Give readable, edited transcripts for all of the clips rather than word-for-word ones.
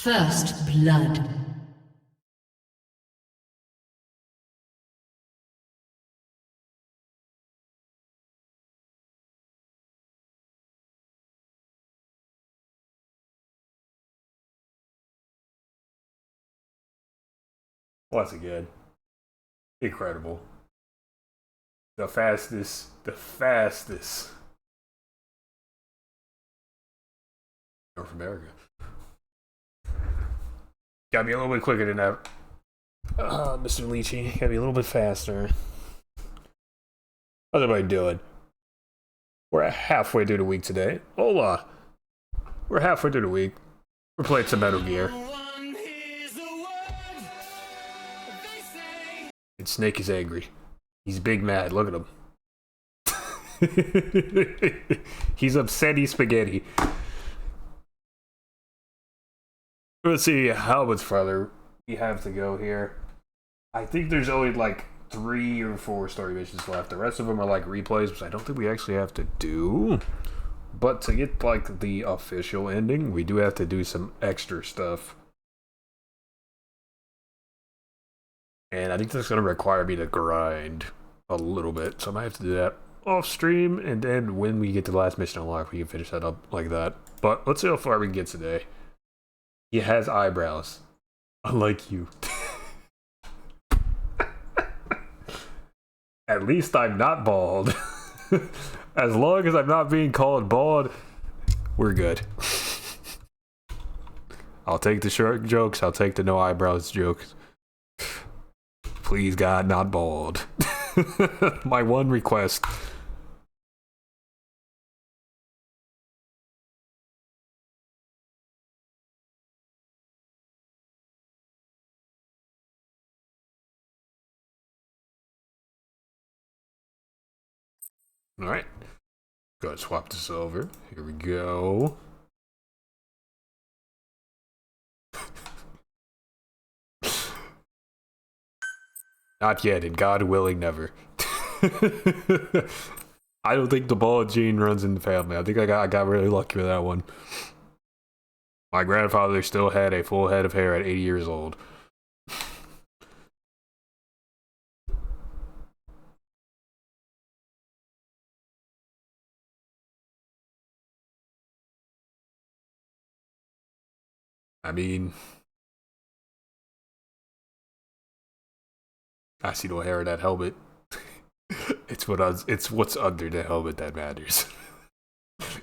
First blood. Once again, incredible. The fastest. North America. Gotta be a little bit quicker than that. Mr. Leachy, gotta be a little bit faster. How's everybody doing? We're halfway through the week today. Hola! We're halfway through the week. We're playing some Metal Gear. And Snake is angry. He's big mad. Look at him. He's upsetty spaghetti. Let's see how much further we have to go here. I think there's only like 3 or 4 story missions left. The rest of them are like replays, which I don't think we actually have to do. But to get like the official ending, we do have to do some extra stuff. And I think that's going to require me to grind a little bit. So I might have to do that off stream. And then when we get to the last mission unlocked, we can finish that up like that. But let's see how far we can get today. He has eyebrows. Unlike you. At least I'm not bald. As long as I'm not being called bald, we're good. I'll take the short jokes. I'll take the no eyebrows jokes. Please, God, not bald. My one request. All right. Go ahead and swap this over. Here we go. Not yet, and God willing, never. I don't think the bald gene runs in the family. I think I got really lucky with that one. My grandfather still had a full head of hair at 80 years old. I mean, I see no hair in that helmet. It's what's under the helmet that matters.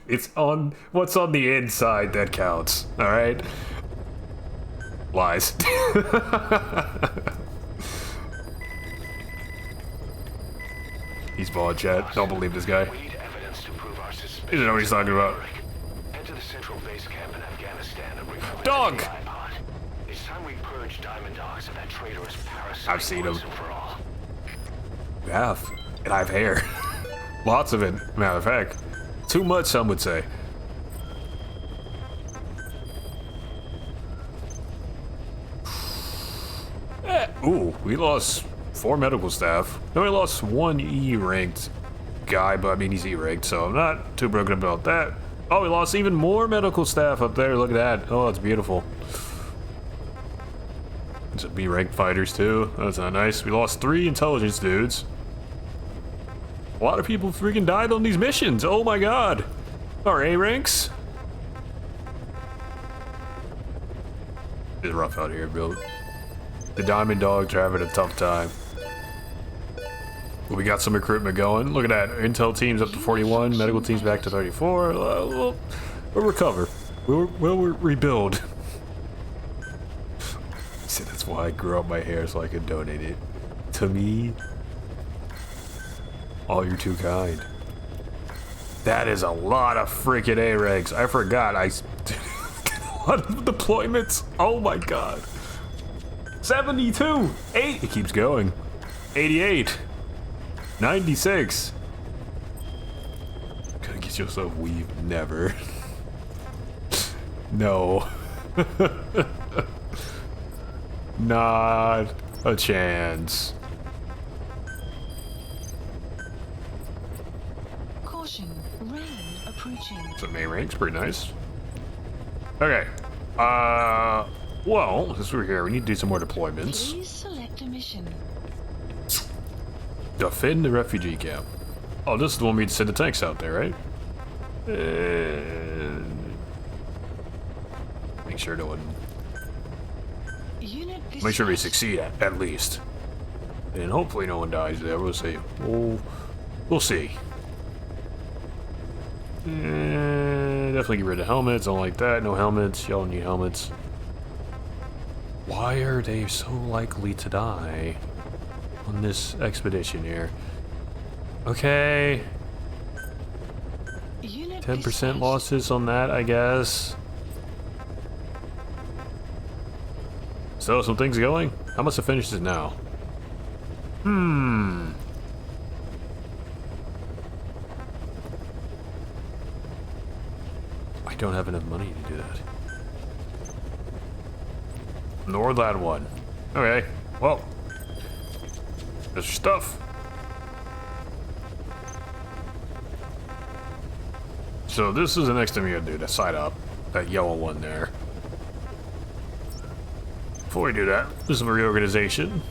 It's on what's on the inside that counts. All right. Lies. He's bald, chat. Don't believe this guy. He doesn't know what he's talking about. Dog! It's time we purge Diamond Dogs of that traitorous parasite. I've seen him. You have. And I have hair. Lots of it, matter of fact. Too much, some would say. Ooh, we lost 4 medical staff. We only lost 1 E-ranked guy, but I mean, he's E-ranked, so I'm not too broken about that. Oh, we lost even more medical staff up there. Look at that. Oh, that's beautiful. Some B-ranked fighters, too. That's not nice. We lost 3 intelligence dudes. A lot of people freaking died on these missions. Oh, my God. Our A-ranks. It's rough out here, Bill. The Diamond Dogs are having a tough time. We got some recruitment going. Look at that. Intel team's up to 41. Medical team's back to 34. We'll recover. We'll rebuild. He said that's why I grew up my hair so I could donate it. To me. Oh, you're too kind. That is a lot of freaking A-ranks. I forgot. A lot of deployments. Oh my God. 72. 8. It keeps going. 88. 96. Gotta get yourself weaved. Never. No. Not a chance. Caution, rain approaching. Some A ranks, pretty nice. Okay. Well, since we're here, we need to do some more deployments. Please select a mission. Defend the refugee camp. Oh, this is the one we send the tanks out there, right? Make sure no one. Unit Make sure we dispatched. succeed at least. And hopefully no one dies there. We'll see. We'll see. Definitely get rid of helmets. Don't like that. No helmets. Y'all need helmets. Why are they so likely to die on this expedition here? Okay. Unit 10% dispatched. losses on that, I guess. So, some things going? How much to finish it now? I don't have enough money to do that. Nordland 1. Okay, well. There's your stuff. So this is the next thing we gotta do, to side up. That yellow one there. Before we do that, there's some reorganization.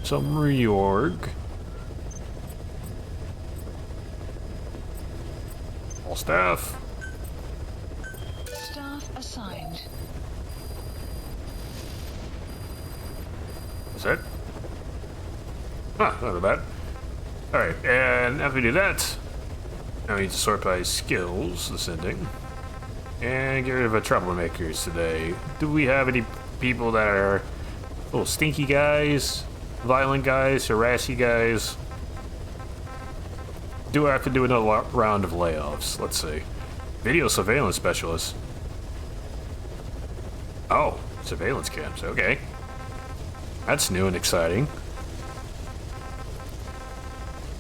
Some reorg. All staff. Staff assigned. That's it. Huh, not bad. Alright, and after we do that, now we need to sort by skills, ascending. And get rid of our troublemakers today. Do we have any people that are little stinky guys, violent guys, harassy guys? Do I have to do another round of layoffs? Let's see. Video surveillance specialist. Oh, surveillance cams, okay. That's new and exciting.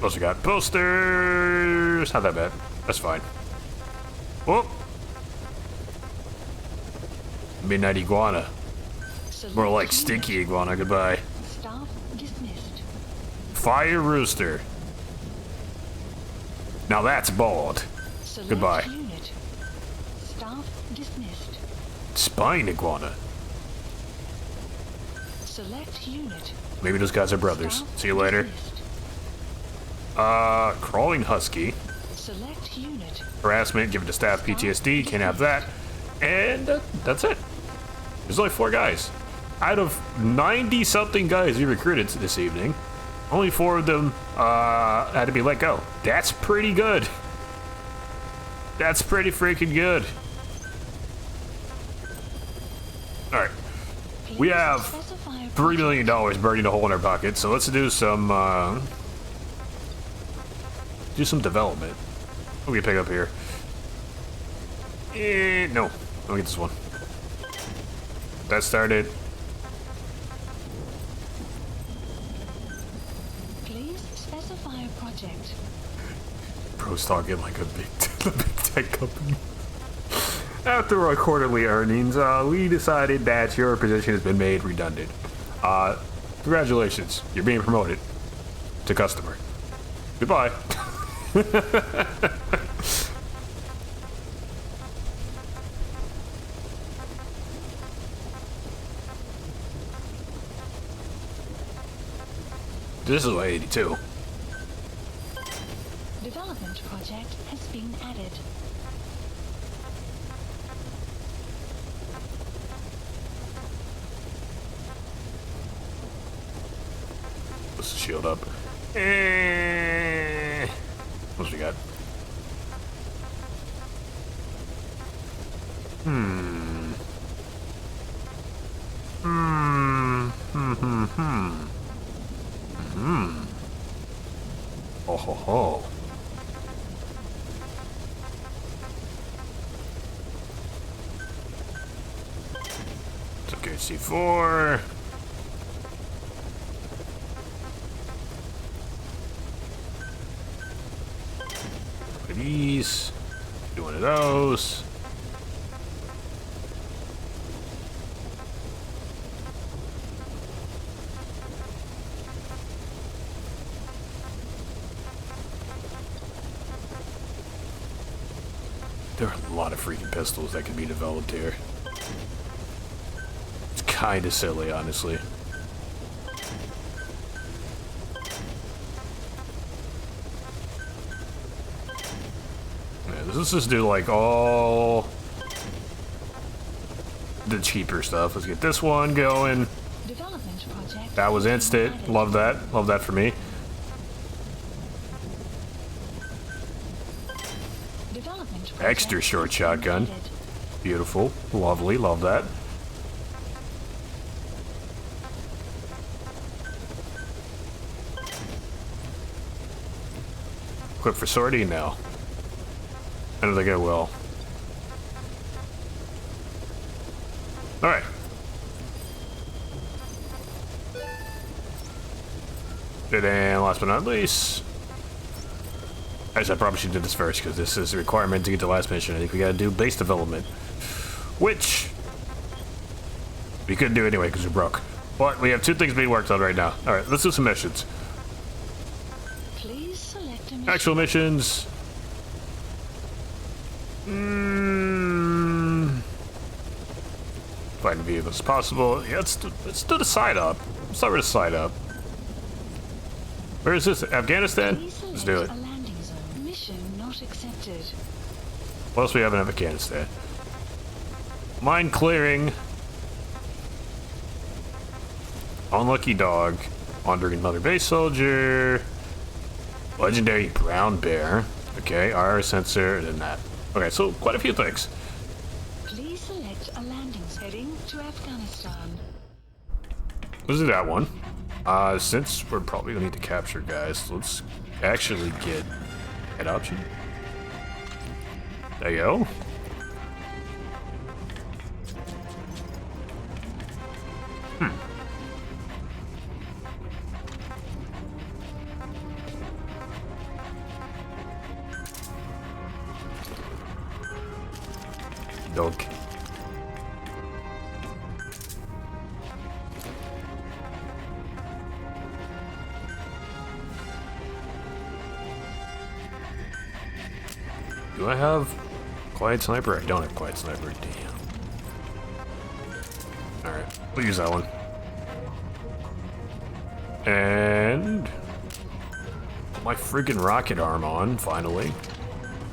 Also got posters. Not that bad. That's fine. Whoop. Midnight iguana. Select More like unit. stinky iguana. Goodbye. Staff dismissed. Fire rooster. Now that's bold. Select Goodbye. Unit. Staff dismissed. Spine iguana. Select unit. Maybe those guys are brothers. Staff See you later. dismissed. Crawling husky. Select unit. Harassment. Give it to staff PTSD. Can't have that. And that's it. There's only 4 guys. Out of 90-something guys we recruited this evening, only 4 of them had to be let go. That's pretty good. That's pretty freaking good. Alright. We Please have specify a $3 million burning a hole in our pocket, so let's do some development. What do we pick up here? No. I'll get this one. That started. Please specify a project. Bro's talking like a big tech company. After our quarterly earnings, we decided that your position has been made redundant. Congratulations, you're being promoted to customer. Goodbye. This is 82. Development project has been added. Let's shield up. What's we got? Oh ho ho. It's okay, C4. Look at these. Do one of those. There are a lot of freaking pistols that can be developed here. kind of silly, honestly. Yeah, let's just do like all the cheaper stuff. Let's get this one going. Development project. That was instant. Love that. Love that for me. Development project Extra short shotgun. added. Beautiful. Lovely. Love that. Equip for sortie? No. I don't think I will. Alright. And last but not least, actually, I probably should do this first because this is a requirement to get the last mission. I think we gotta do base development, which we couldn't do anyway because we're broke. But we have 2 things being worked on right now. Alright, let's do some missions. Please select a mission. Actual missions. Find vehicles as possible. Yeah, let's do the side up. Let's start with the side up. Where is this? Afghanistan? Please Let's do it. select a landing zone. Mission not accepted. What else we have in Afghanistan? Mine clearing. Unlucky dog. Wandering mother base soldier. Legendary brown bear. Okay, RR sensor, and then that. Okay, so quite a few things. Please select a landing zone. Heading to Afghanistan. Let's do that one. Since we're probably gonna need to capture guys, let's actually get head option. There you go. Dog. Do I have Quiet Sniper? I don't have Quiet Sniper. Damn. Alright, we'll use that one. And put my freaking rocket arm on, finally.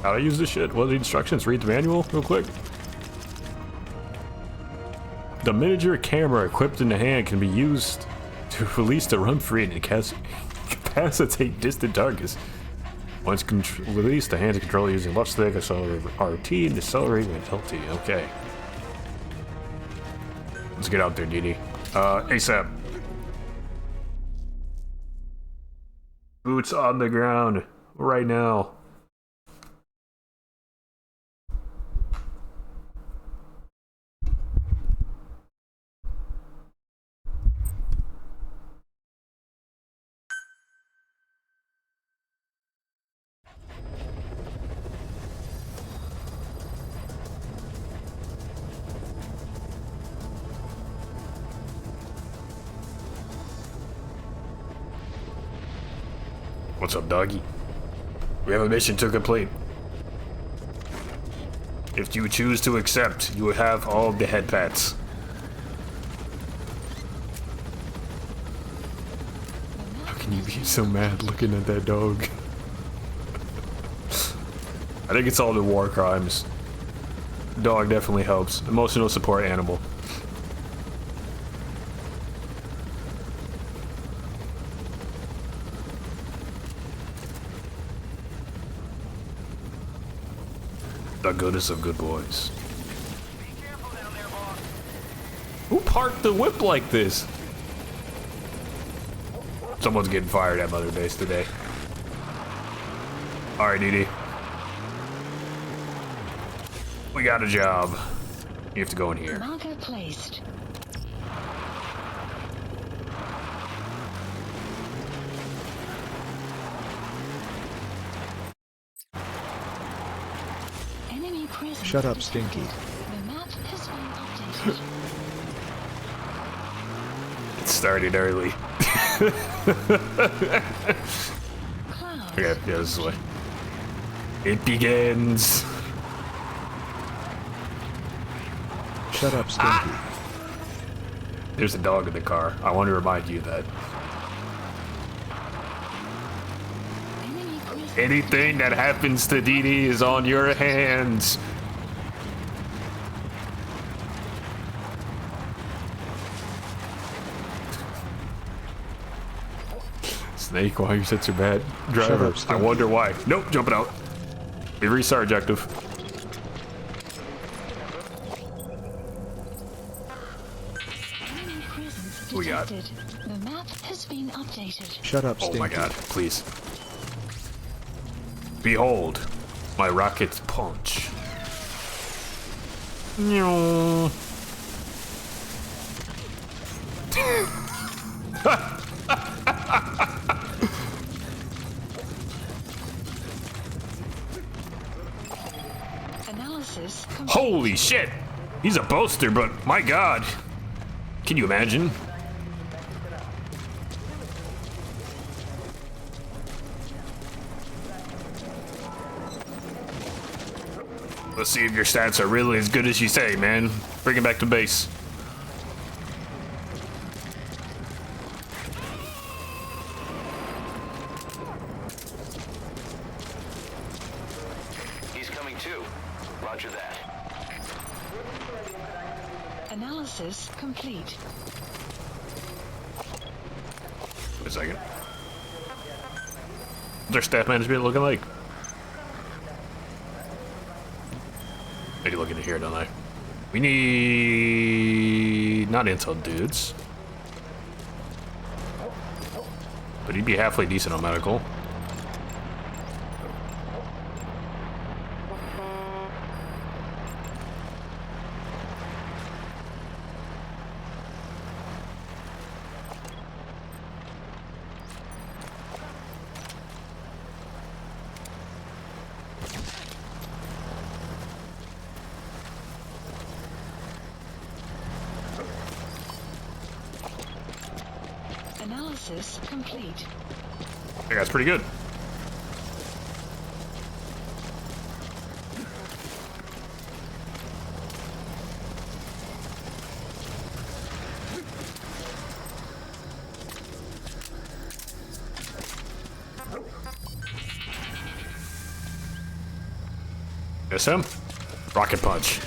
How do I use this shit? What are the instructions? Read the manual real quick. The miniature camera equipped in the hand can be used to release the run free and incapacitate distant targets. Once released, the hands control using left stick, accelerate RT, and decelerate with LT. Okay. Let's get out there, DD. ASAP. Boots on the ground right now. What's up, doggy? We have a mission to complete. If you choose to accept, you will have all of the head pats. How can you be so mad looking at that dog? I think it's all the war crimes. Dog definitely helps. Emotional support animal. The goodness of good boys. Who parked the whip like this? Someone's getting fired at Mother Base today. Alright, DD. We got a job. You have to go in here. Marker placed. Enemy presence Shut up, detected. Stinky. The map has been updated. It started early. Cloud. Okay, yeah, this is the way. It begins. Shut up, Stinky. There's a dog in the car. I want to remind you that. Enemy prison. Anything that happens to Dee Dee is on your hands. Snake, why are you such a bad driver? Shut up, I wonder why. Nope, jumping out. We restart objective. Enemy presence We got? detected. The map has been updated. Shut up, Oh Stinky. my god, please. Behold, my rocket's punch. Meow. Analysis complete. Holy shit! He's a boaster, but my god. Can you imagine? Let's see if your stats are really as good as you say, man. Bring it back to base. He's coming too. Roger that. Analysis complete. Wait a second. What's their staff management looking like? I can look into here, don't I? We need not intel dudes, but he'd be halfway decent on medical. Analysis complete. That guy's pretty good. Miss him? Rocket punch.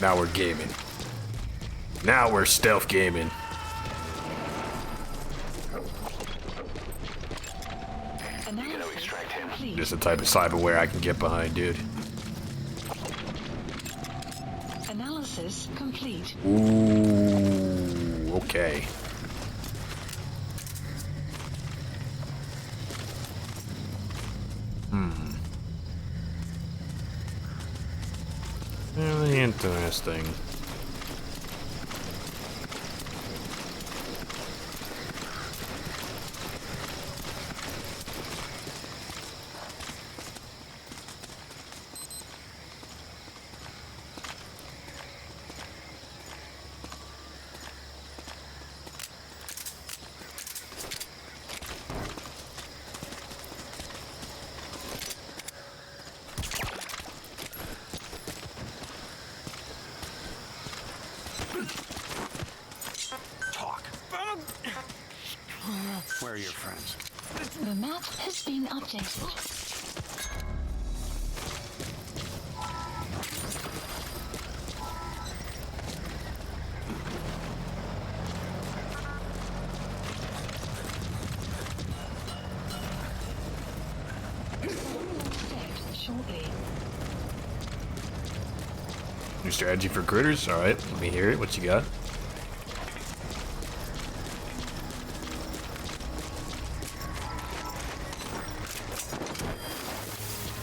Now we're gaming. Now we're stealth gaming. Analysis extract him. complete. This is the type of cyberware I can get behind, dude. Analysis complete. Ooh, okay. Really interesting. Talk. Where are your friends? The map has been updated. Set shortly. New strategy for critters? Alright, let me hear it. What you got?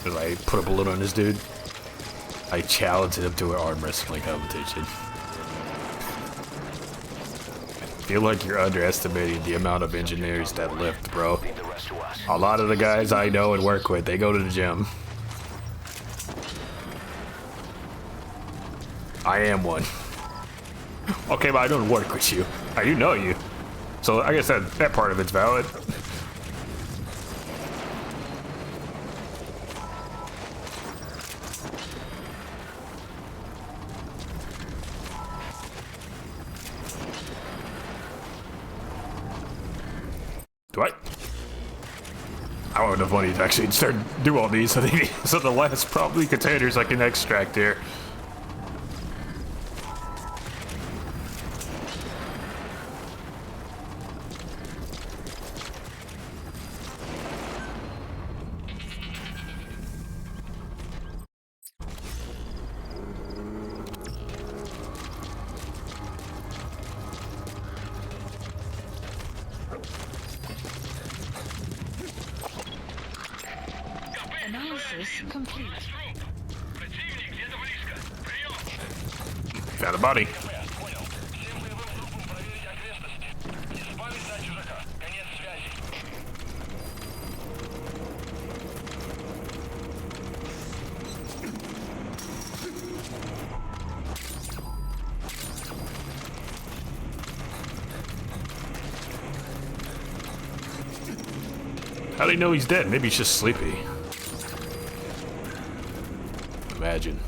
Cause I put a balloon on this dude. I challenged him to an arm wrestling competition. I feel like you're underestimating the amount of engineers that lift, bro. Leave the rest to us. A lot of the guys I know and work with, they go to the gym. I am one. Okay, but I don't work with you. I do know you. So I guess that part of it's valid. Do I? I don't have enough money to actually start do all these. I think so. The last probably containers I can extract here. Analysis complete. Found a body. How do you know he's dead? Maybe he's just sleepy. Imagine.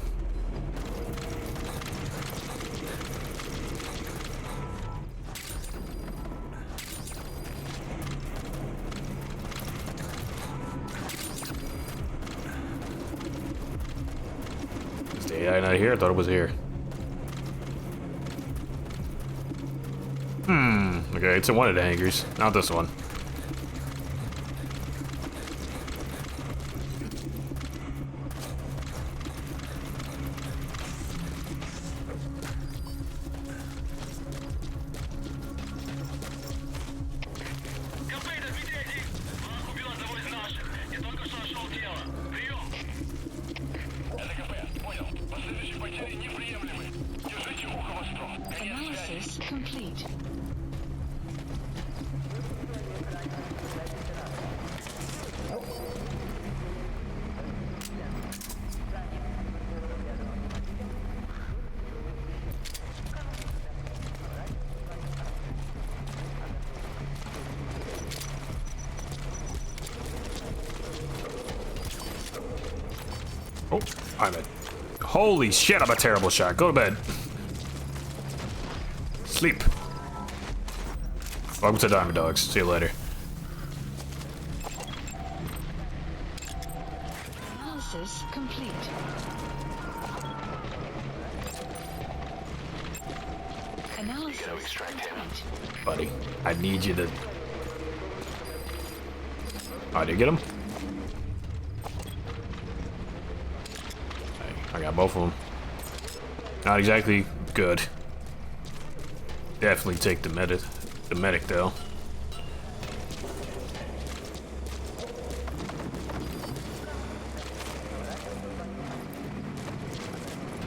Is the AI not here? I thought it was here. Okay, it's in one of the hangars, not this one. Analysis complete. Oh, I'm in. Holy shit, I'm a terrible shot. Go to bed. Sleep. Welcome to Diamond Dogs. See you later. Analysis complete. Analysis gotta extract him. complete. Buddy, I need you to... Oh, did you get him? I got both of them. Not exactly good. Definitely take the medic though.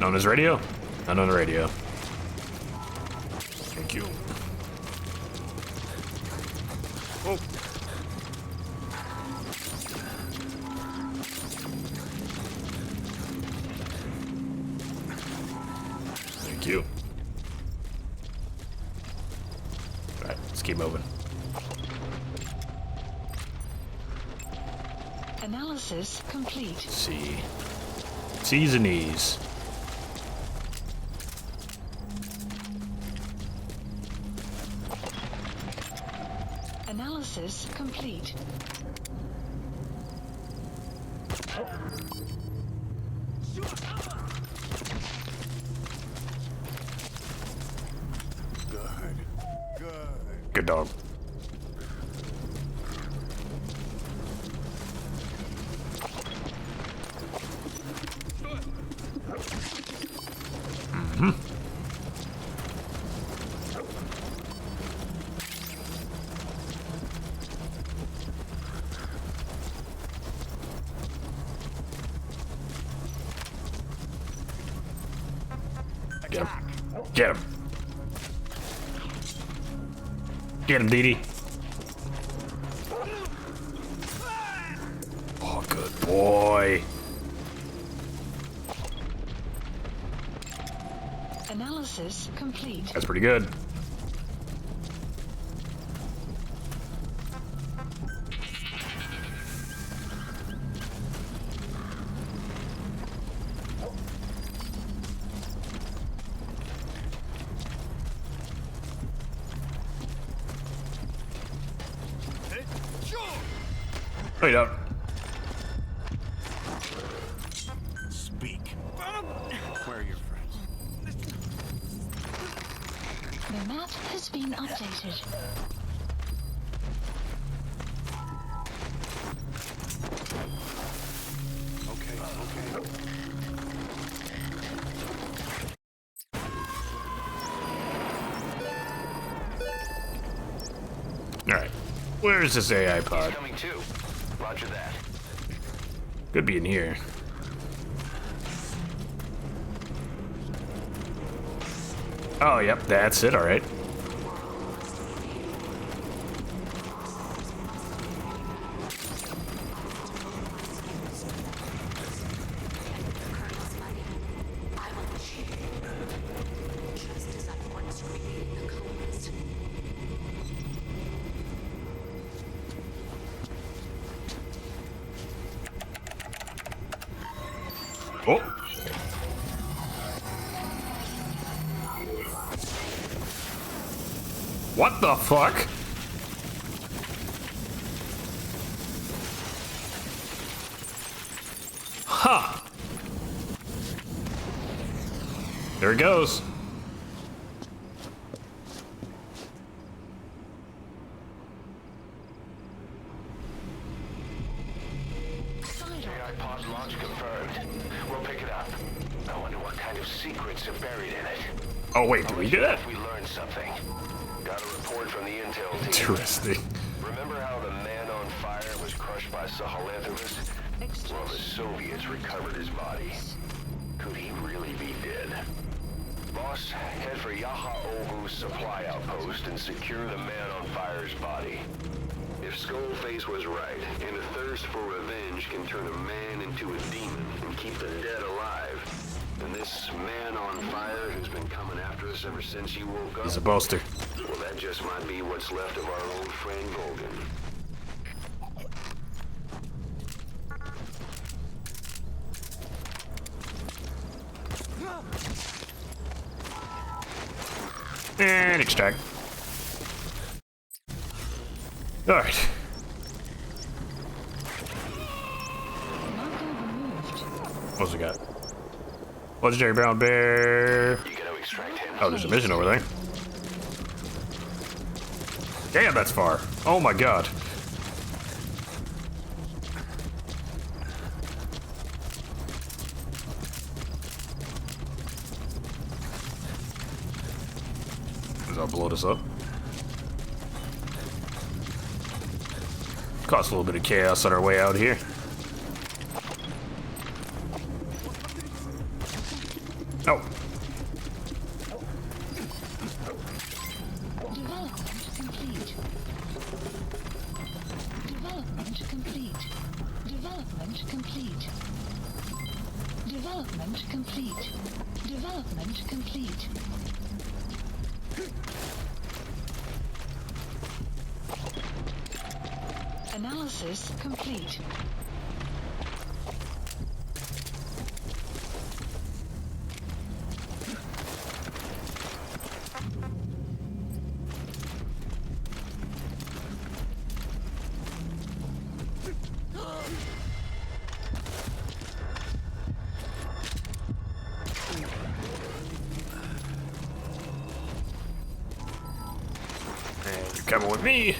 Known as radio? Not on the radio. Thank you. Oh. Thank you. Alright, let's keep moving. Analysis complete. C. C's and E's. Analysis complete. Good dog. Get him. Get him. Get him, Dee Dee. Oh, good boy. Analysis complete. That's pretty good. Wait up. Speak. Where are your friends? The map has been updated. Okay. Alright. Where's this AI pod? Coming too. Roger that. Could be in here. Oh, yep, that's it, alright. Oh! What the fuck? Huh. There it goes. AI pod launch confirmed. We'll pick it up. I wonder what kind of secrets are buried in it. Oh wait, did we do that? If we learned something. Got a report from the intel team. Interesting. Remember how the man on fire was crushed by Sahelanthropus? Well, the Soviets recovered his body. Could he really be dead? Boss, head for Yaha Ohu's supply outpost and secure the man on fire's body. If Skullface was right, and a thirst for revenge can turn a man into a demon and keep the dead alive, then this man on fire who's been coming after us ever since you woke up, He's a boaster. well, that just might be what's left of our old friend Volgan. And extract. Alright. Marker removed. What's we got? Legendary brown bear. You gotta extract him. Oh, there's a mission over there. Damn, that's far. Oh my god. I'll blow this up. Caused a little bit of chaos on our way out here. Oh. Development complete. Development complete. Development complete. Development complete. Development complete. Analysis complete. And you're coming with me.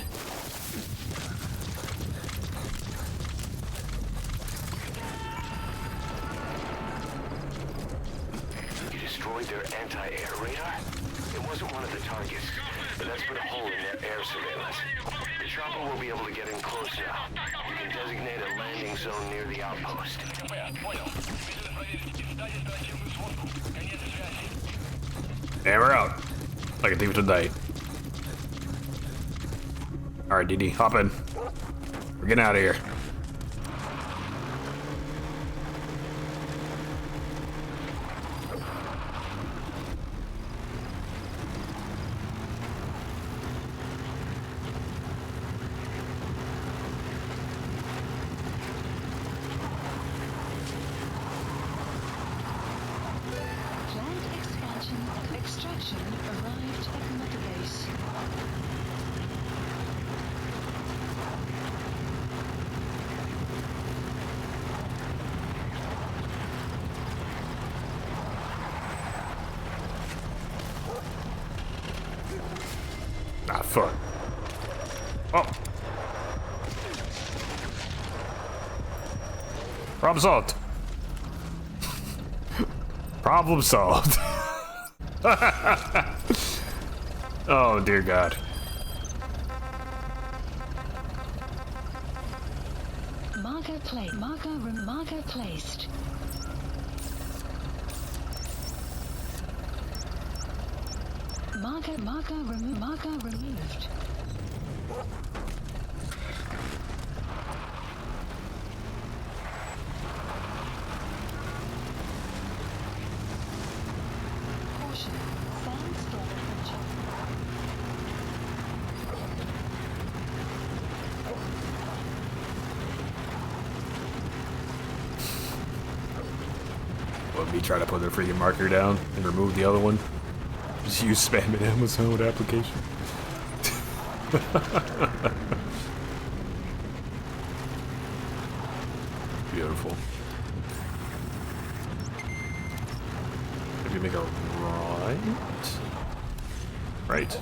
Their anti-air radar? It wasn't one of the targets, but that's put a hole in their air surveillance. The chopper will be able to get in close now. You can designate a landing zone near the outpost. And we're out. Like a thief in the night. Alright, DD, hop in. We're getting out of here. fuck? Oh. Problem solved. Problem solved. Oh, dear God. Marker placed. Marker placed. Marker removed. Caution. Sandstorm approaching. Let me try to put the freaking marker down and remove the other one. Just use spam and Amazon with application. Beautiful. Maybe make a right. Right.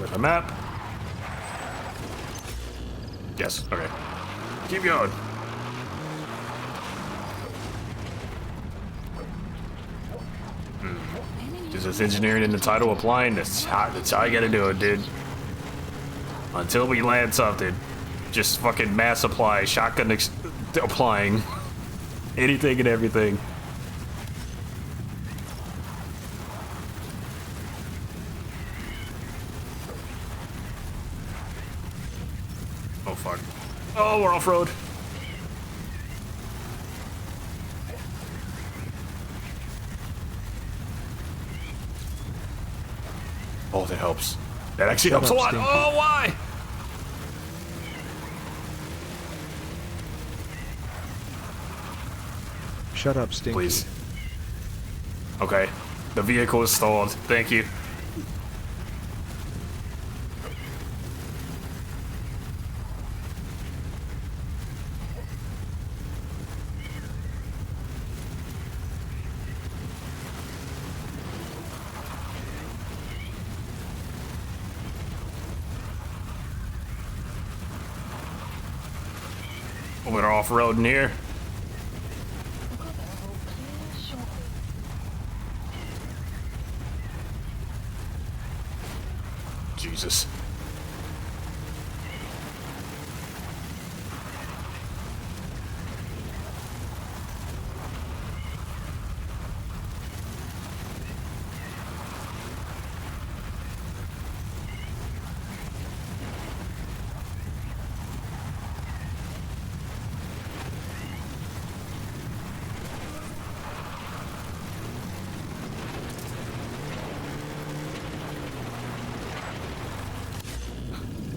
With a map. Yes. Okay. Keep going. Just engineering in the title applying. That's how you gotta do it, dude. Until we land something, just fucking mass apply, shotgun applying, anything and everything. Oh fuck! Oh, we're off road. Oh, that helps. That actually helps a lot. Oh, why? Shut up, Stinky. Please. Okay. The vehicle is stalled. Thank you. We're off-roading here. Jesus.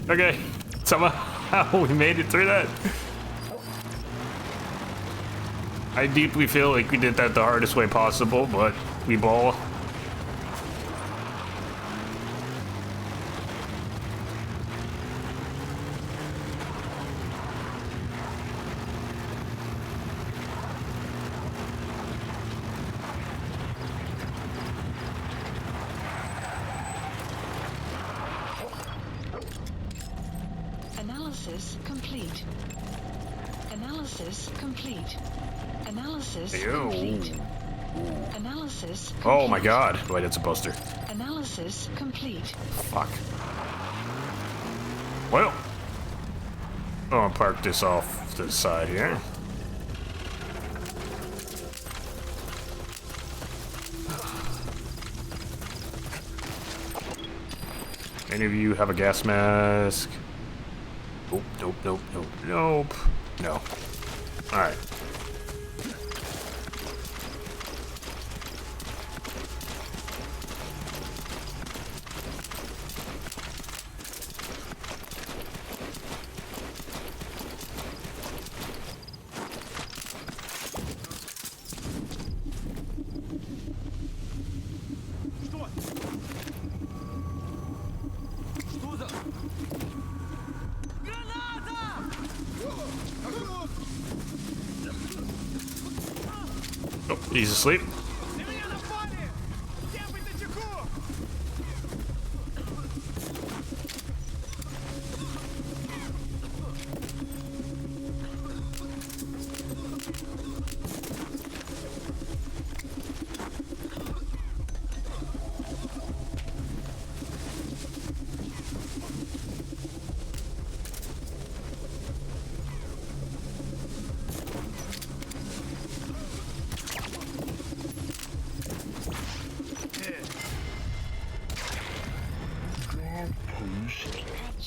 Okay, somehow we made it through that. I deeply feel like we did that the hardest way possible, but we ball. Analysis complete. Analysis complete. Analysis Ew. complete. Analysis complete. Oh my god. Wait, it's a poster. Analysis complete. Fuck. Well. I'll park this off to the side here. Any of you have a gas mask? Nope, nope, nope, nope, nope. No. Alright. Oh, he's asleep.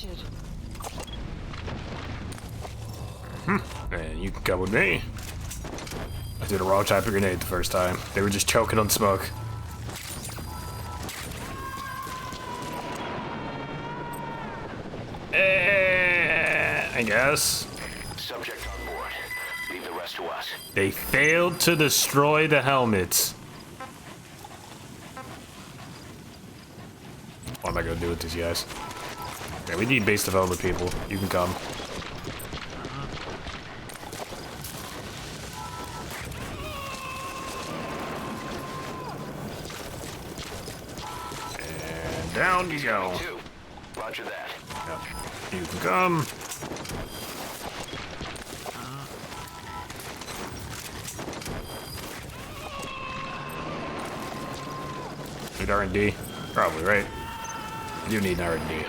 captured. And you can come with me. I did a wrong type of grenade the first time. They were just choking on smoke. I guess. Subject on board. Leave the rest to us. They failed to destroy the helmets. What am I gonna do with these guys? Okay, we need base development people. You can come. And down you go. Roger that. Yep. You can come. Need R&D? Probably, right? You need R&D.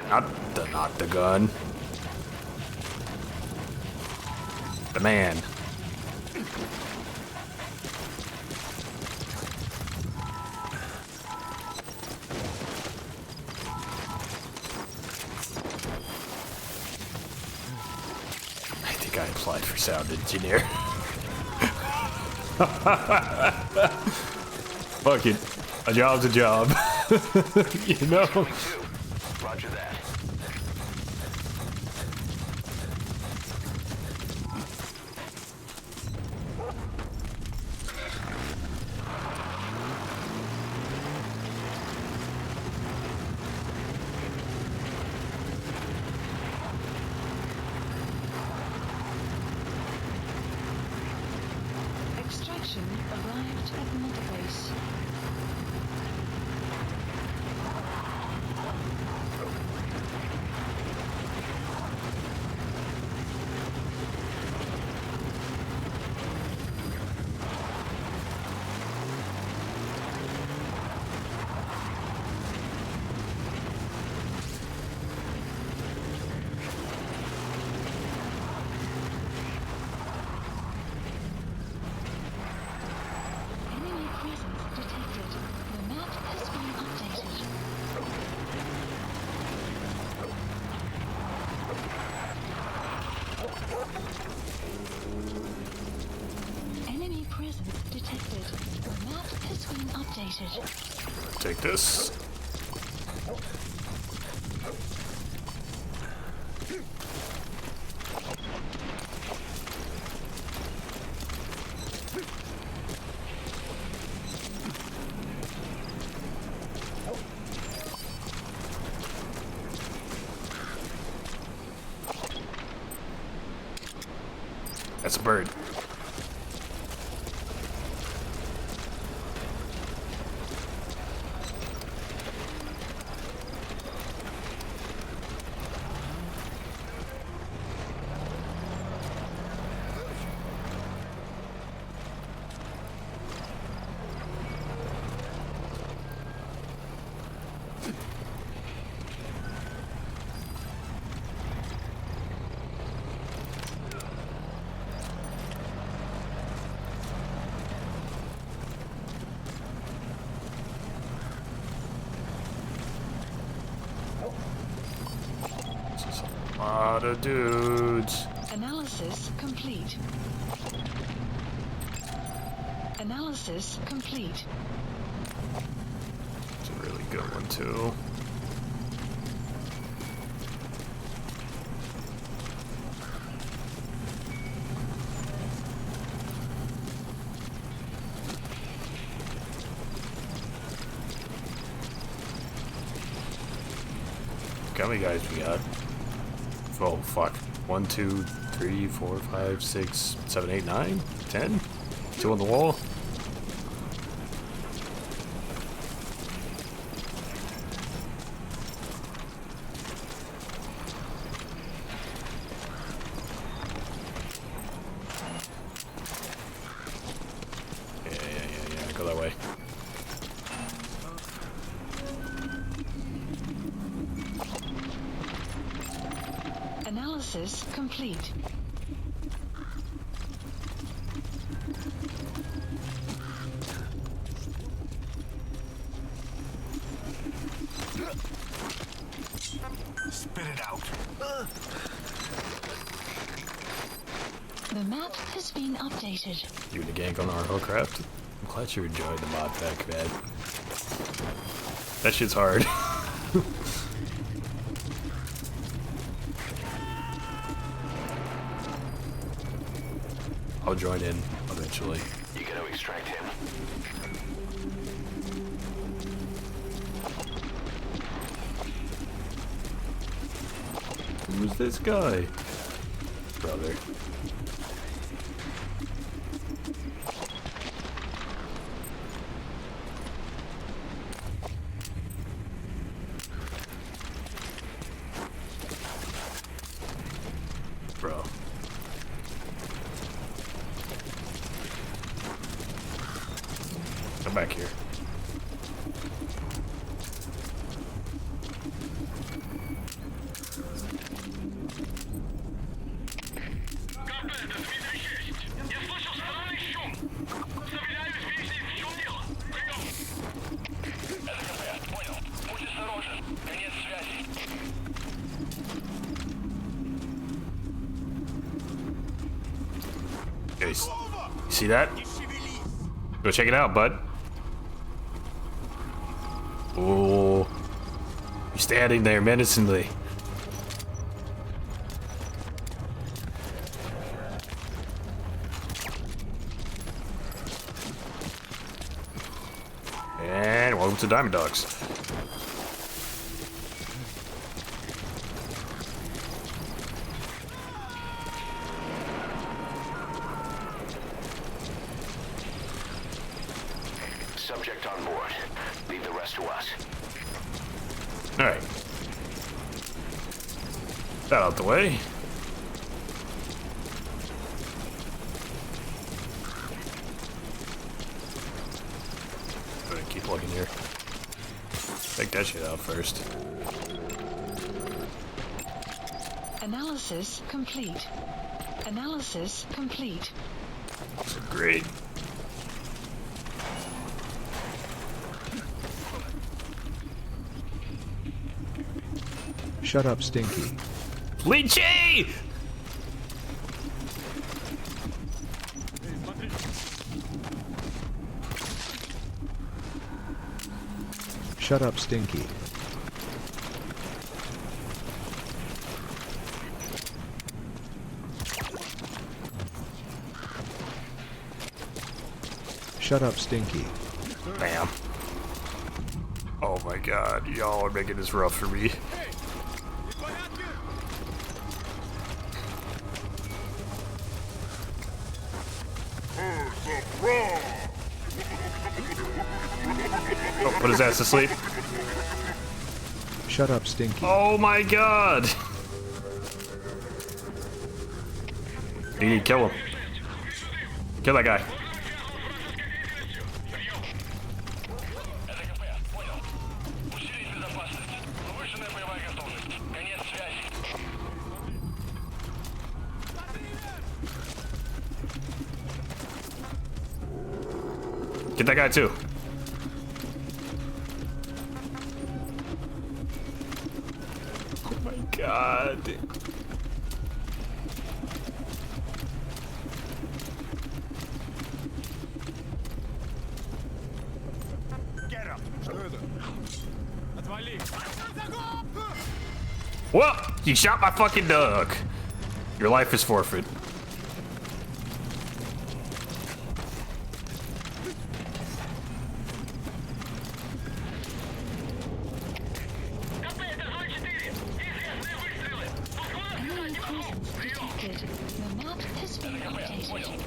Not the gun. The man. I think I applied for sound engineer. Fuck it. A job's a job. You know? Roger that. Extraction arrived at Mother Base. Enemy presence detected. The map has been updated. Enemy presence detected. The map has been updated. Take this. That's a bird. Lot of dudes. Analysis complete. Analysis complete. It's a really good one too. How many guys we got? Oh fuck. 1, 2, 3, 4, 5, 6, 7, 8, 9, 10? 2 on the wall. Yeah. Go that way. Analysis complete. Spirit The map has been updated. Doing a gank on our Hellcraft. I'm glad you enjoyed the mod pack, man. That shit's hard. I'll join in eventually. You gotta extract him. Who's this guy? Brother. Bro. Come back here. Guys, you see that? Go check it out, bud. Oh, you're standing there menacingly. And welcome to Diamond Dogs. Subject on board. Leave the rest to us. Alright. That out the way. Go ahead, keep looking here. Take that shit out first. Analysis complete. Analysis complete. That's great. Shut up, Stinky. Lynchy! Shut up, Stinky. Shut up, Stinky. Bam. Oh my god, y'all are making this rough for me. Oh, put his ass to sleep. Shut up, Stinky. Oh my god! You need to kill him. Kill that guy. Get that guy too. Oh my god. Well, you shot my fucking dog. Your life is forfeit. Enemy presence detected. The map has been updated.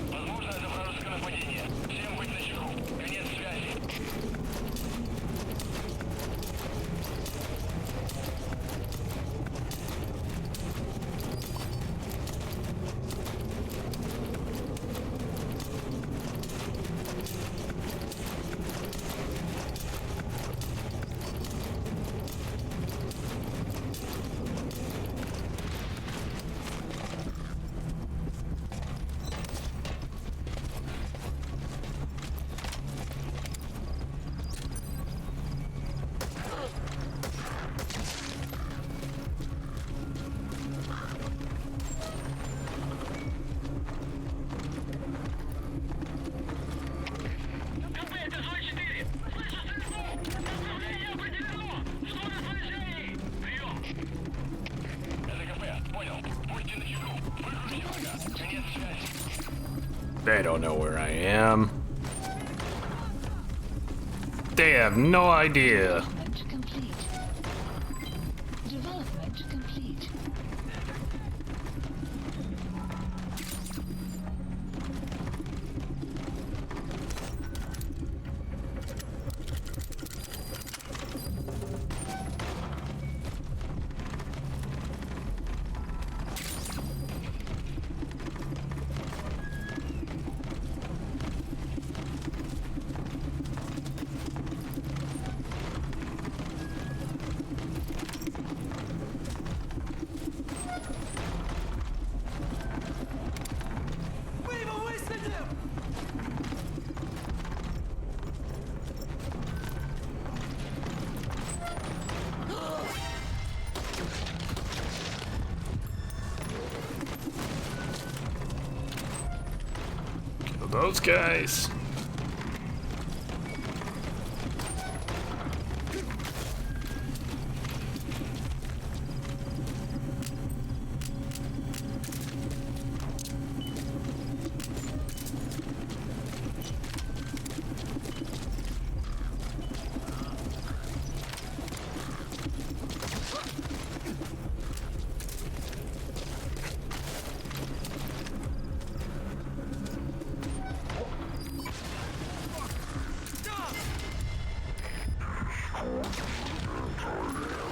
They don't know where I am. They have no idea. Development complete. Development complete. Kill those guys.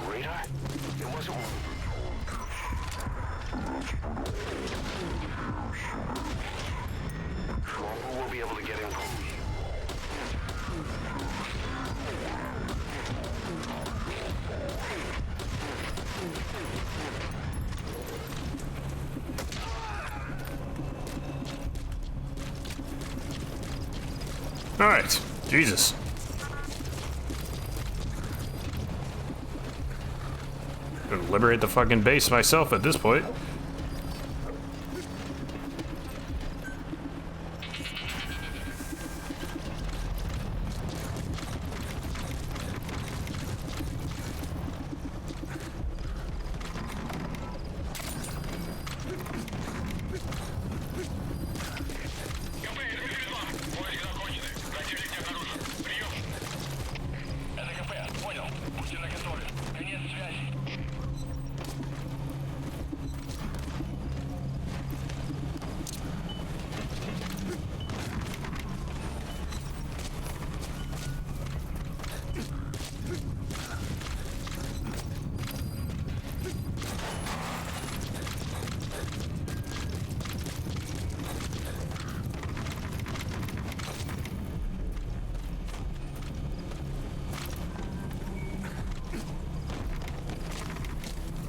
Radar? It wasn't. We'll be able to get in. All right, Jesus. Gonna liberate the fucking base myself at this point.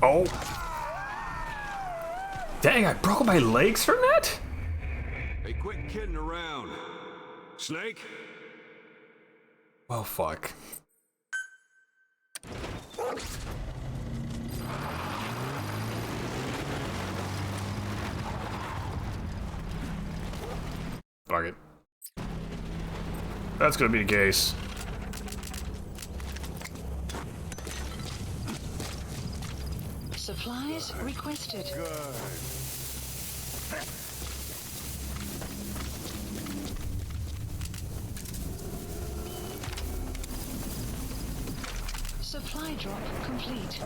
Oh. Dang, I broke my legs from that? Hey, quit kidding around. Snake? Oh, fuck. Fuck it. That's gonna be the case. Supplies requested. Supply drop complete.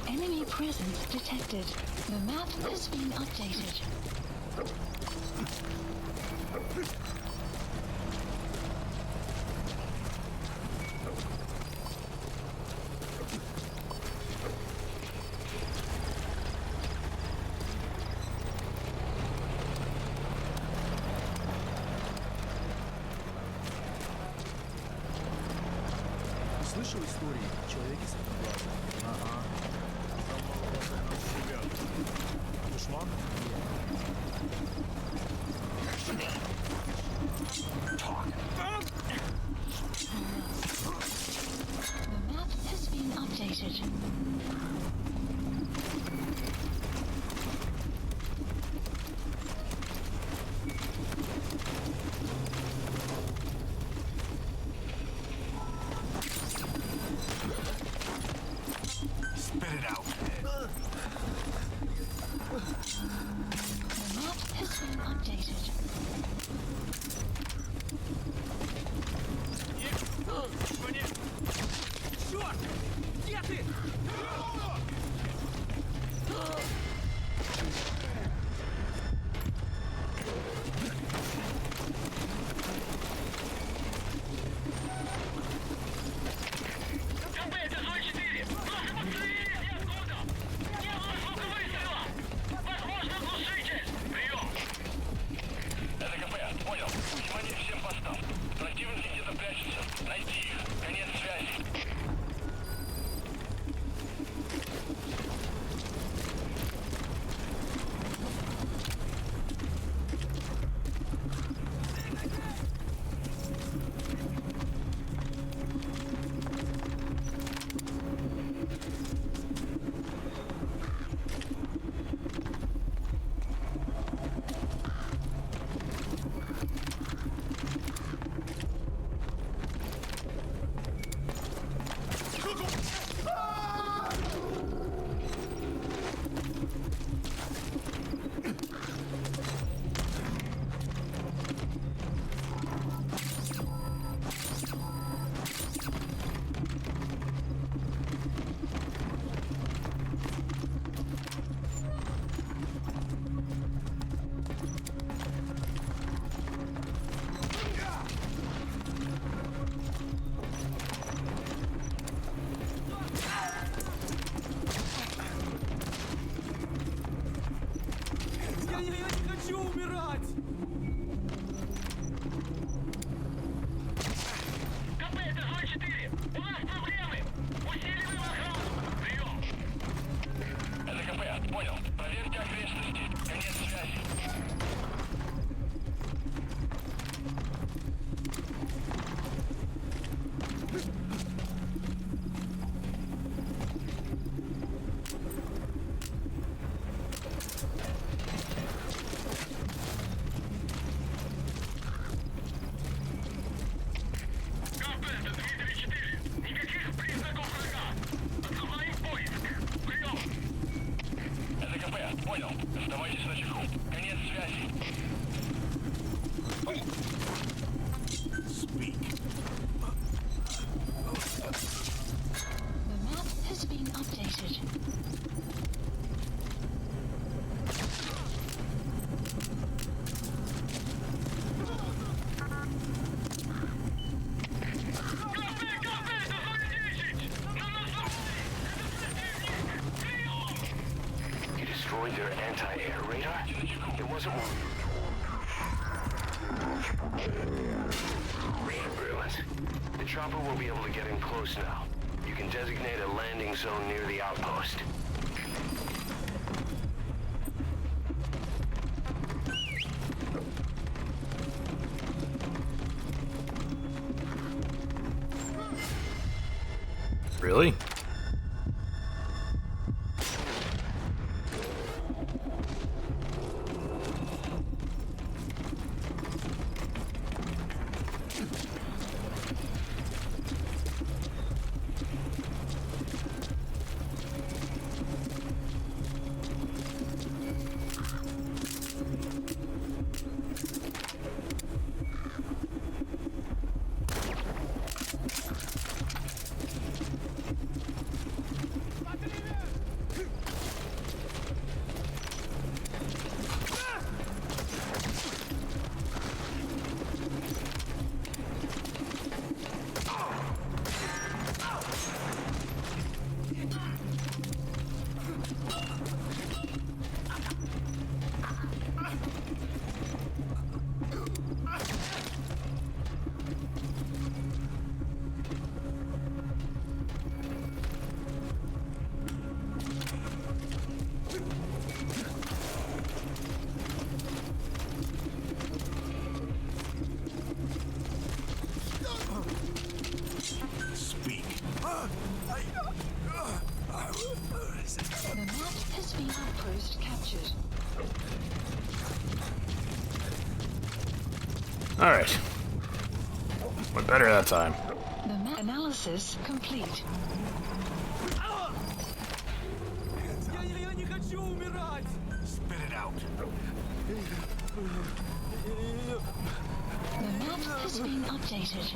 Enemy presence detected. The map has been updated. Слышал истории о человеке с одним глазом? Ага. Душман? updated. Spit it out. The map has been updated. Черт! Где ты? Это КП, понял. Внимание всем постам. Противники где-то прячутся. Найти их. Конец связи. Я не хочу умирать! КП, это зона 4. У нас проблемы. Усиливаем охрану. Прием. Это КП, понял. Проверьте окрестности. Конец связи. КП, это Дмитрий 4. Никаких признаков врага. Открываем поиск. Прием. Это КП, понял. Оставайтесь на чеку. Конец связи. The map has been updated. You destroyed their anti-air radar? It wasn't one. Brilliant. The chopper will be able to get in close now. You can designate a landing zone near the outpost. Really? outpost captured. Alright. Went better that time. The map analysis complete. Я не хочу умирать! Spit it out. The map has been updated.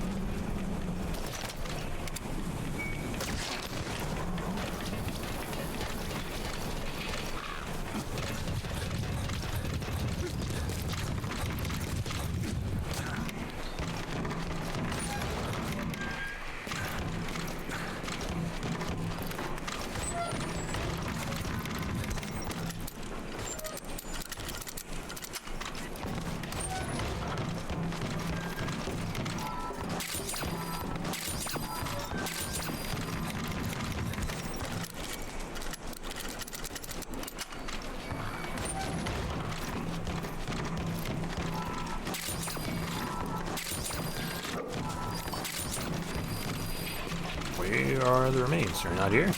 Where are the remains? They're not here.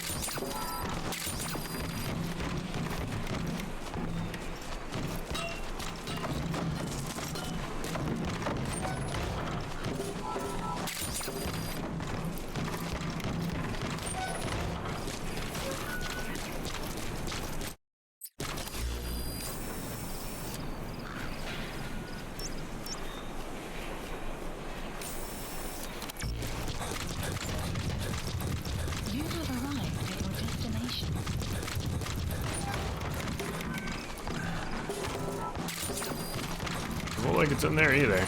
You have arrived at your destination. Doesn't look like it's in there either.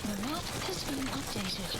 The map has been updated.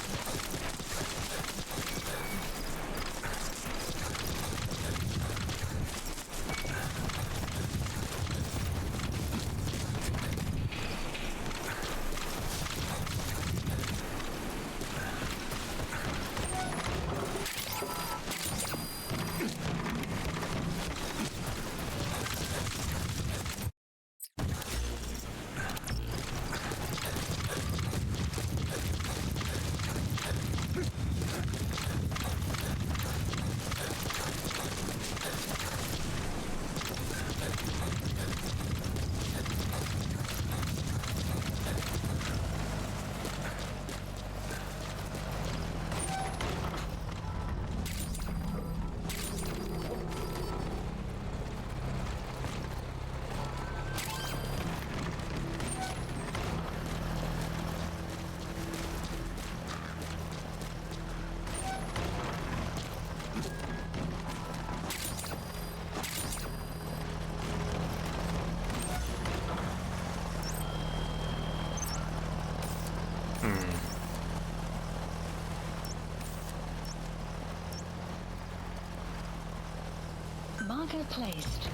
Marker placed.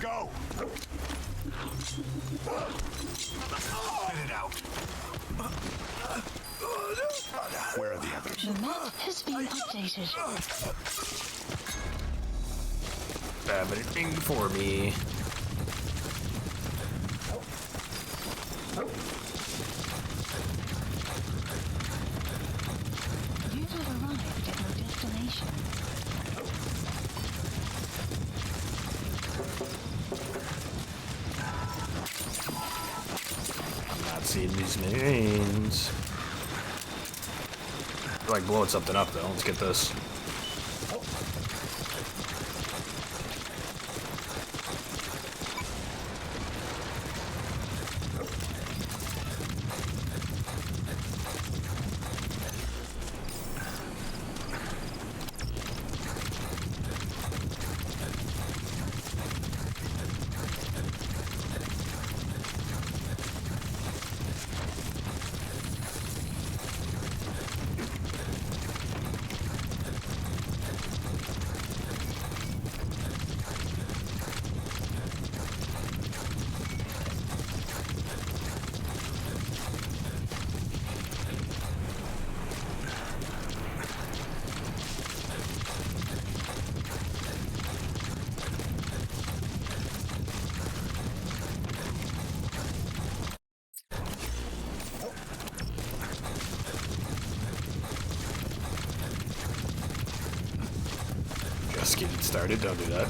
Go! Spit it out. Where are the others? The map has been updated. Have anything for me? You have arrived at your destination. I'm not seeing these remains. I feel like blowing something up though. Let's get this. started. Don't do that.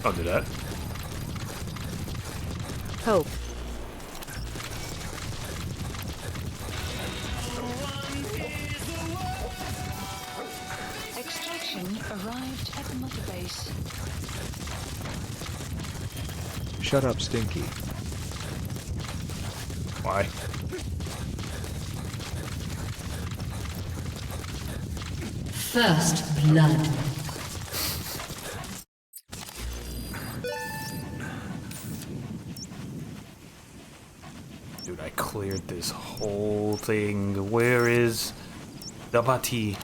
Don't do that. Hope. Extraction arrived at Mother Base. Shut up, Stinky. Why? First blood. Dude, I cleared this whole thing. Where is the body?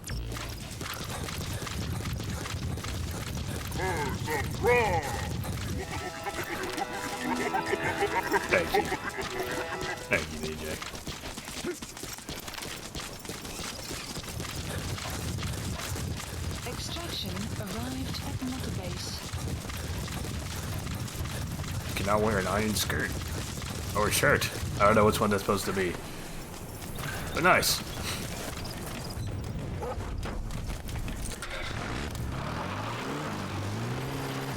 Thank you. Thank you, DJ. Extraction arrived at Mother Base. You cannot wear an iron skirt. Or shirt. I don't know which one that's supposed to be. But nice.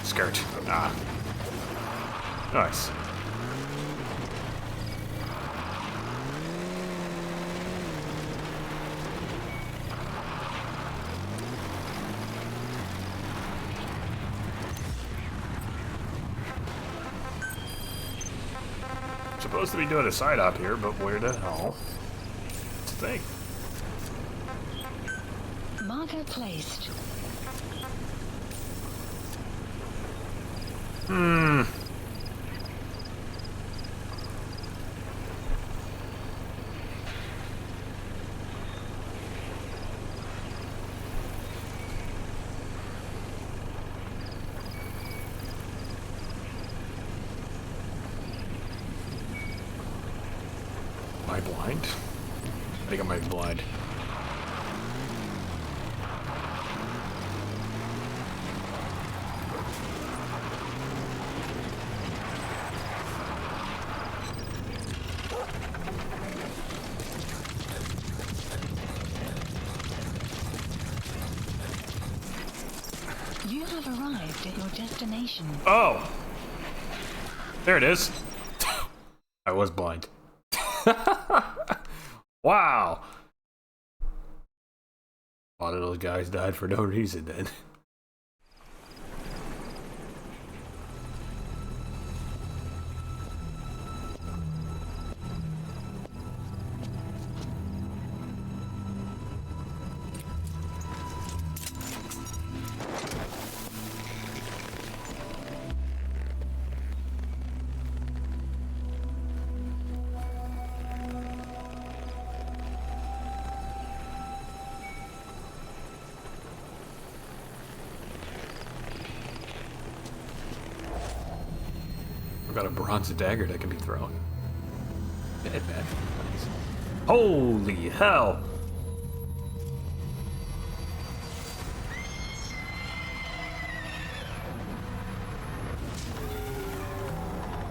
Skirt. Ah. Nice. Supposed to be doing a side op here, but where the hell? It's a thing. Marker placed. Am I blind? I think I might be blind. You have arrived at your destination. Oh! There it is. I was blind. Wow! A lot of those guys died for no reason then. I've got a bronze dagger that can be thrown. Bad, bad. Nice. Holy hell!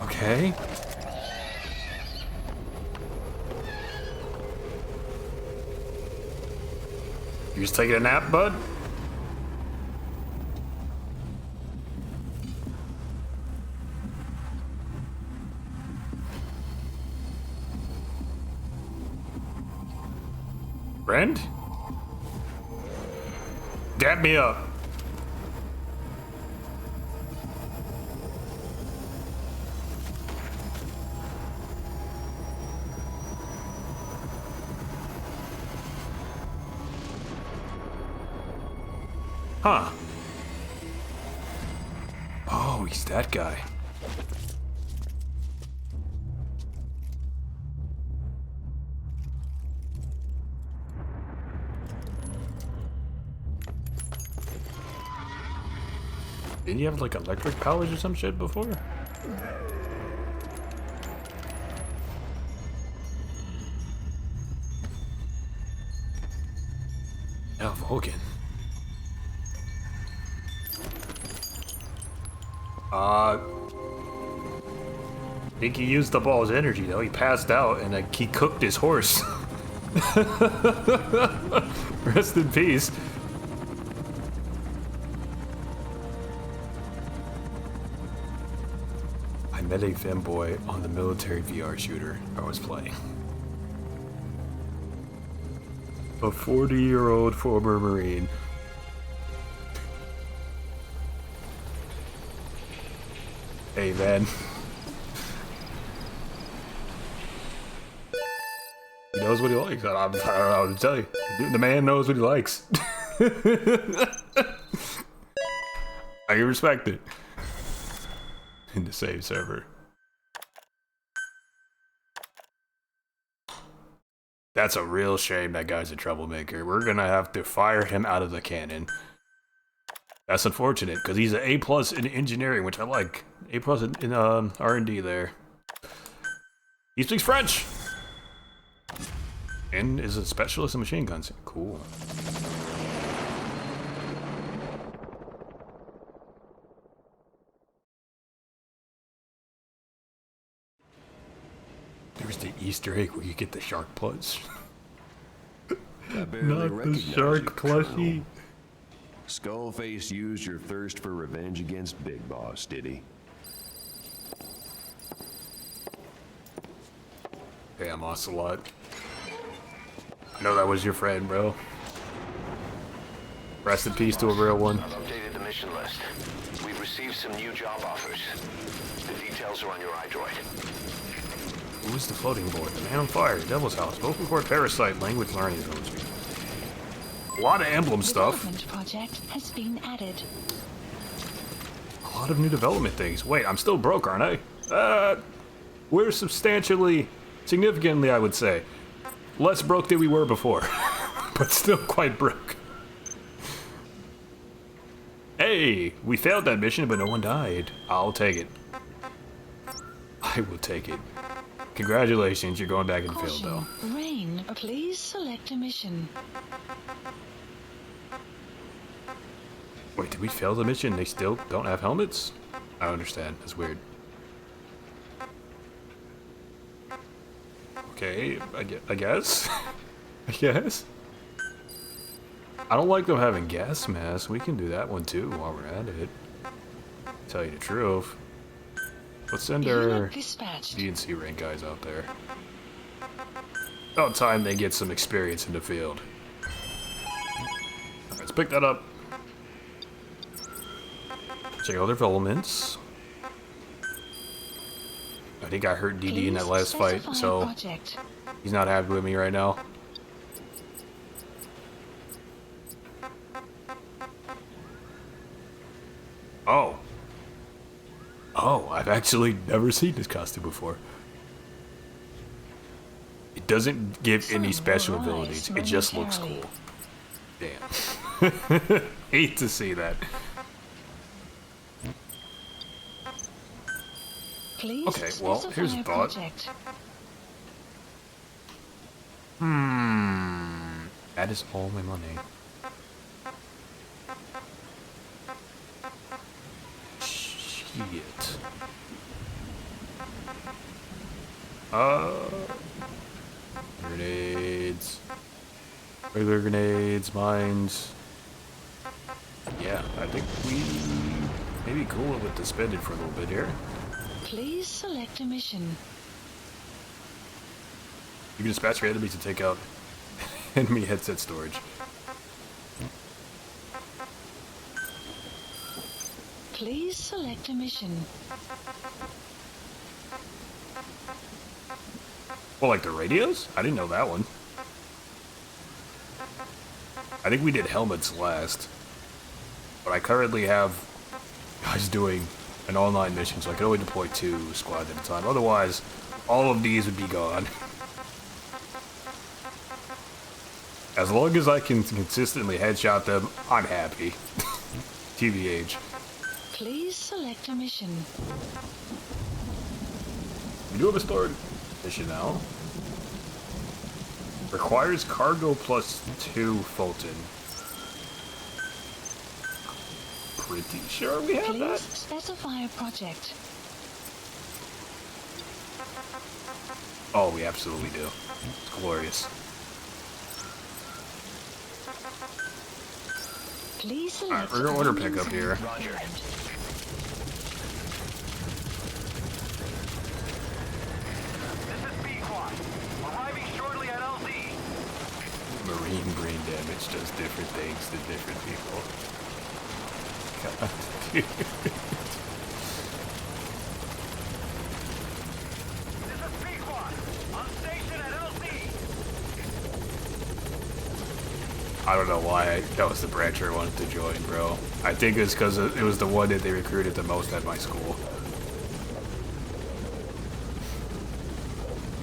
Okay. You just taking a nap, bud? Friend? Dap me up. Huh. Oh, he's that guy. Didn't you have like electric powers or some shit before? Now Vulcan. I think he used up all his energy though. He passed out and he cooked his horse. Rest in peace. met a femboy on the military VR shooter I was playing. A 40-year-old former Marine. Hey, man. He knows what he likes. I don't know what to tell you. Dude, the man knows what he likes. I can respect it. In the save server. That's a real shame that guy's a troublemaker. We're gonna have to fire him out of the cannon. That's unfortunate, because he's an A+ in engineering, which I like. A+ in R&D there. He speaks French! And is a specialist in machine guns. Cool. There's the Easter egg where you get the shark plush. I barely Not the recognize shark you, plushie. Colonel. Skullface used your thirst for revenge against Big Boss, did he? Damn, Ocelot. I know that was your friend, bro. Rest in peace to a real one. I've updated the mission list. We've received some new job offers. The details are on your iDroid. Who is the floating boy? The man on fire, Devil's House, vocal cord parasite, language learning zones. A lot of emblem stuff. Development project has been added. A lot of new development things. Wait, I'm still broke, aren't I? We're significantly, I would say, less broke than we were before, but still quite broke. Hey, we failed that mission, but no one died. I'll take it. I will take it. Congratulations, you're going back in the field, though. Rain, please select a mission. Wait, did we fail the mission? They still don't have helmets? I don't understand. That's weird. Okay, I guess. I guess. I don't like them having gas masks. We can do that one too while we're at it. Tell you the truth. Let's send our Unit dispatched. DNC rank guys out there. About time they get some experience in the field. Alright, let's pick that up. Check out their developments. I think I hurt DD in that last fight, so Project. he's not happy with me right now. Oh. Oh, I've actually never seen this costume before. It doesn't give any special abilities. It just looks cool. Damn. Hate to see that. Please Okay, well, here's a thought. project. That is all my money. Shit. Grenades. Regular grenades, mines. Yeah, I think we maybe cool it with the spending for a little bit here. Please select a mission. You can dispatch your enemies to take out enemy headset storage. Please select a mission. Well, like the radios? I didn't know that one. I think we did helmets last. But I currently have guys doing an online mission, so I can only deploy 2 squads at a time. Otherwise, all of these would be gone. As long as I can consistently headshot them, I'm happy. TVH. Please select a mission. We do have a stored mission now. Requires cargo plus 2 Fulton. Pretty sure we have Please that. specify a project. Oh, we absolutely do. It's glorious. Please select. Alright, we're gonna order abundance pickup here. Roger. Marine brain damage does different things to different people. God, dude. I don't know why that was the branch I wanted to join, bro. I think it's because it was the one that they recruited the most at my school.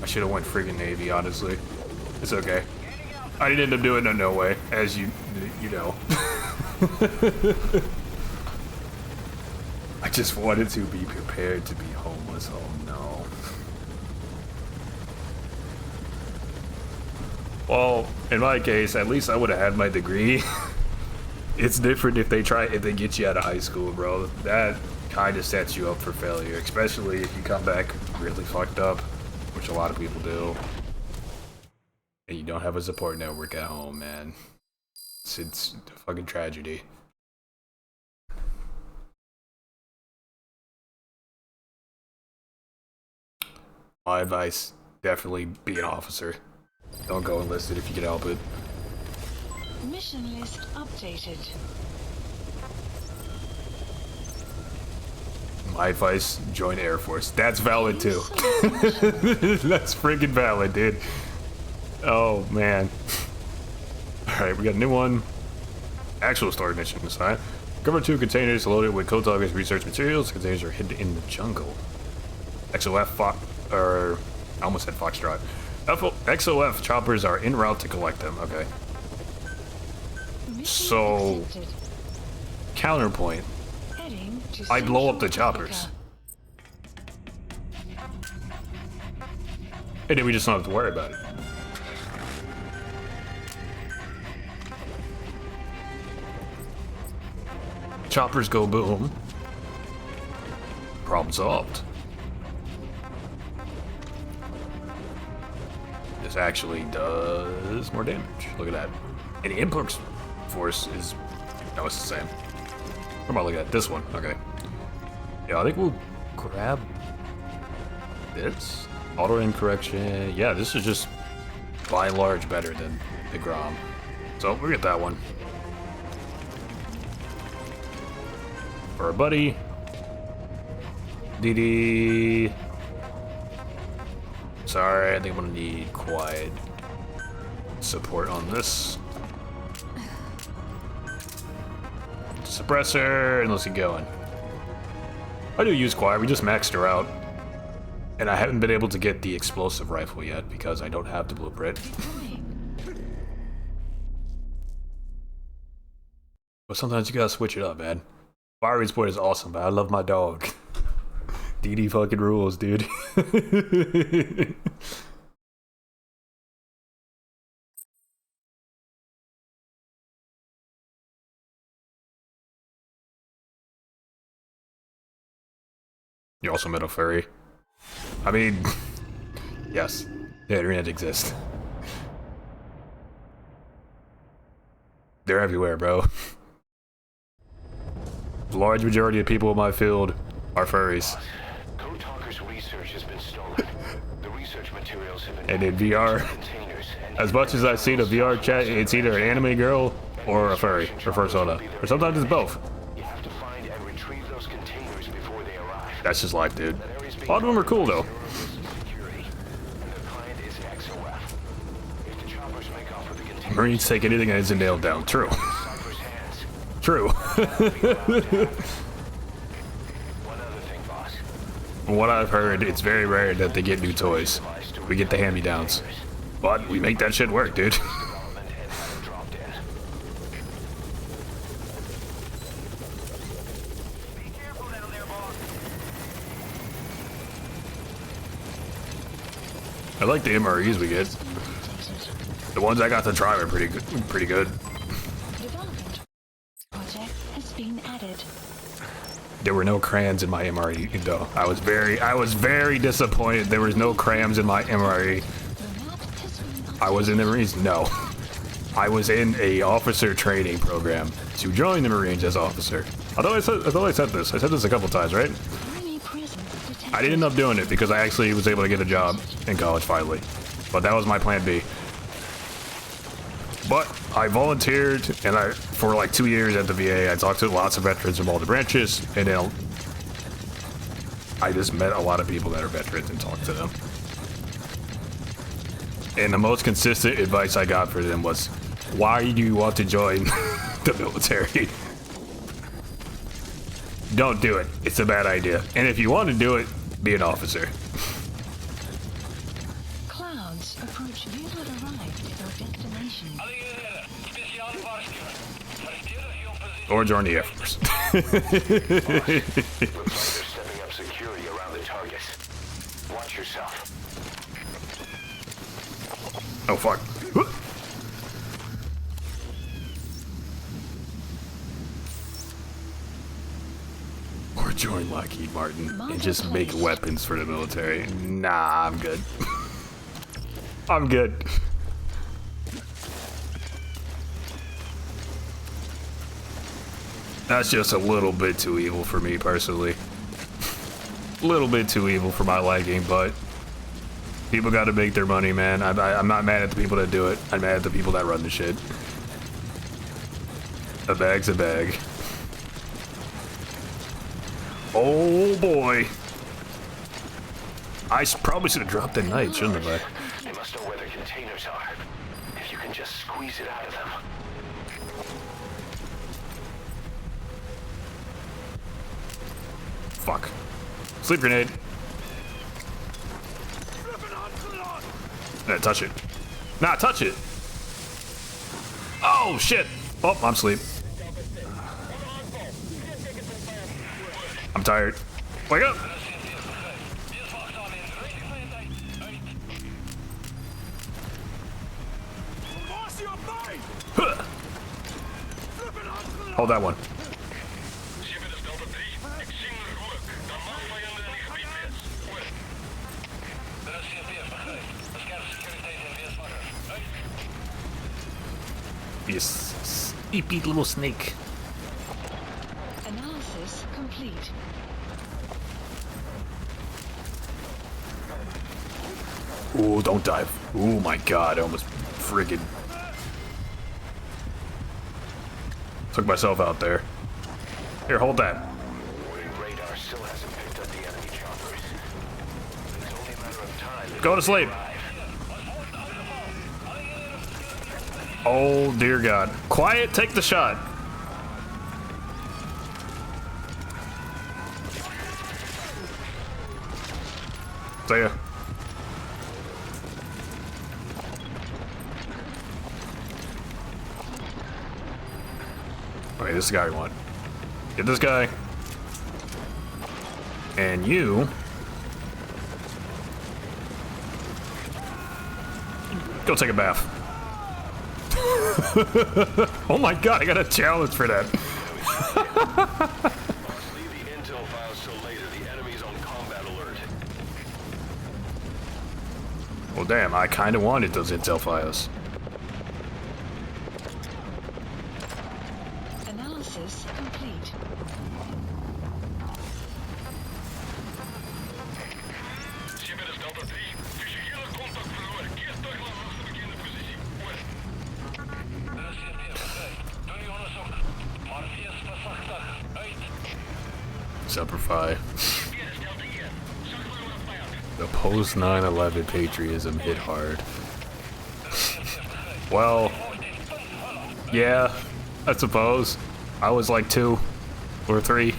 I should have went friggin' Navy, honestly. It's okay. I didn't end up doing it no way, as you know. I just wanted to be prepared to be homeless. Oh no. Well, in my case, at least I would have had my degree. It's different if they get you out of high school, bro. That kind of sets you up for failure, especially if you come back really fucked up, which a lot of people do. And you don't have a support network at home, man. It's a fucking tragedy. My advice, definitely be an officer. Don't go enlisted if you can help it. Mission list updated. My advice, join Air Force. That's valid too. That's freaking valid, dude. Oh man. Alright, we got a new one. Actual story mission this time. Cover 2 containers loaded with Kotage's research materials. The containers are hidden in the jungle. XOF I almost said Foxtrot. XOF choppers are en route to collect them. Okay. So, counterpoint. I blow up the choppers. And then we just don't have to worry about it. Choppers go boom. Problem solved. This actually does more damage. Look at that. And the impulse force is... No, it's the same. What am I looking at? This one. Okay. Yeah, I think we'll grab this. Auto aim correction. Yeah, this is just by and large better than the Grom. So we'll get that one. For our buddy. DD. Sorry, I think I'm gonna need quiet support on this. Suppressor, and let's get going. I do use quiet, we just maxed her out. And I haven't been able to get the explosive rifle yet because I don't have the blueprint. But sometimes you gotta switch it up, man. Fire Sport is awesome, but I love my dog. DD fucking rules, dude. You also met a furry. I mean, yes, the internet exists. They're everywhere, bro. The large majority of people in my field are furries. Code-Talker's research has been stolen. The research materials have been... And in VR, as much as I've seen a VR chat, it's either an anime girl or a furry, or Persona. Or sometimes it's both. You have to find and retrieve those containers before they arrive. That's just life, dude. A lot of them are cool, though. Marines take anything that isn't nailed down. True. True. From what I've heard, it's very rare that they get new toys. We get the hand-me-downs. But we make that shit work, dude. I like the MREs we get. The ones I got to try are pretty good. Development project has been added. There were no crayons in my MRE though. I was very disappointed there was no crayons in my MRE. I was in the Marines? No. I was in a officer training program to join the Marines as officer. I thought I said this. I said this a couple times, right? I didn't end up doing it because I actually was able to get a job in college finally. But that was my plan B. But I volunteered, and for like 2 years at the VA, I talked to lots of veterans from all the branches, and then I just met a lot of people that are veterans and talked to them. And the most consistent advice I got for them was, why do you want to join the military? Don't do it. It's a bad idea. And if you want to do it, be an officer. Clouds approach. You have arrived at your destination. Or join the Air Force. Looks like they're stepping up security around the target. Watch yourself. Oh, fuck. Or join Lockheed Martin and just make weapons for the military. Nah, I'm good. I'm good. That's just a little bit too evil for me, personally. A little bit too evil for my liking, but people gotta make their money, man. I'm not mad at the people that do it. I'm mad at the people that run the shit. A bag's a bag. Oh boy. I probably should have dropped at night, shouldn't have I? They must know where the containers are. If you can just squeeze it out of them. Fuck. Sleep grenade. Nah, touch it. Nah, touch it. Oh, shit. Oh, I'm asleep. I'm tired. Wake up. Huh. Hold that one. Yes, sleepy little snake. Analysis complete. Ooh, don't dive. Oh my god, I almost friggin' took myself out there. Here, hold that. Radar still hasn't picked up the enemy choppers. It's only a matter of time. Go to sleep. Oh dear god. Quiet, take the shot. See ya. Okay, this is the guy we want. Get this guy. And you. Go take a bath. Oh my god, I got a challenge for that. Leave the intel files till later. The enemy's on combat alert. Well, damn, I kind of wanted those intel files. Analysis complete. Semperfi. The post 9/11 patriotism hit hard. Well, yeah, I suppose. I was like 2 or 3.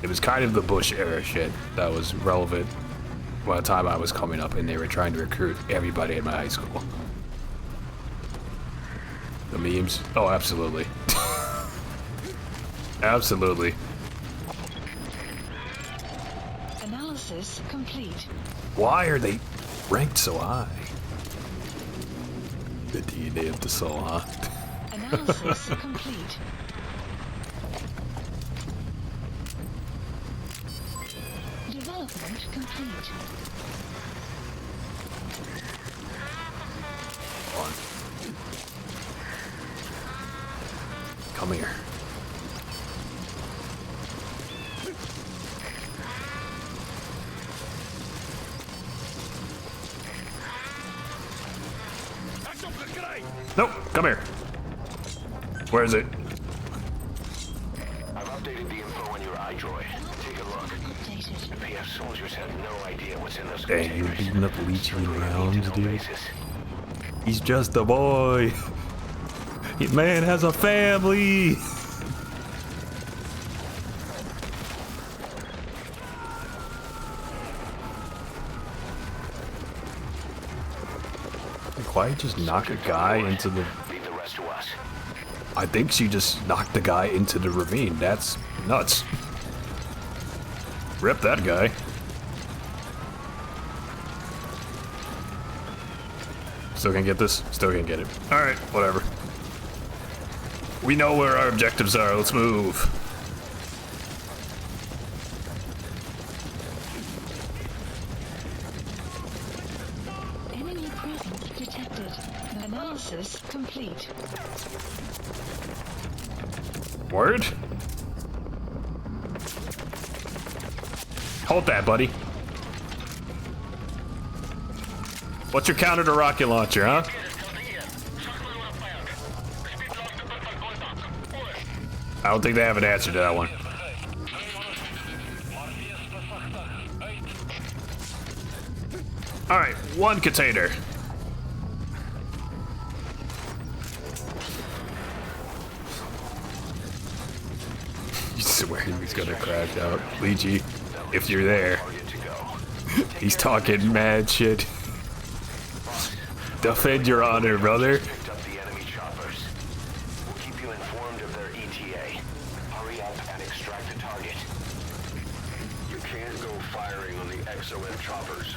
It was kind of the Bush era shit that was relevant by the time I was coming up, and they were trying to recruit everybody in my high school. The memes? Oh, absolutely. Absolutely. Analysis complete. Why are they ranked so high? The DNA of the soul, huh? Analysis complete. Development complete. On. Come here. Nope, come here. Where is it? I've updated the info on your iDroid. Take a look. Updated. The PF soldiers have no idea what's in those Dang, you're containers. beating up Leechy rounds, dude. Basis. He's just a boy. Man has a family. Like, why just knock a guy into the... Leave the rest to us. I think she just knocked the guy into the ravine. That's nuts. Rip that guy. Still can't get this? Still can't get it. Alright, whatever. We know where our objectives are. Let's move. Enemy presence detected. Analysis complete. Word? Hold that, buddy. What's your counter to rocket launcher, huh? I don't think they have an answer to that one. Alright, one container. You swear he's gonna crash out. Leechy, if you're there. He's talking mad shit. Defend your honor, brother. Picked up the enemy choppers. We'll keep you informed of their ETA. Hurry up and extract the target. You can't go firing on the XOF choppers.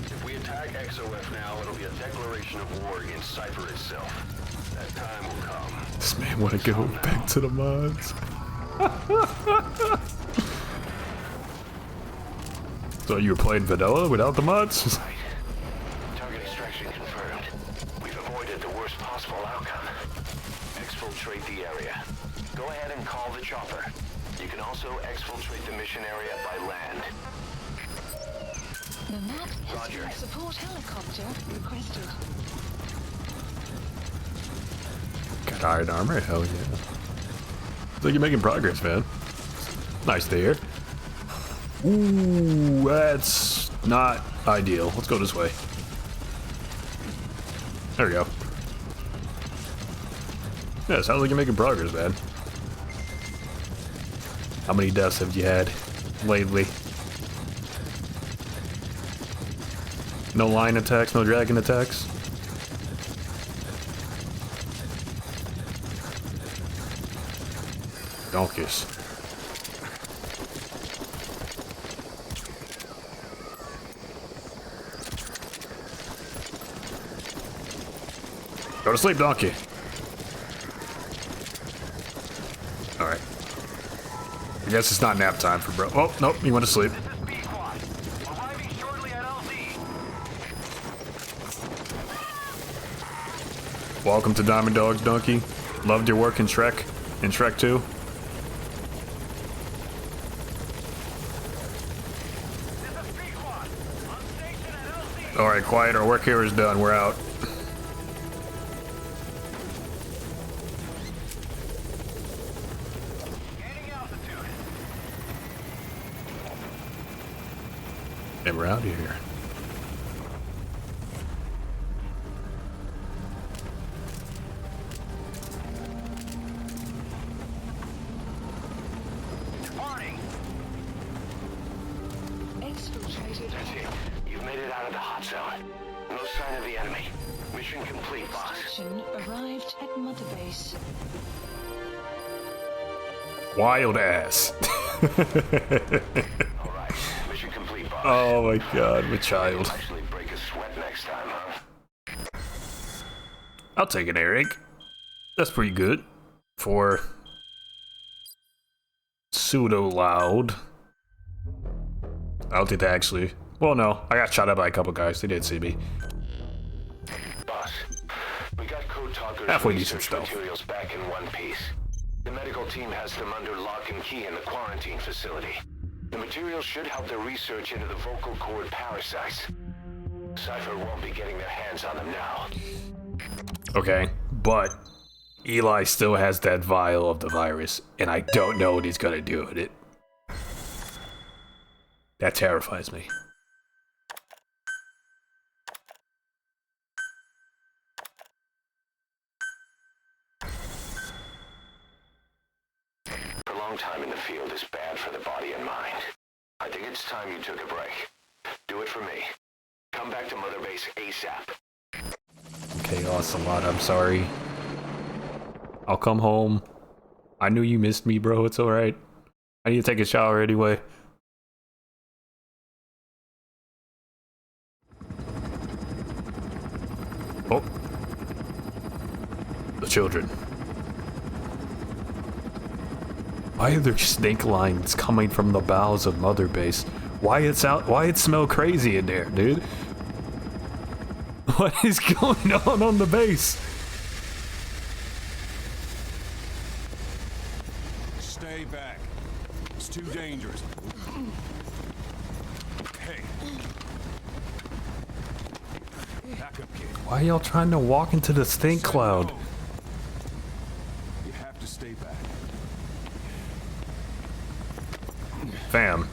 If we attack XOF now, it'll be a declaration of war against Cypher itself. That time will come. This man wanna go back to the mods. So you were playing vanilla without the mods? Right. Target extraction confirmed. We've avoided the worst possible outcome. Exfiltrate the area. Go ahead and call the chopper. You can also exfiltrate the mission area by land. The map has Roger. support helicopter requested. Got iron armor? Hell yeah. Looks like you're making progress, man. Nice there. Ooh, that's not ideal. Let's go this way. There we go. Yeah, sounds like you're making progress, man. How many deaths have you had lately? No line attacks, no dragon attacks? Donkeys. Go to sleep, donkey. Alright. I guess it's not nap time for bro. Oh, nope, he went to sleep. Arriving shortly at LZ. Welcome to Diamond Dogs, donkey. Loved your work in Shrek 2. Alright, quiet, our work here is done. We're out. And we're out of here. Exfiltrated. That's it. You've made it out of the hot zone. No sign of the enemy. Mission complete, boss. Extraction arrived at Mother Base. Wild ass. Alright, mission complete, boss. Oh my god, my child. Actually break a sweat next time, huh? I'll take an Eric. That's pretty good. For pseudo loud. I don't think they actually. Well, no, I got shot at by a couple guys. They did see me. Boss, we got code talkers Halfway decent research stuff. materials back in one piece. The medical team has them under lock and key in the quarantine facility. The materials should help their research into the vocal cord parasites. Cypher won't be getting their hands on them now. Okay, but Eli still has that vial of the virus, and I don't know what he's gonna do with it. That terrifies me. Prolonged time in the field is bad for the body and mind. I think it's time you took a break. Do it for me. Come back to Mother Base ASAP. Okay, Ocelot, I'm sorry. I'll come home. I knew you missed me, bro. It's alright. I need to take a shower anyway. Oh. The children. Why are there snake lines coming from the bowels of Mother Base? Why it smell crazy in there, dude? What is going on the base? Stay back. It's too dangerous. Hey. Back up, kid. Why are y'all trying to walk into the stink cloud? No. You have to stay back. Fam.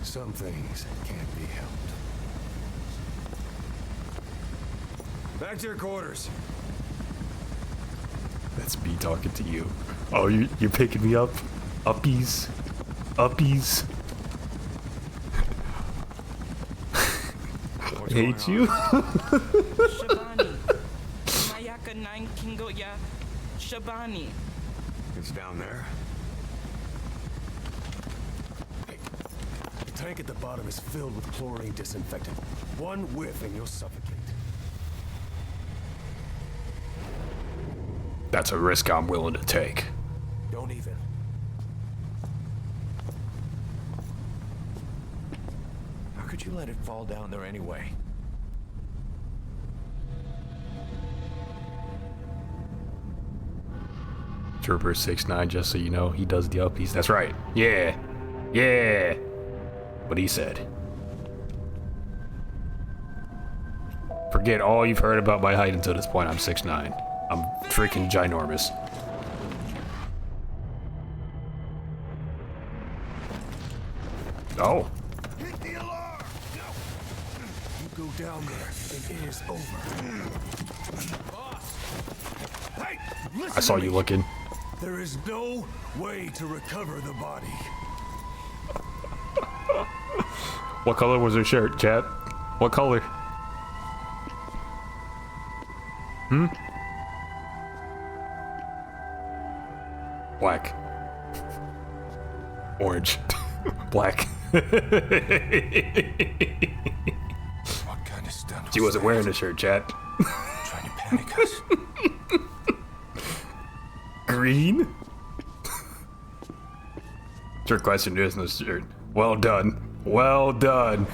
Some things can't be helped. Back to your quarters. That's me talking to you. Oh, you're picking me up? Uppies? Uppies? I hate you. Shabani. Mayaka 9 Kingo ya Shabani. It's down there. Hey, the tank at the bottom is filled with chlorine disinfectant. One whiff and you'll suffocate. That's a risk I'm willing to take. Don't even. How could you let it fall down there anyway? Trooper 6'9", just so you know, he does the uppies. That's right. Yeah. Yeah. What he said. Forget all you've heard about my height until this point. I'm 6'9". I'm freaking ginormous. Oh. Hit the alarm! You go down there and it is over. Boss! Hey! Listen I saw to you me. looking. There is no way to recover the body. What color was her shirt, chat? What color? Black. Orange. Black. What kind of stunt? She wasn't wearing a shirt, chat. Trying to panic us. Green? Trick question, there is no shirt. Well done. Well done.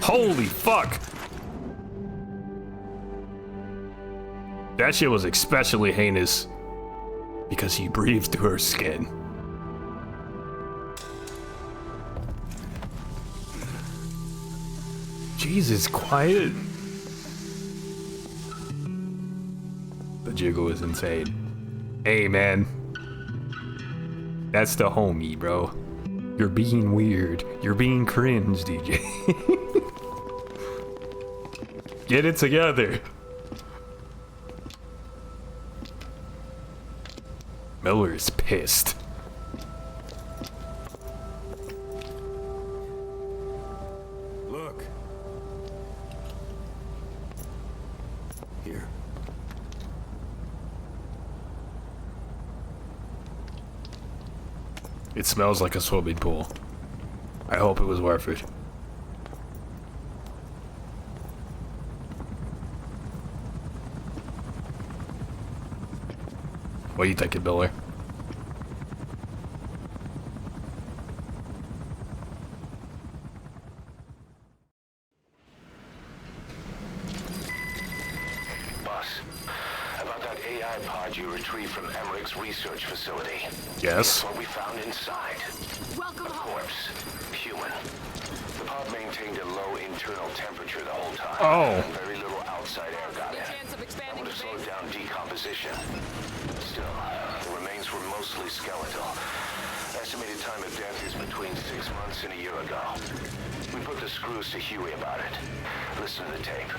Holy fuck! That shit was especially heinous because he breathed through her skin. Jesus, quiet. The jiggle is insane. Hey, man. That's the homie, bro. You're being weird. You're being cringe, DJ. Get it together. Miller is pissed. Look. Here. It smells like a swimming pool. I hope it was worth it. What are you thinking, Miller? Boss, about that AI AI pod you retrieved from Emmerich's research facility. Yes. Guess what we found inside? Welcome A home. corpse. Human. The pod maintained a low internal temperature the whole time. Oh. Very little outside air got in. Chance of That expanding would have the slowed base. down decomposition. Still, the remains were mostly skeletal. Estimated time of death is between 6 months and a year ago. We put the screws to Huey about it. Listen to the tape.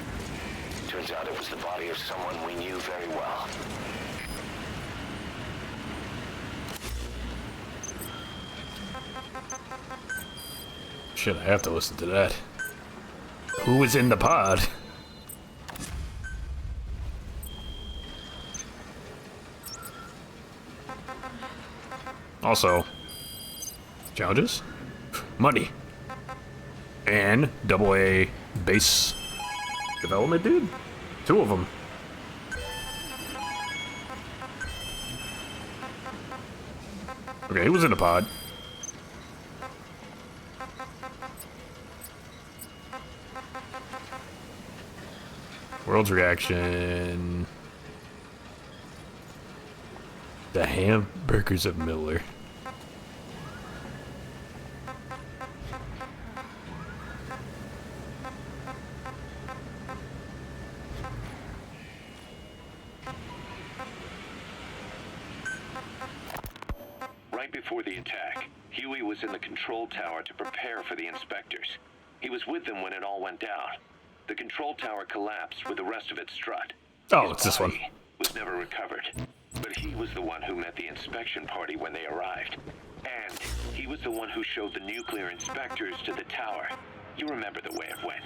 Turns out it was the body of someone we knew very well. Shit, I have to listen to that. Who was in the pod? Also, challenges, money, and AA base development dude. 2 of them. Okay, he was in the pod. World's reaction. The hamburgers of Miller. Right before the attack, Huey was in the control tower to prepare for the inspectors. He was with them when it all went down. The control tower collapsed with the rest of its strut. Oh, His it's this one. body was never recovered, but he was the one who met the inspection party when they arrived. And he was the one who showed the nuclear inspectors to the tower. You remember the way it went.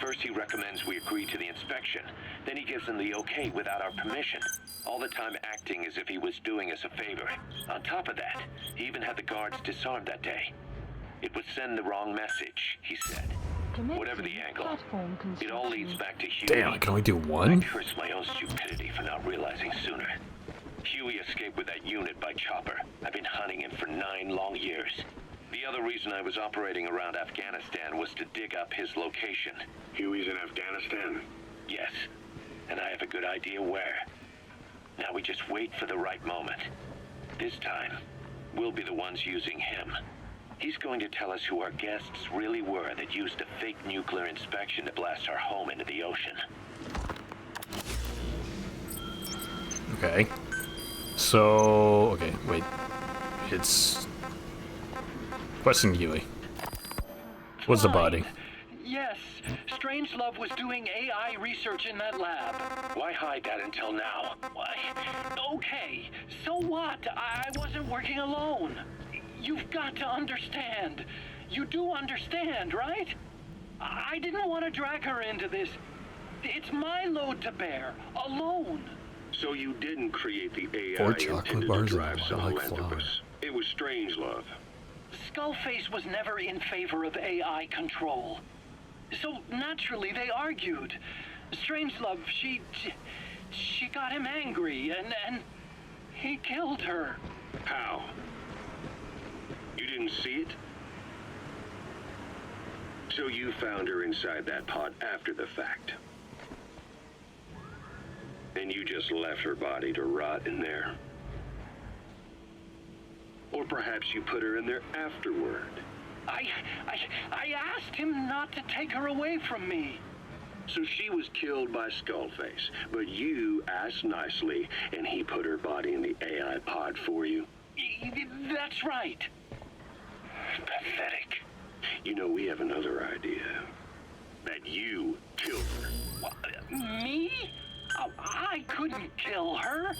First he recommends we agree to the inspection, then he gives them the okay without our permission, all the time acting as if he was doing us a favor. On top of that, he even had the guards disarmed that day. It would send the wrong message, he said. Whatever the angle, it all leads back to Huey. Damn, I can only do I one? curse my own stupidity for not realizing sooner. Huey escaped with that unit by chopper. I've been hunting him for 9 long years. The other reason I was operating around Afghanistan was to dig up his location. Huey's in Afghanistan? Yes, and I have a good idea where. Now we just wait for the right moment. This time, we'll be the ones using him. He's going to tell us who our guests really were that used a fake nuclear inspection to blast our home into the ocean. Okay. So, okay, wait. It's question Huey. What's the body? Yes, Strangelove was doing AI research in that lab. Why hide that until now? Why? Okay, so what? I wasn't working alone. You've got to understand. You do understand, right? I didn't want to drag her into this. It's my load to bear, alone. So you didn't create the AI 4 chocolate intended bars to and drive a lilac flower. Sahelanthropus. It was Strangelove. Skullface was never in favor of AI control. So naturally they argued. Strangelove, she got him angry and he killed her. How? You didn't see it? So you found her inside that pod after the fact. And you just left her body to rot in there. Or perhaps you put her in there afterward. I asked him not to take her away from me. So she was killed by Skullface, but you asked nicely, and he put her body in the AI pod for you? That's right. Pathetic. You know, we have another idea. That you killed her. What, me? Oh, I couldn't kill her.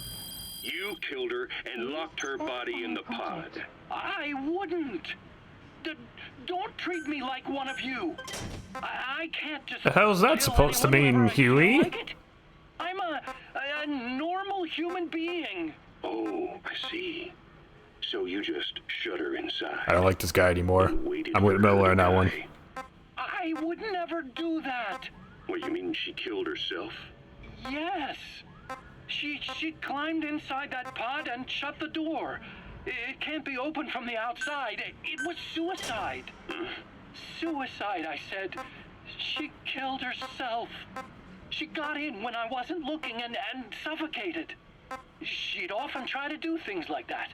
You killed her and locked her body in the pod. I wouldn't. Don't treat me like one of you. I can't just. The hell's that kill supposed to anyone mean, whenever I feel Huey? like it. I'm a normal human being. Oh, I see. So you just shut her inside. I don't like this guy anymore. and waited I'm with for her Miller to on that one. die. I would never do that. What, you mean she killed herself? Yes. She climbed inside that pod and shut the door. It can't be opened from the outside. It was suicide. Suicide, I said. She killed herself. She got in when I wasn't looking and suffocated. She'd often try to do things like that.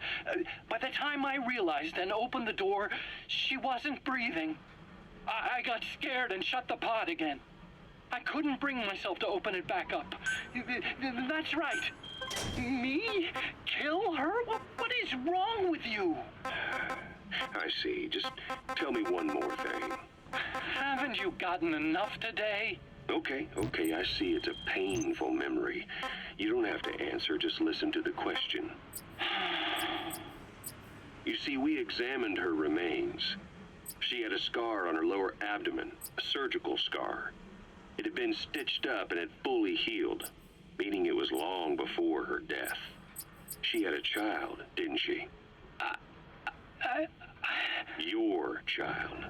By the time I realized and opened the door, she wasn't breathing. I got scared and shut the pod again. I couldn't bring myself to open it back up. That's right. Me? Kill her? What is wrong with you? I see. Just tell me one more thing. Haven't you gotten enough today? Okay, I see it's a painful memory. You don't have to answer, just listen to the question. You see, we examined her remains. She had a scar on her lower abdomen, a surgical scar. It had been stitched up and had fully healed, meaning it was long before her death. She had a child, didn't she? Your child.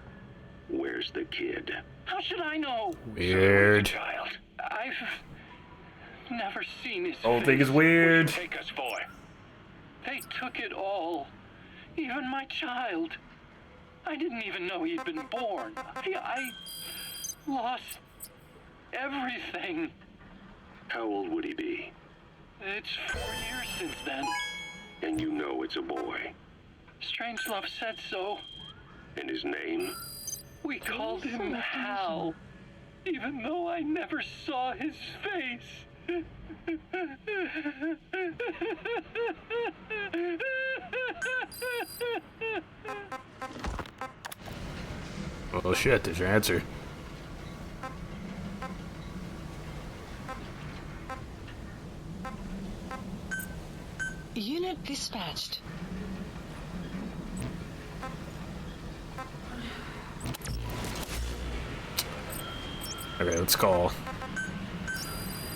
Where's the kid? How should I know? Weird. Child. I've never seen his Whole face. thing is weird. Take us, boy. They took it all. Even my child. I didn't even know he'd been born. I lost everything. How old would he be? It's 4 years since then. And you know it's a boy. Strangelove said so. And his name? We called him Hal, even though I never saw his face. Oh shit, there's your answer. Unit dispatched. Okay, let's call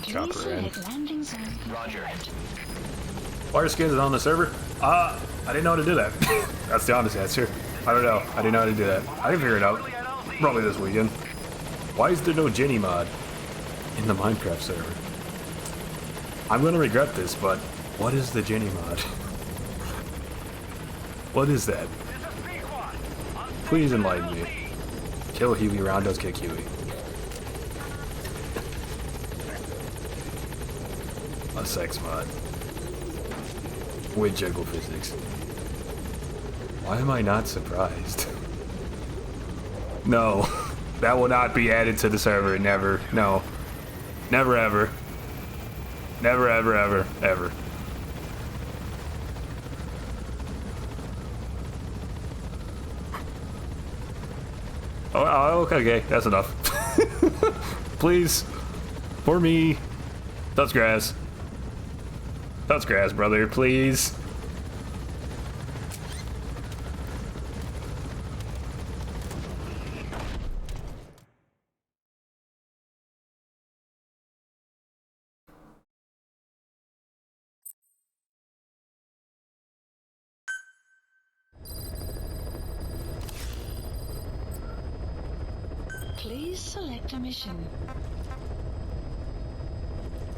Please Chopper in. select landing zone confirmed. Fire skins on the server? I didn't know how to do that. That's the honest answer. I don't know. I didn't know how to do that. I can figure it out. Probably this weekend. Why is there no Jenny mod in the Minecraft server? I'm gonna regret this, but what is the Jenny mod? What is that? Please enlighten me. Kill Huey, Roundos kick Huey. A sex mod. With juggle physics. Why am I not surprised? No. That will not be added to the server. Never. No. Never ever. Never ever ever ever. Oh, okay, that's enough. Please. For me. Touch grass. Touch grass, brother, please. Please select a mission.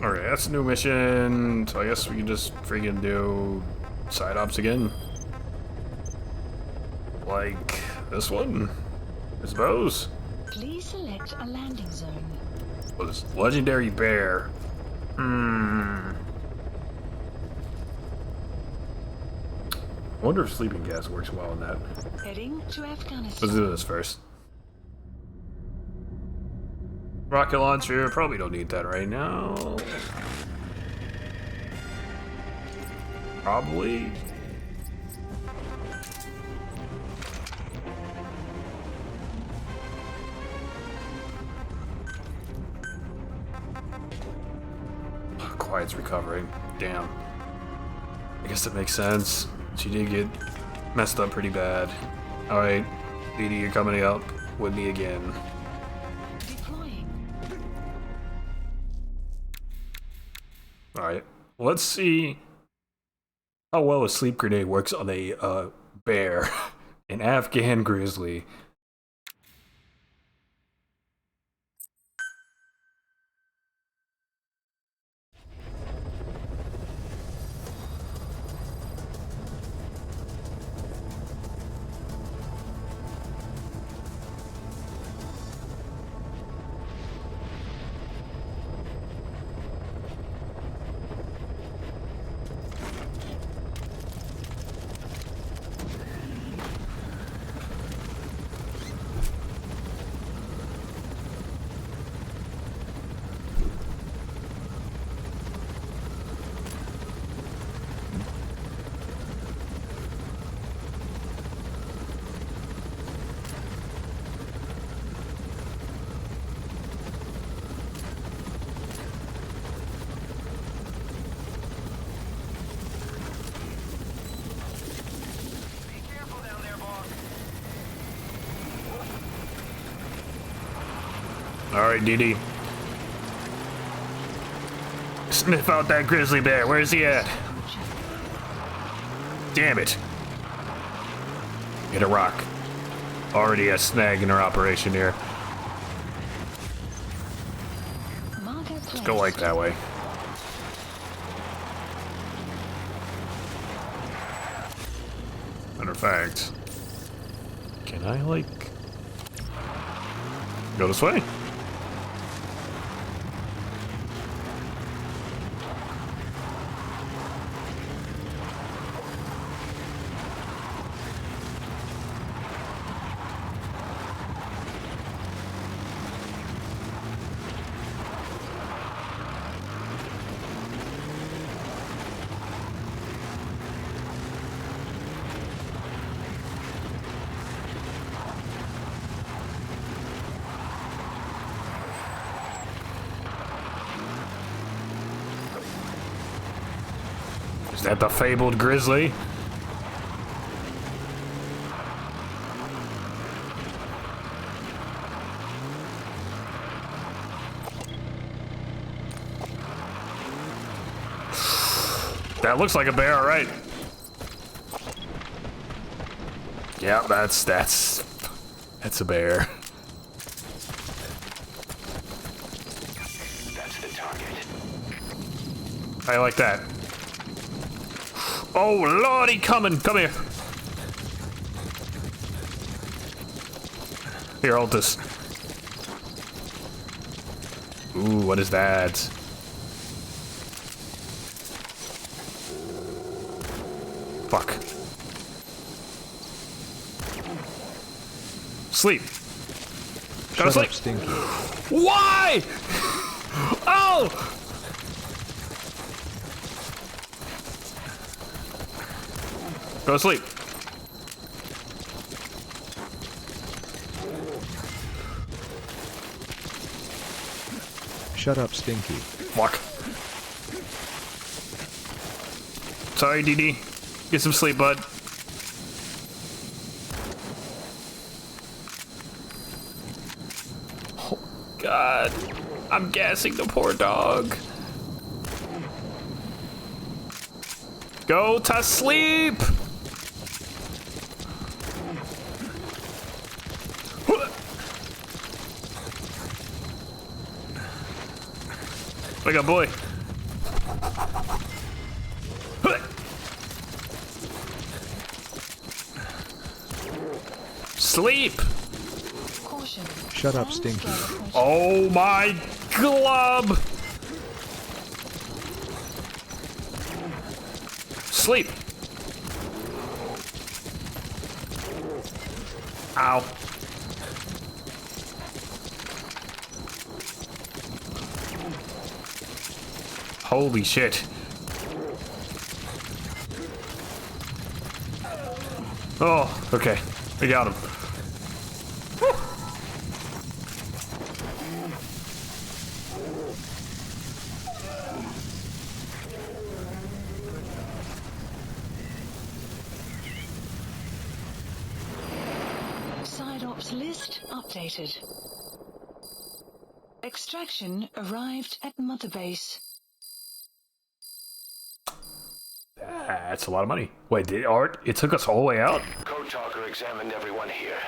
Alright, that's a new mission, so I guess we can just freaking do side ops again. Like this one, I suppose. Please select a landing zone. What is legendary bear? I wonder if sleeping gas works well in that. Heading to Afghanistan. Let's do this first. Rocket launcher, probably don't need that right now. Probably. Quiet's recovering. Damn. I guess that makes sense. She did get messed up pretty bad. Alright, Edie, you're coming up with me again. Alright, let's see how well a sleep grenade works on a bear, an Afghan grizzly. Alright, DD. Sniff out that grizzly bear. Where's he at? Damn it. Hit a rock. Already a snag in our operation here. Let's go like that way. Matter of fact, can I like go this way? Is that the fabled grizzly? That looks like a bear, all right. Yeah, that's a bear. That's the target. I like that. Oh lordy, coming! Come here. Here, hold this. Ooh, what is that? Fuck. Sleep. Gotta Shut sleep. up, Stinky. Why? Oh! Go to sleep. Shut up, Stinky. Fuck. Sorry, DD. Get some sleep, bud. Oh, God. I'm gassing the poor dog. Go to sleep! Wake up, boy. Sleep! Caution. Shut up, Stinky. Oh my glove! Sleep! Ow. Holy shit. Oh, okay. We got him. Whew. Side ops list updated. Extraction arrived at Mother Base. That's a lot of money. Wait, it took us all the way out? Code Talker examined everyone here,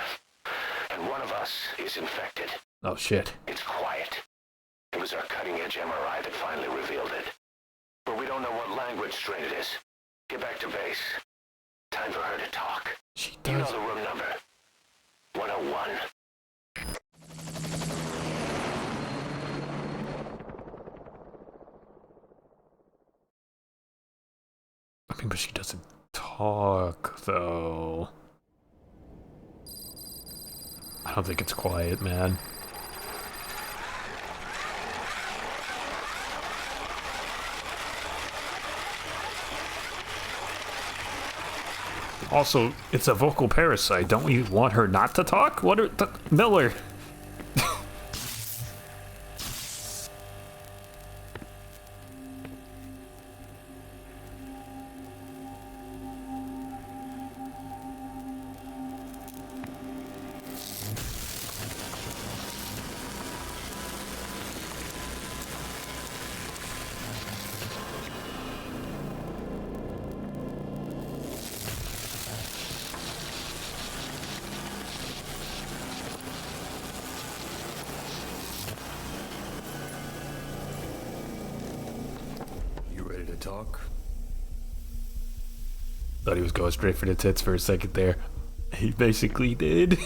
and one of us is infected. Oh shit. It's quiet. It was our cutting-edge MRI that finally revealed it. But we don't know what language strain it is. Get back to base. Time for her to talk. She You know does. the room number. 101. I mean, but she doesn't talk, though. I don't think it's quiet, man. Also, it's a vocal parasite. Don't we want her not to talk? What are Miller? talk? Thought he was going straight for the tits for a second there. He basically did.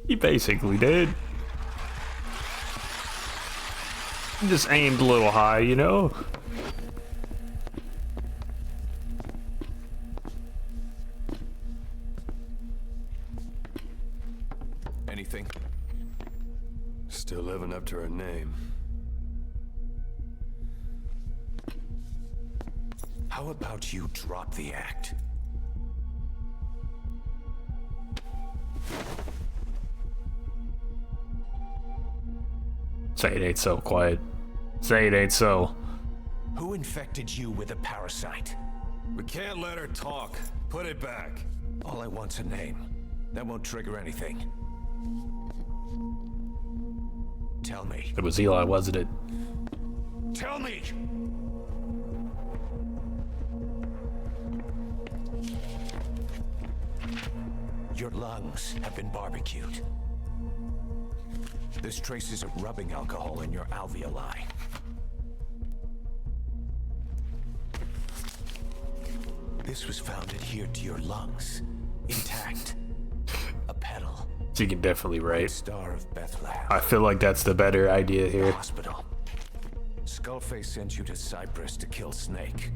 He basically did. He just aimed a little high, you know? Anything? Still living up to her name. How about you drop the act? Say it ain't so, quiet. Say it ain't so. Who infected you with a parasite? We can't let her talk. Put it back. All I want's a name. That won't trigger anything. Tell me. It was Eli, wasn't it? Tell me! Your lungs have been barbecued. There's traces of rubbing alcohol in your alveoli. This was found adhered to your lungs, intact. A petal. So you can definitely write. Star of Bethlehem. I feel like that's the better idea here. Hospital. Skullface sent you to Cyprus to kill Snake.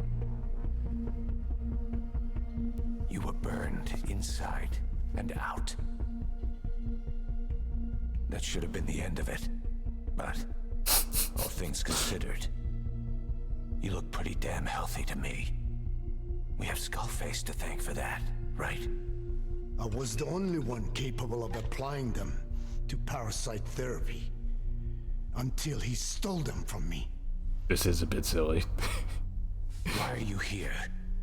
You were burned inside and out. That should have been the end of it. But, all things considered, you look pretty damn healthy to me. We have Skullface to thank for that, right? I was the only one capable of applying them to parasite therapy. Until he stole them from me. This is a bit silly. Why are you here?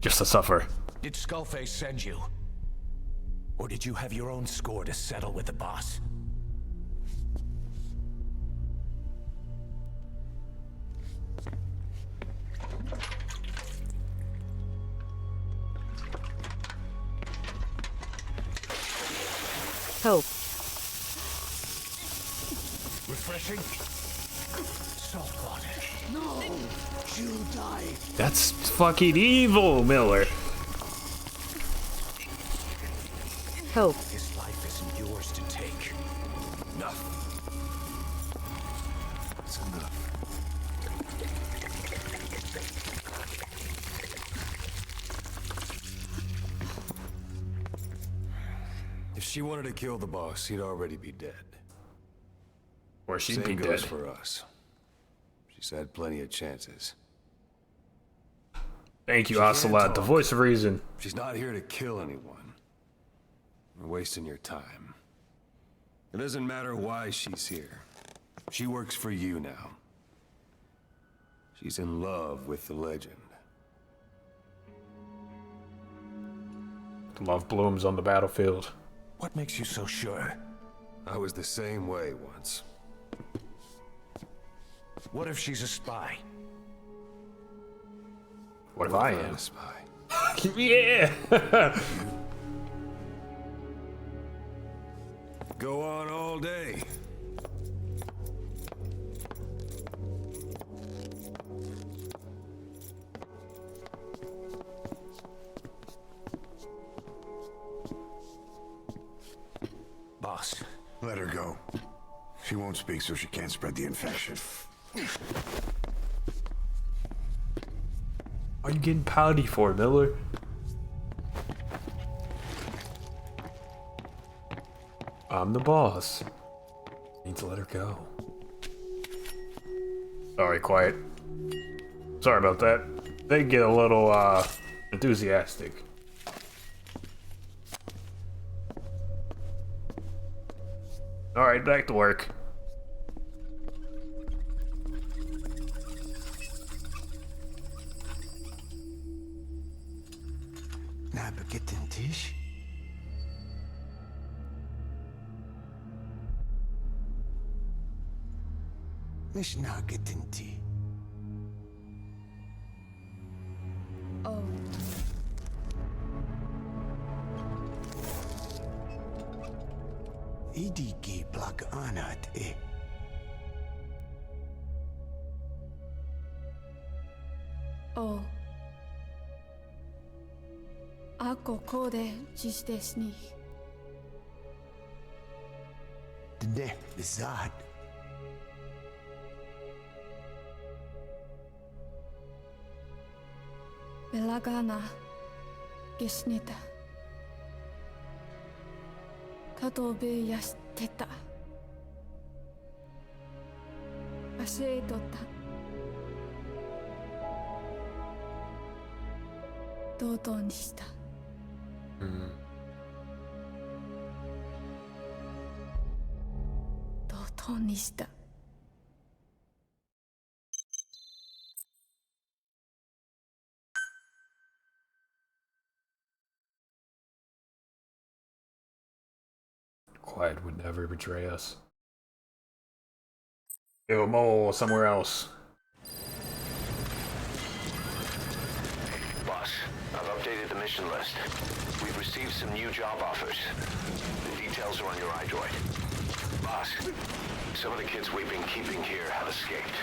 Just to suffer. Did Skullface send you? Or did you have your own score to settle with the boss? Hope. Refreshing? Salt water. No! She'll die. That's fucking evil, Miller. Hope. His life isn't yours to take. Enough. It's enough. If she wanted to kill the boss, he'd already be dead. Or she'd Same be goes dead. for us. She's had plenty of chances. Thank you, She can't Ocelot, the talk. voice of reason. She's not here to kill anyone. We're wasting your time. It doesn't matter why she's here. She works for you now. She's in love with the legend. Love blooms on the battlefield. What makes you so sure? I was the same way once. What if she's a spy? What if I I'm am? a spy? Yeah! Go on all day. Boss. Let her go. She won't speak so she can't spread the infection. What are you getting pouty for, Miller? I'm the boss. Need to let her go. Sorry, quiet. Sorry about that. They get a little, enthusiastic. Alright, back to work. Na beginnen Tisch. مش ناقة انتي. Oh. إيديكي بلاك آنات إيه. Oh. Ako kode jistes ni. Ne, Zad. Belagana gesnita. Katobe yasteta. Aseitota. Dodo ni shita. Dodo ni shita. Quiet would never betray us. Yo, Mole, somewhere else. Boss, I've updated the mission list. We've received some new job offers. The details are on your iDroid. Boss, some of the kids we've been keeping here have escaped.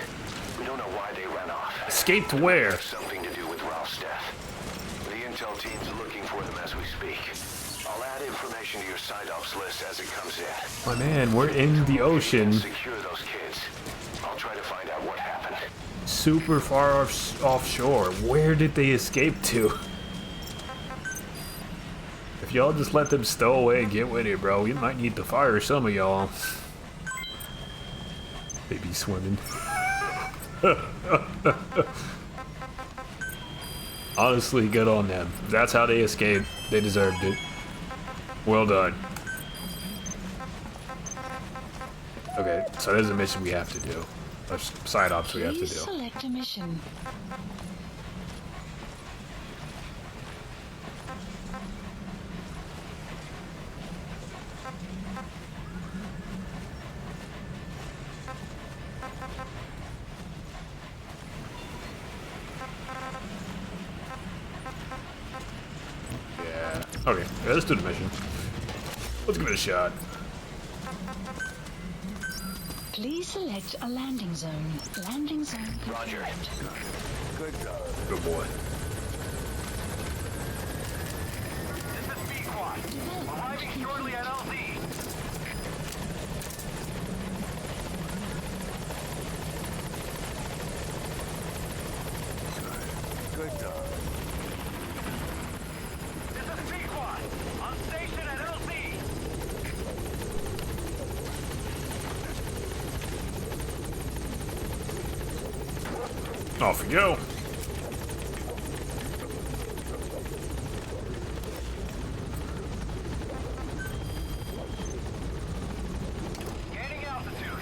We don't know why they ran off. Escaped where? It has something to do with Ralph's death. The intel team's looking for them as we speak. I'll add information to your side ops list as it comes in. My man, we're in the ocean. Secure those kids. I'll try to find out what happened. Super far offshore. Where did they escape to? If y'all just let them stow away and get with it, bro, we might need to fire some of y'all. They be swimming. Honestly, good on them. That's how they escaped. They deserved it. Well done. Okay, so there's a mission we have to do. Or side ops we have to do. Please select a mission. Yeah. Okay, yeah, let's do the mission. Let's give it a shot. Please select a landing zone. Landing zone Roger. Good dog. Good boy. This is B-Quad. Arriving shortly at LZ. Good dog. This is B-Quad. On station at LZ. Off we go. Gaining altitude.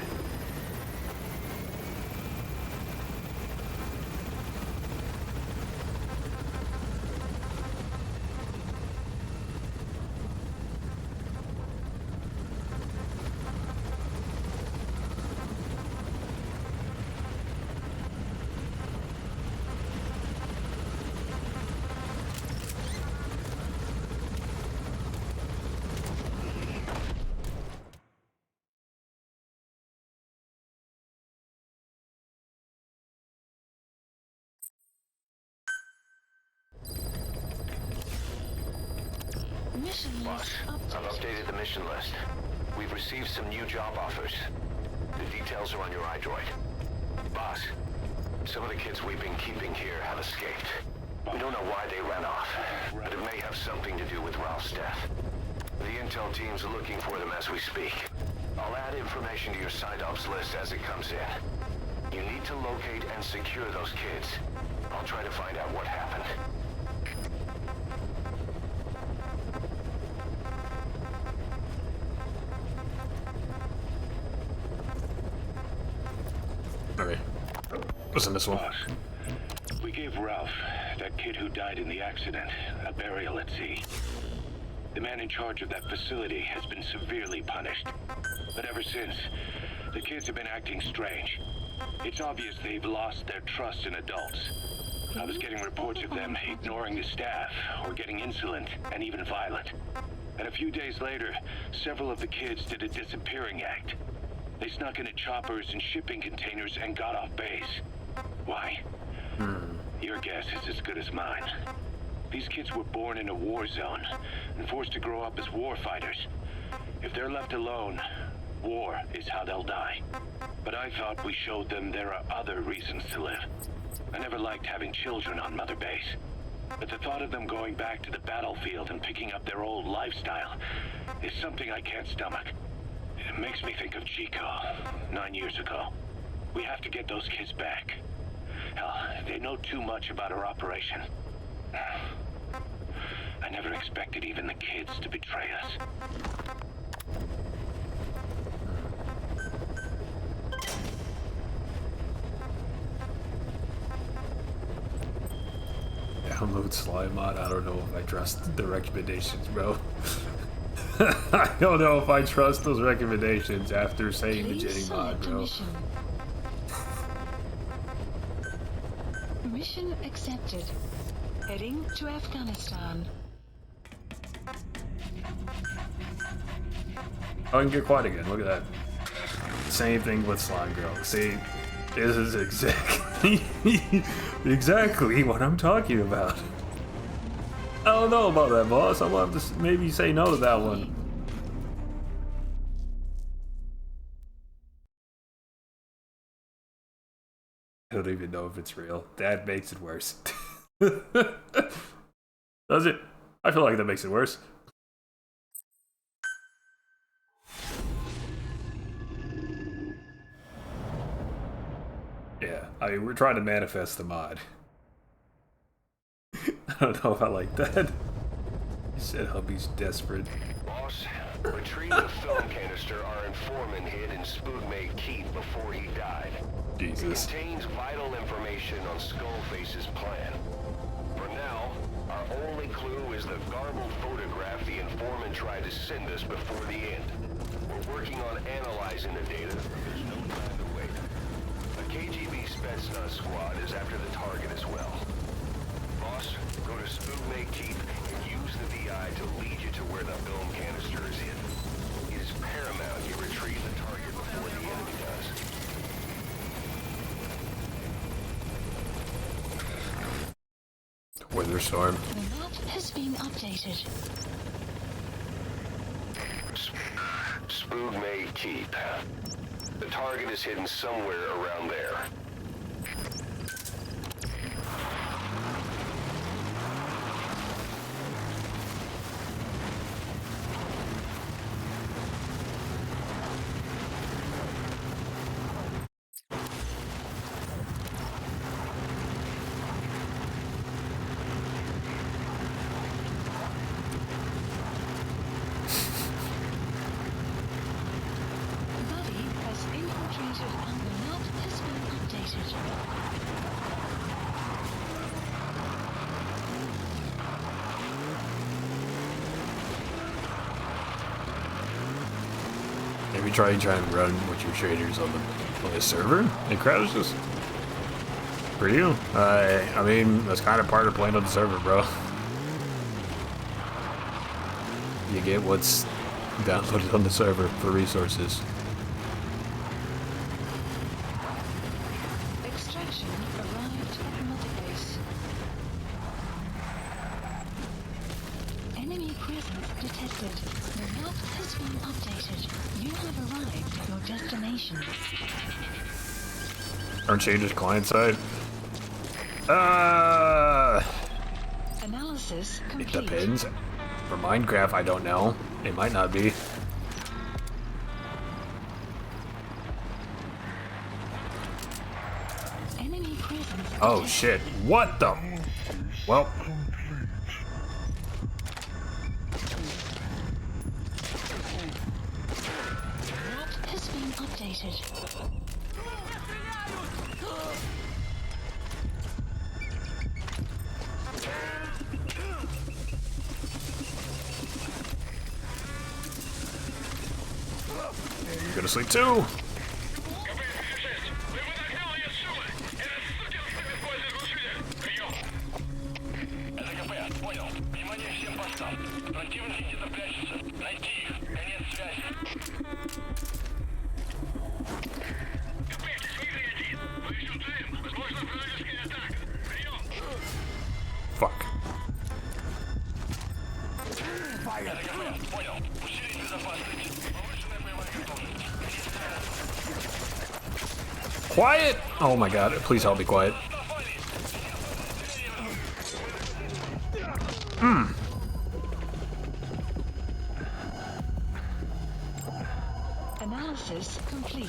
Mission Boss, list I've updated the mission list. We've received some new job offers. The details are on your iDroid. Boss, some of the kids we've been keeping here have escaped. We don't know why they ran off, but it may have something to do with Ralph's death. The intel team's looking for them as we speak. I'll add information to your side ops list as it comes in. You need to locate and secure those kids. I'll try to find out what happened. Okay. Listen to this one. Boss, we gave Ralph, that kid who died in the accident, a burial at sea. The man in charge of that facility has been severely punished. But ever since, the kids have been acting strange. It's obvious they've lost their trust in adults. I was getting reports of them ignoring the staff, or getting insolent, and even violent. And a few days later, several of the kids did a disappearing act. They snuck into choppers and shipping containers and got off base. Why? Your guess is as good as mine. These kids were born in a war zone and forced to grow up as war fighters. If they're left alone, war is how they'll die. But I thought we showed them there are other reasons to live. I never liked having children on Mother Base. But the thought of them going back to the battlefield and picking up their old lifestyle is something I can't stomach. It makes me think of Chico, 9 years ago. We have to get those kids back. Hell, they know too much about our operation. I never expected even the kids to betray us. Download slime mod. I don't know if I trust the recommendations, bro. I don't know if I trust those recommendations after saying the Jenny mod, bro. Mission accepted. Heading to Afghanistan. Oh, I can get quiet again. Look at that. Same thing with Slime Girl. See, this is exactly what I'm talking about. I don't know about that, boss. I'm gonna have to maybe say no to that one. I don't even know if it's real. That makes it worse. Does it? I feel like that makes it worse. Yeah, I mean, we're trying to manifest the mod. I don't know if I like that. He said hubby's desperate. Boss, retrieve the film canister our informant hid in Spookmate Keith before he died. Jesus. It contains vital information on Skullface's plan. For now, our only clue is the garbled photograph the informant tried to send us before the end. We're working on analyzing the data, but there's no time to wait. A KGB Spetsnaz squad is after the target as well. Boss, go to Spookmate Keith and use the VI to lead you to where the film canister is hidden. It is paramount you retrieve the target before the enemy does. Weather storm. The map has been updated. Spookmate Keith. The target is hidden somewhere around there. Maybe try and run with your traders on the server. It crashes. For you, I mean that's kind of part of playing on the server, bro. You get what's downloaded on the server for resources. Extraction arrived at Mother Base. Enemy presence detected. The map has been updated. You have arrived at your destination. Aren't you just client side? Analysis It complete. depends. For Minecraft, I don't know. It might not be. Enemy presence Oh detected. shit. What the? Well. Map has been updated. You're gonna sleep too. Quiet! Oh my god, please help me quiet. Analysis complete.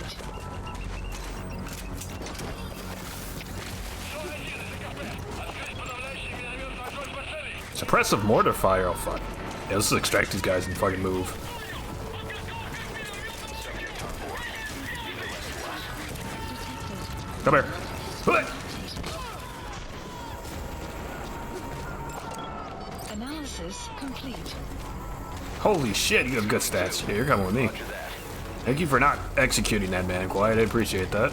Suppressive mortar fire, oh fuck. Yeah, let's just extract these guys and fucking move. Come here. Analysis complete. Holy shit, you have good stats. Here, you're coming with me. Thank you for not executing that man, Quiet. I appreciate that.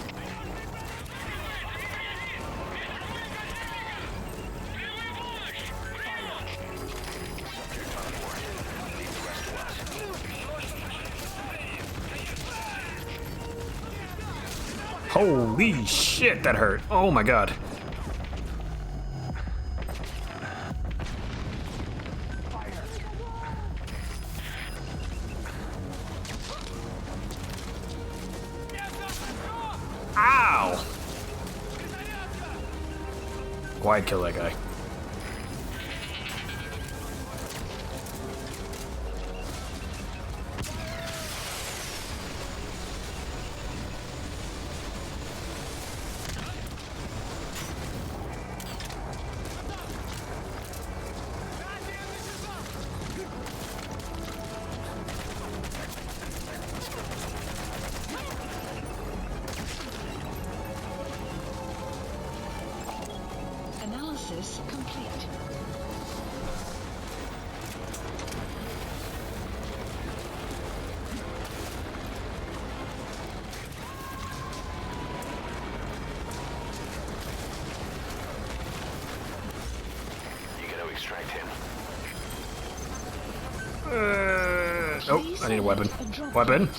Holy shit, that hurt. Oh my god. Ow! Quiet, kill that guy. Analysis complete. You gotta extract him. Oh, I need a weapon. Weapon?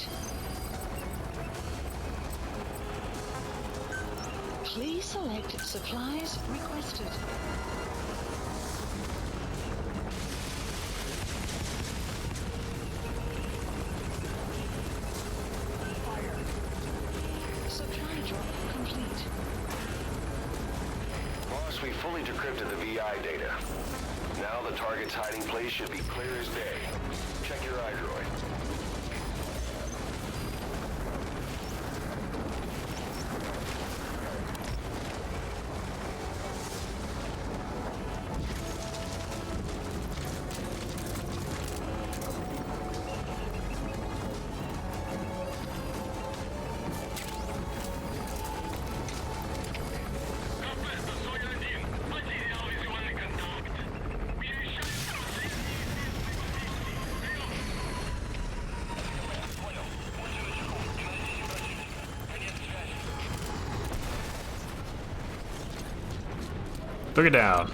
Please select supplies requested. Supply drop complete. Boss, we fully decrypted the VI data. Now the target's hiding place should be clear as day. Check your iDroid. Took it down.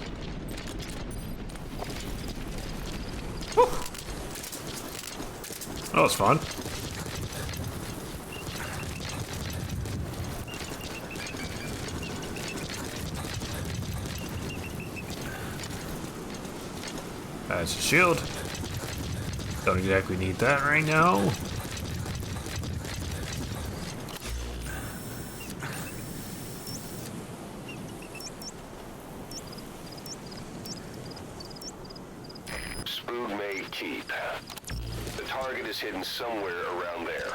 Woo. That was fun. That's a shield. Don't exactly need that right now. Spoog may keep. The target is hidden somewhere around there.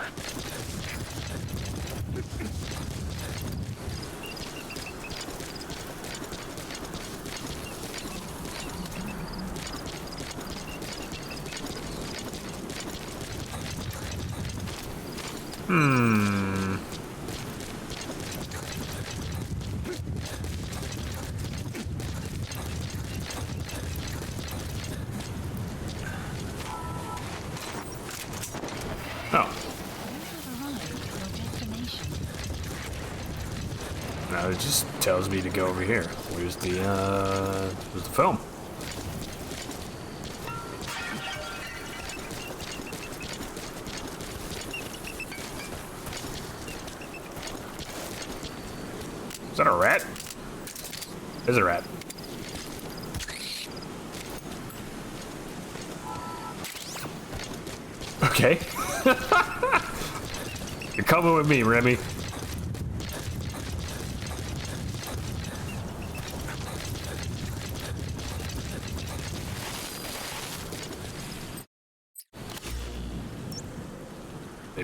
Oh. Now it just tells me to go over here. Where's the film? Is that a rat? There's a rat. Okay. You're coming with me, Remy.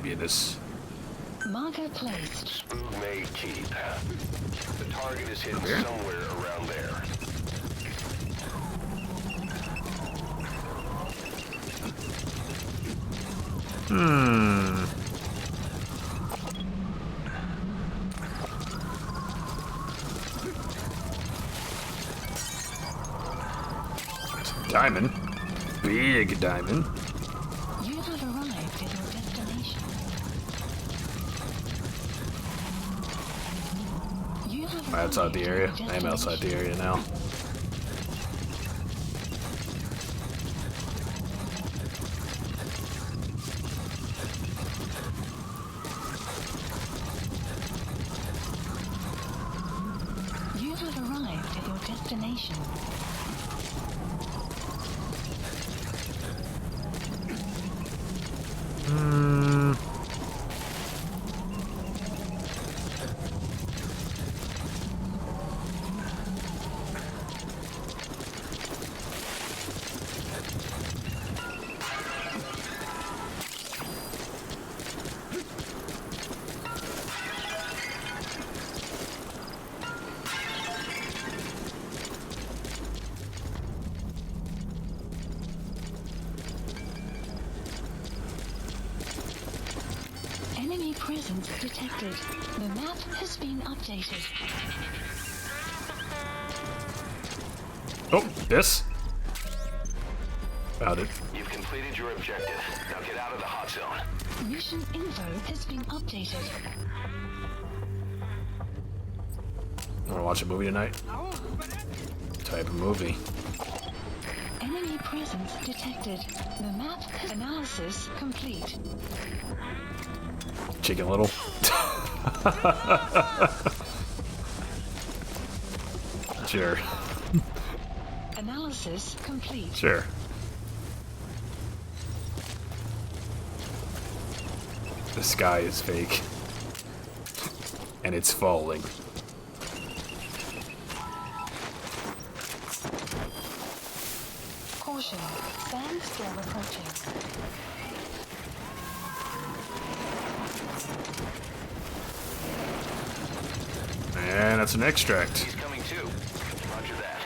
maybe in this. Marker placed. Spook may keep. The target is hidden somewhere around there. Diamond. Big diamond. You have arrived at your destination. You have I'm outside the area. arrived at I your am outside the area now. You have arrived at your destination. Enemy presence detected. The map has been updated. Oh, this? Found it. You've completed your objective. Now get out of the hot zone. Mission info has been updated. Wanna watch a movie tonight? Type of movie. Enemy presence detected. The map analysis complete. Chicken Little. Sure. Analysis complete. Sure. The sky is fake. And it's falling. Caution. Sandstorm approaching. And that's an extract. He's coming too. Roger that.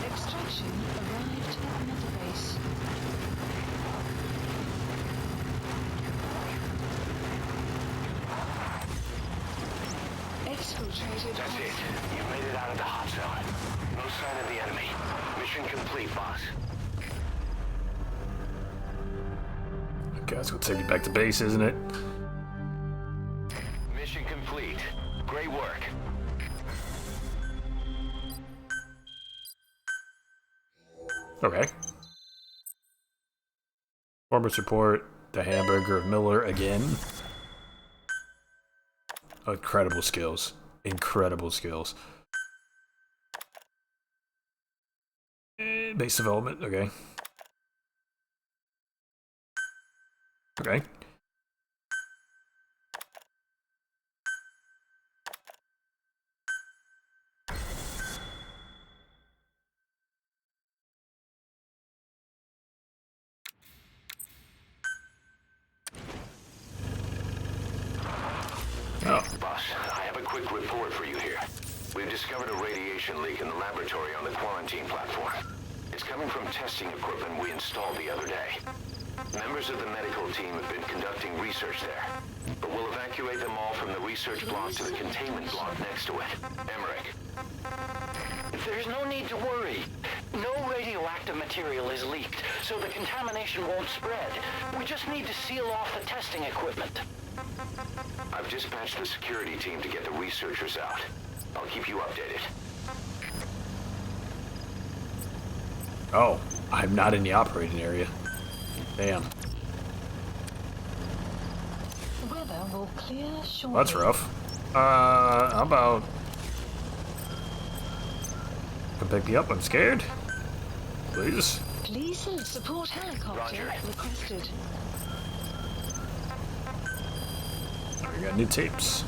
Extraction arrived at Mother Base. Exfiltrated. That's it. You made it out of the hot zone. No sign of the enemy. Mission complete, boss. Okay, that's gonna take you back to base, isn't it? Mission complete. Great work. Okay. Former support, the hamburger of Miller again. Incredible skills. Incredible skills. Base development, okay. Okay. Oh. Boss, I have a quick report for you here. We've discovered a radiation leak in the laboratory on the quarantine platform. It's coming from testing equipment we installed the other day. Members of the medical team have been conducting research there, but we'll evacuate them all from the research block to the containment block next to it. Emmerich. There's no need to worry. No radioactive material is leaked, so the contamination won't spread. We just need to seal off the testing equipment. I've dispatched the security team to get the researchers out. I'll keep you updated. Oh, I'm not in the operating area. Damn. Weather will clear shortly. Well, that's rough. How about... Come pick me up, I'm scared. Please? Please support helicopter Roger. requested. got new tapes.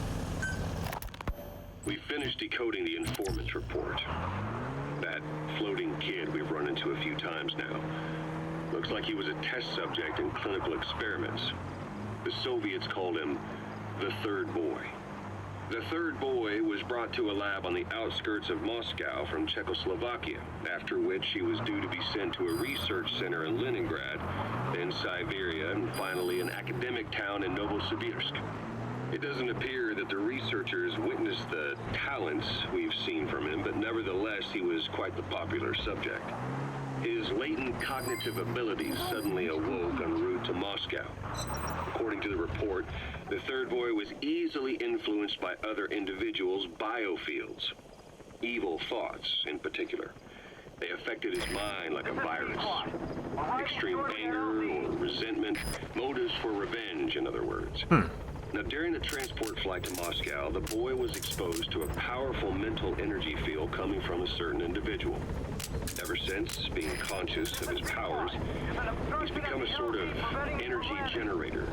We finished decoding the informant's report. That floating kid we've run into a few times now. Looks like he was a test subject in clinical experiments. The Soviets called him the Third Boy. The Third Boy was brought to a lab on the outskirts of Moscow from Czechoslovakia, after which he was due to be sent to a research center in Leningrad, then Siberia, and finally an academic town in Novosibirsk. It doesn't appear that the researchers witnessed the talents we've seen from him, but nevertheless he was quite the popular subject. His latent cognitive abilities suddenly awoke en route to Moscow. According to the report, the Third Boy was easily influenced by other individuals' biofields. Evil thoughts, in particular. They affected his mind like a virus. Extreme anger or resentment, motives for revenge, in other words. Now, during the transport flight to Moscow, the boy was exposed to a powerful mental energy field coming from a certain individual. Ever since, being conscious of his powers, he's become a sort of energy generator.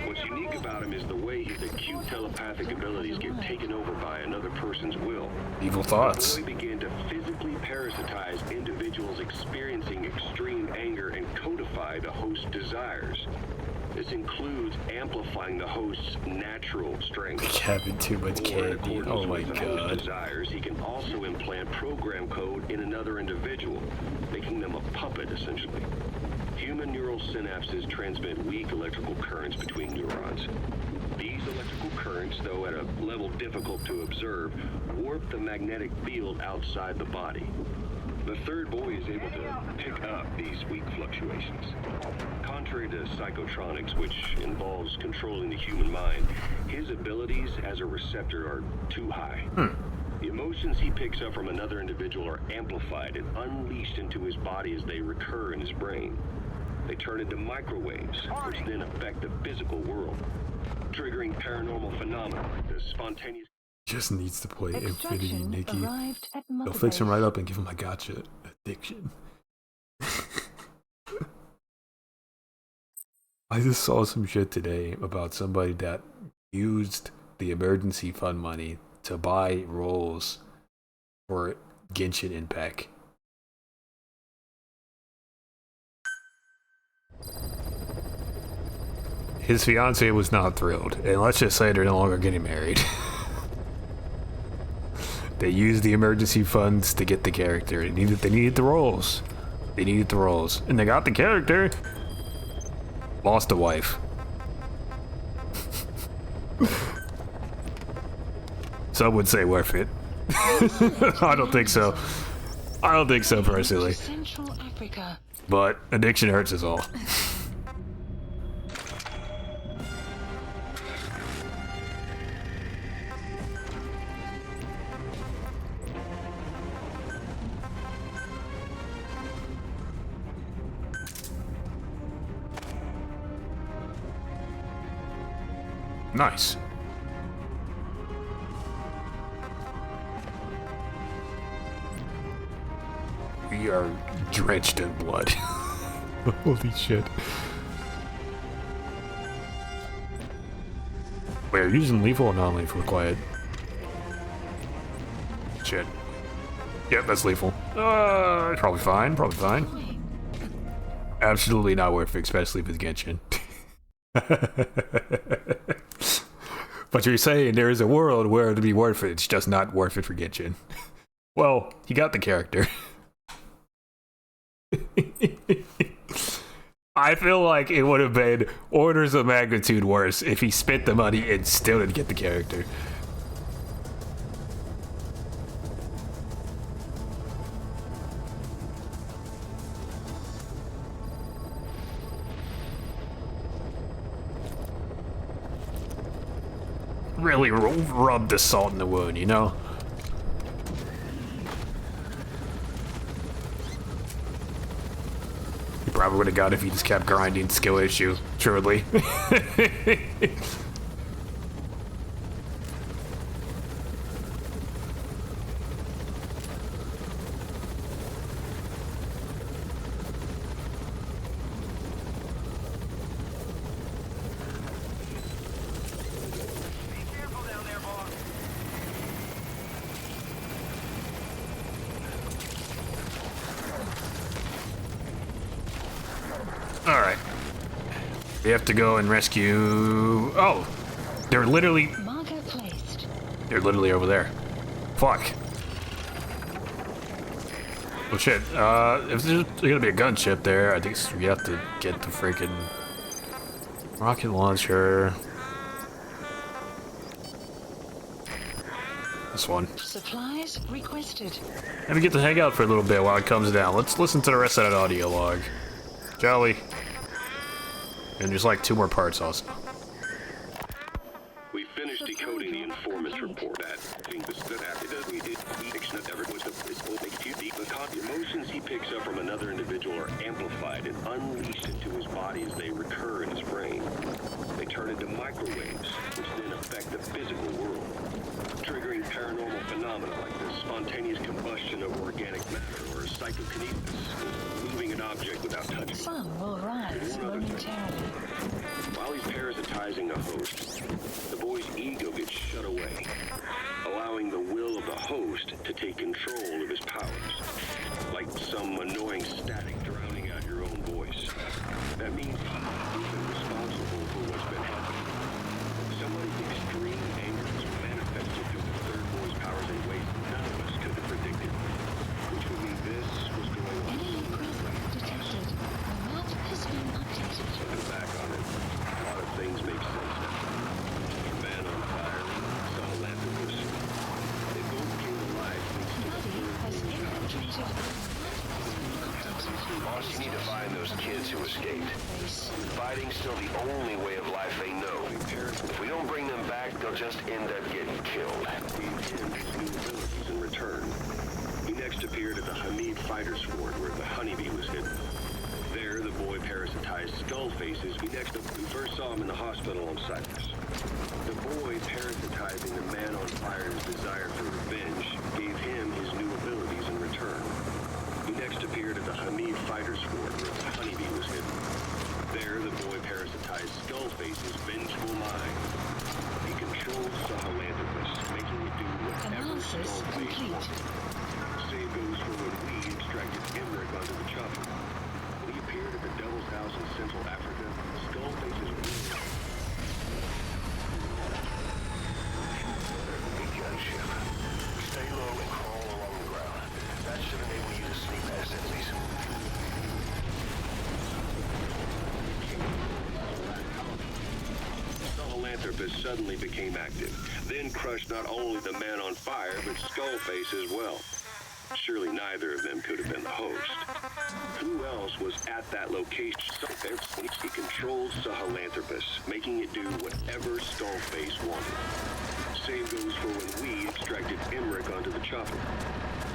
What's unique about him is the way his acute telepathic abilities get taken over by another person's will. Evil thoughts. The boy began to physically parasitize individuals experiencing extreme anger and codify the host's desires. This includes amplifying the host's natural strength. Having too much candy. Oh my god. Desires, he can also implant program code in another individual, making them a puppet essentially. Human neural synapses transmit weak electrical currents between neurons. These electrical currents, though at a level difficult to observe, warp the magnetic field outside the body. The Third Boy is able to pick up these weak fluctuations. Contrary to psychotronics, which involves controlling the human mind, his abilities as a receptor are too high. The emotions he picks up from another individual are amplified and unleashed into his body as they recur in his brain. They turn into microwaves, which then affect the physical world, triggering paranormal phenomena like the spontaneous... Just needs to play Infinity, Nikki. Arrived They'll fix him right up and give him a gotcha addiction. I just saw some shit today about somebody that used the emergency fund money to buy rolls for Genshin Impact. His fiance was not thrilled, and let's just say they're no longer getting married. They used the emergency funds to get the character. They needed the roles. They needed the roles. And they got the character. Lost a wife. Some would say worth it. I don't think so. I don't think so personally. Central Africa. But addiction hurts us all. Nice. We are drenched in blood. Holy shit. Wait, are you using lethal or non-lethal? Quiet. Shit. Yep, that's lethal. Probably fine, probably fine. Absolutely not worth it, especially if it's Genshin. But you're saying there is a world where it'd be worth it, it's just not worth it for Genshin. Well, he got the character. I feel like it would have been orders of magnitude worse if he spent the money and still didn't get the character. Really rub the salt in the wound, you know? He probably would have got it if he just kept grinding. Skill issue, truly. We have to go and rescue... Oh! They're literally... Marker placed. They're literally over there. Fuck. Oh shit, if there's gonna be a gunship there, I think we have to get the freaking rocket launcher. This one. Supplies requested. And we get to hang out for a little bit while it comes down. Let's listen to the rest of that audio log. Jolly. And there's like 2 more parts also. We finished decoding the informant's report. The emotions he picks up from another individual are amplified and unleashed into his body as they recur in his brain. They turn into microwaves, which then affect the physical world, triggering paranormal phenomena like the spontaneous combustion of organic matter or psychokinesis, moving an object without touching it. Some will rise momentarily. While he's parasitizing a host, the boy's ego gets shut away, allowing the will of the host to take control of his powers, like some annoying static drowning out your own voice. That means he's responsible for what's been happening. Somebody's extreme anger is manifested through the third boy's powers in ways none of us could have predicted, which would mean this was going on. Enemy presence detected. The map has been updated. Looking back on it, a lot of things make sense now. Your man on fire, Philanthropist. They both came alive thanks to the third boy's powers. Boss, you need to find those kids who escaped. Fighting's still the only way of life they know. If we don't bring them back, they'll just end up getting killed. Gave him his new abilities in return. He next appeared at the Hamid Fighters Fort where the honeybee was hidden. There, the boy parasitized Skull Faces. We first saw him in the hospital on Cyprus. The boy parasitizing the man on fire's desire for revenge gave him his new abilities in return. He next appeared at the Hamid Fighters Fort where the honeybee was hidden. There, the boy parasitized Skull Face's vengeful mind. He controlled Philanthropist, making it do whatever Skull Face wanted. Same goes for when we extracted Emmerich onto the chopper. When he appeared at the Devil's House in Central Africa, Skull Face's will... Big gunship. Stay low and crawl along the ground. That should enable you to sneak past enemies. The Philanthropist suddenly became active, then crushed not only the man on fire, but Skullface as well. Surely neither of them could have been the host. Who else was at that location? He controlled Philanthropist, making it do whatever Skullface wanted. Same goes for when we extracted Emmerich onto the chopper.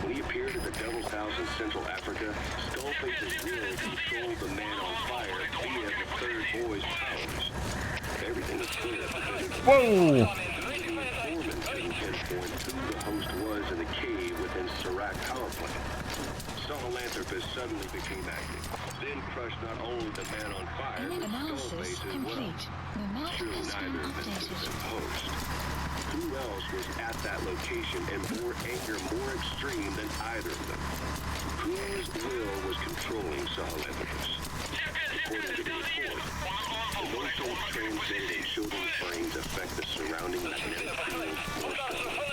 When he appeared at the Devil's House in Central Africa, Skullface's will controlled the man on fire via the third boy's powers. Everything is clear. Whoa! The informant couldn't pinpoint who the host was in the cave within Serac power plant. Philanthropist suddenly became active, then crushed not only the man on fire, but Skullface as well. Surely neither of them could have been the host. Who else was at that location and bore anger more extreme than either of them? Whose will was controlling Philanthropist? According to the report, emotions transmitted in children's brains affect the surrounding magnetic field more strongly.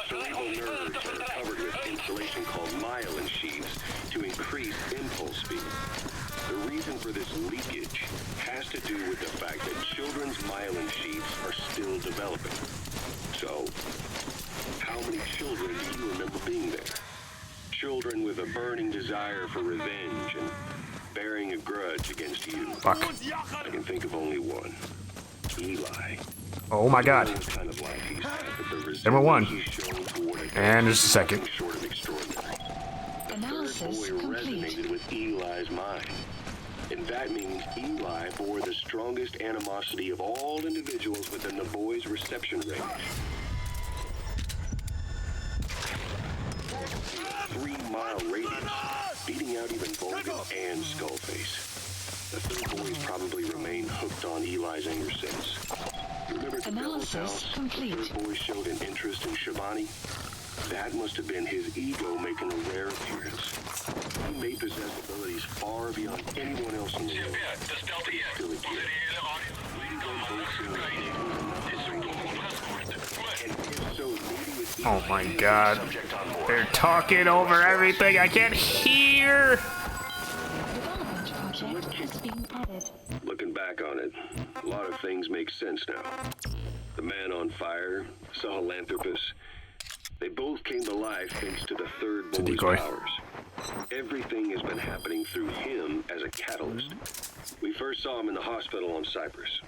Cerebral nerves are covered with insulation called myelin sheaths to increase impulse speed. The reason for this leakage has to do with the fact that children's myelin sheaths are still developing. So, how many children do you remember being there? Children with a burning desire for revenge and bearing a grudge against you. Fuck. I can think of only one. Eli. Oh my god. Kind of life he's had, but the Number one. he's shown toward it And just a second. short of extraordinary. The Analysis third boy complete. resonated with Eli's mind. And that means Eli bore the strongest animosity of all individuals within the boy's reception range. A 3-mile radius, beating out even Vulcan and Skullface. The third boy's probably remained hooked on Eli's anger since. Remember the Devil's Analysis House? complete. The third boy showed an interest in Shabani. That must have been his ego making a rare appearance. He may possess abilities far beyond anyone else in the world. Still a kid. Oh my god. They're talking over everything. I can't hear. Development project has been added. Looking back on it, a lot of things make sense now. The man on fire, Sahelanthropus, they both came to life thanks to the third boy's powers. Everything has been happening through him as a catalyst. We first saw him in the hospital on Cyprus.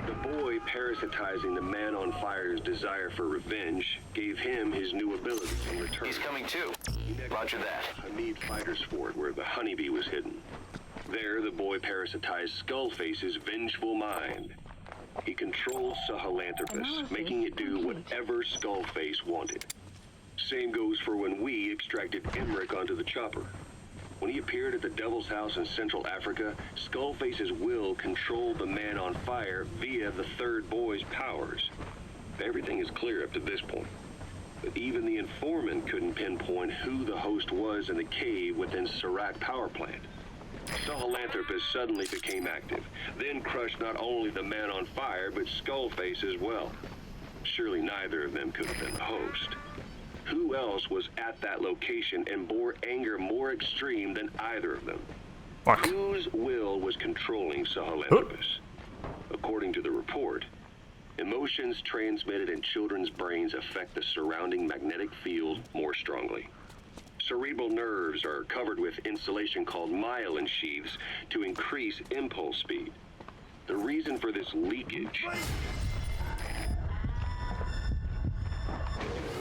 The boy parasitizing the man on fire's desire for revenge gave him his new abilities in return. He's coming too. Roger that. Hamid Fighter's Fort, where the honeybee was hidden. There, the boy parasitized Skullface's vengeful mind. He controlled Sahelanthropus, making it do whatever Skullface wanted. Same goes for when we extracted Emmerich onto the chopper. When he appeared at the Devil's House in Central Africa, Skullface's will controlled the man on fire via the third boy's powers. Everything is clear up to this point. But even the informant couldn't pinpoint who the host was in the cave within Serac power plant. Sahelanthropus suddenly became active, then crushed not only the man on fire, but Skullface as well. Surely neither of them could have been the host. Who else was at that location and bore anger more extreme than either of them? Fuck. Whose will was controlling Sahelanthropus? According to the report, emotions transmitted in children's brains affect the surrounding magnetic field more strongly. Cerebral nerves are covered with insulation called myelin sheaths to increase impulse speed. The reason for this leakage,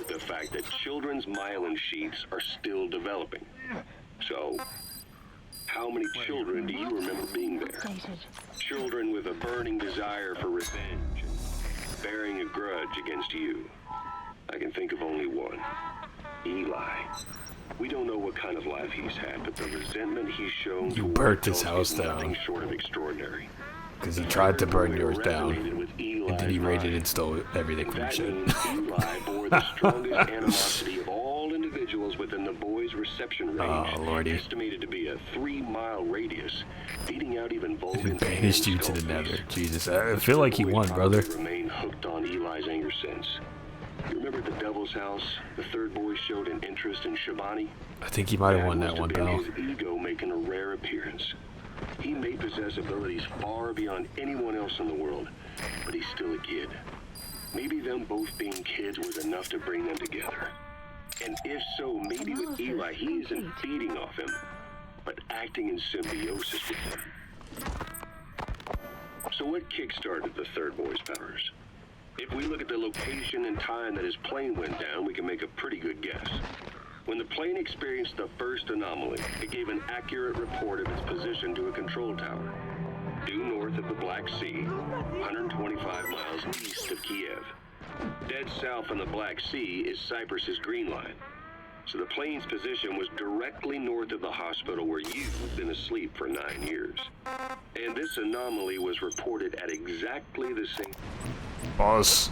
the fact that children's myelin sheaths are still developing. So, how many children do you remember being there? Children with a burning desire for revenge, bearing a grudge against you. I can think of only one. Eli. We don't know what kind of life he's had, but the resentment he's shown You burnt his house down. Nothing short of extraordinary. Because he tried to burn yours down, and then he raided and stole everything from your shit. Eli bore the strongest animosity of all individuals within the boy's reception range, estimated to be a 3-mile radius, beating out even Vulcan. He banished you to the nether. Jesus, I feel like he won, brother. Remained hooked on Eli's anger since. You remember at the Devil's House, the third boy showed an interest in Shabani? I think he might have won that one, pal. His ego making a rare appearance. He may possess abilities far beyond anyone else in the world, but he's still a kid. Maybe them both being kids was enough to bring them together. And if so, maybe with Eli, he isn't feeding off him, but acting in symbiosis with him. So what kick-started the third boy's powers? If we look at the location and time that his plane went down, we can make a pretty good guess. When the plane experienced the first anomaly, it gave an accurate report of its position to a control tower, due north of the Black Sea, 125 miles east of Kiev. Dead south on the Black Sea is Cyprus's Green Line. So the plane's position was directly north of the hospital where you've been asleep for 9 years. And this anomaly was reported at exactly the same... Boss.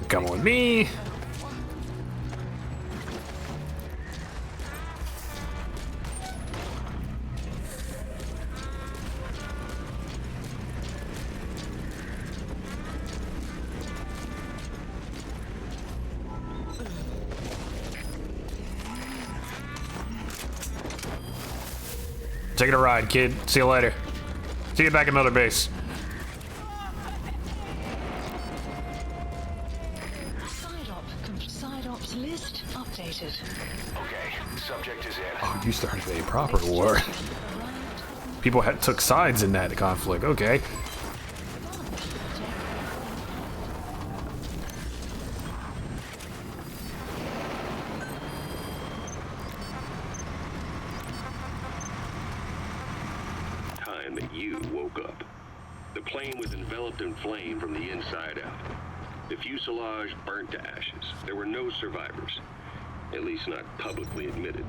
Come with me. Taking a ride, kid. See you later. See you back at Mother Base. Side ops list updated. Okay, subject is in. Oh, you started a proper war. People took sides in that conflict. Okay. Time that you woke up. The plane was enveloped in flame from the inside out. The fuselage burnt to ashes. There were no survivors, at least not publicly admitted.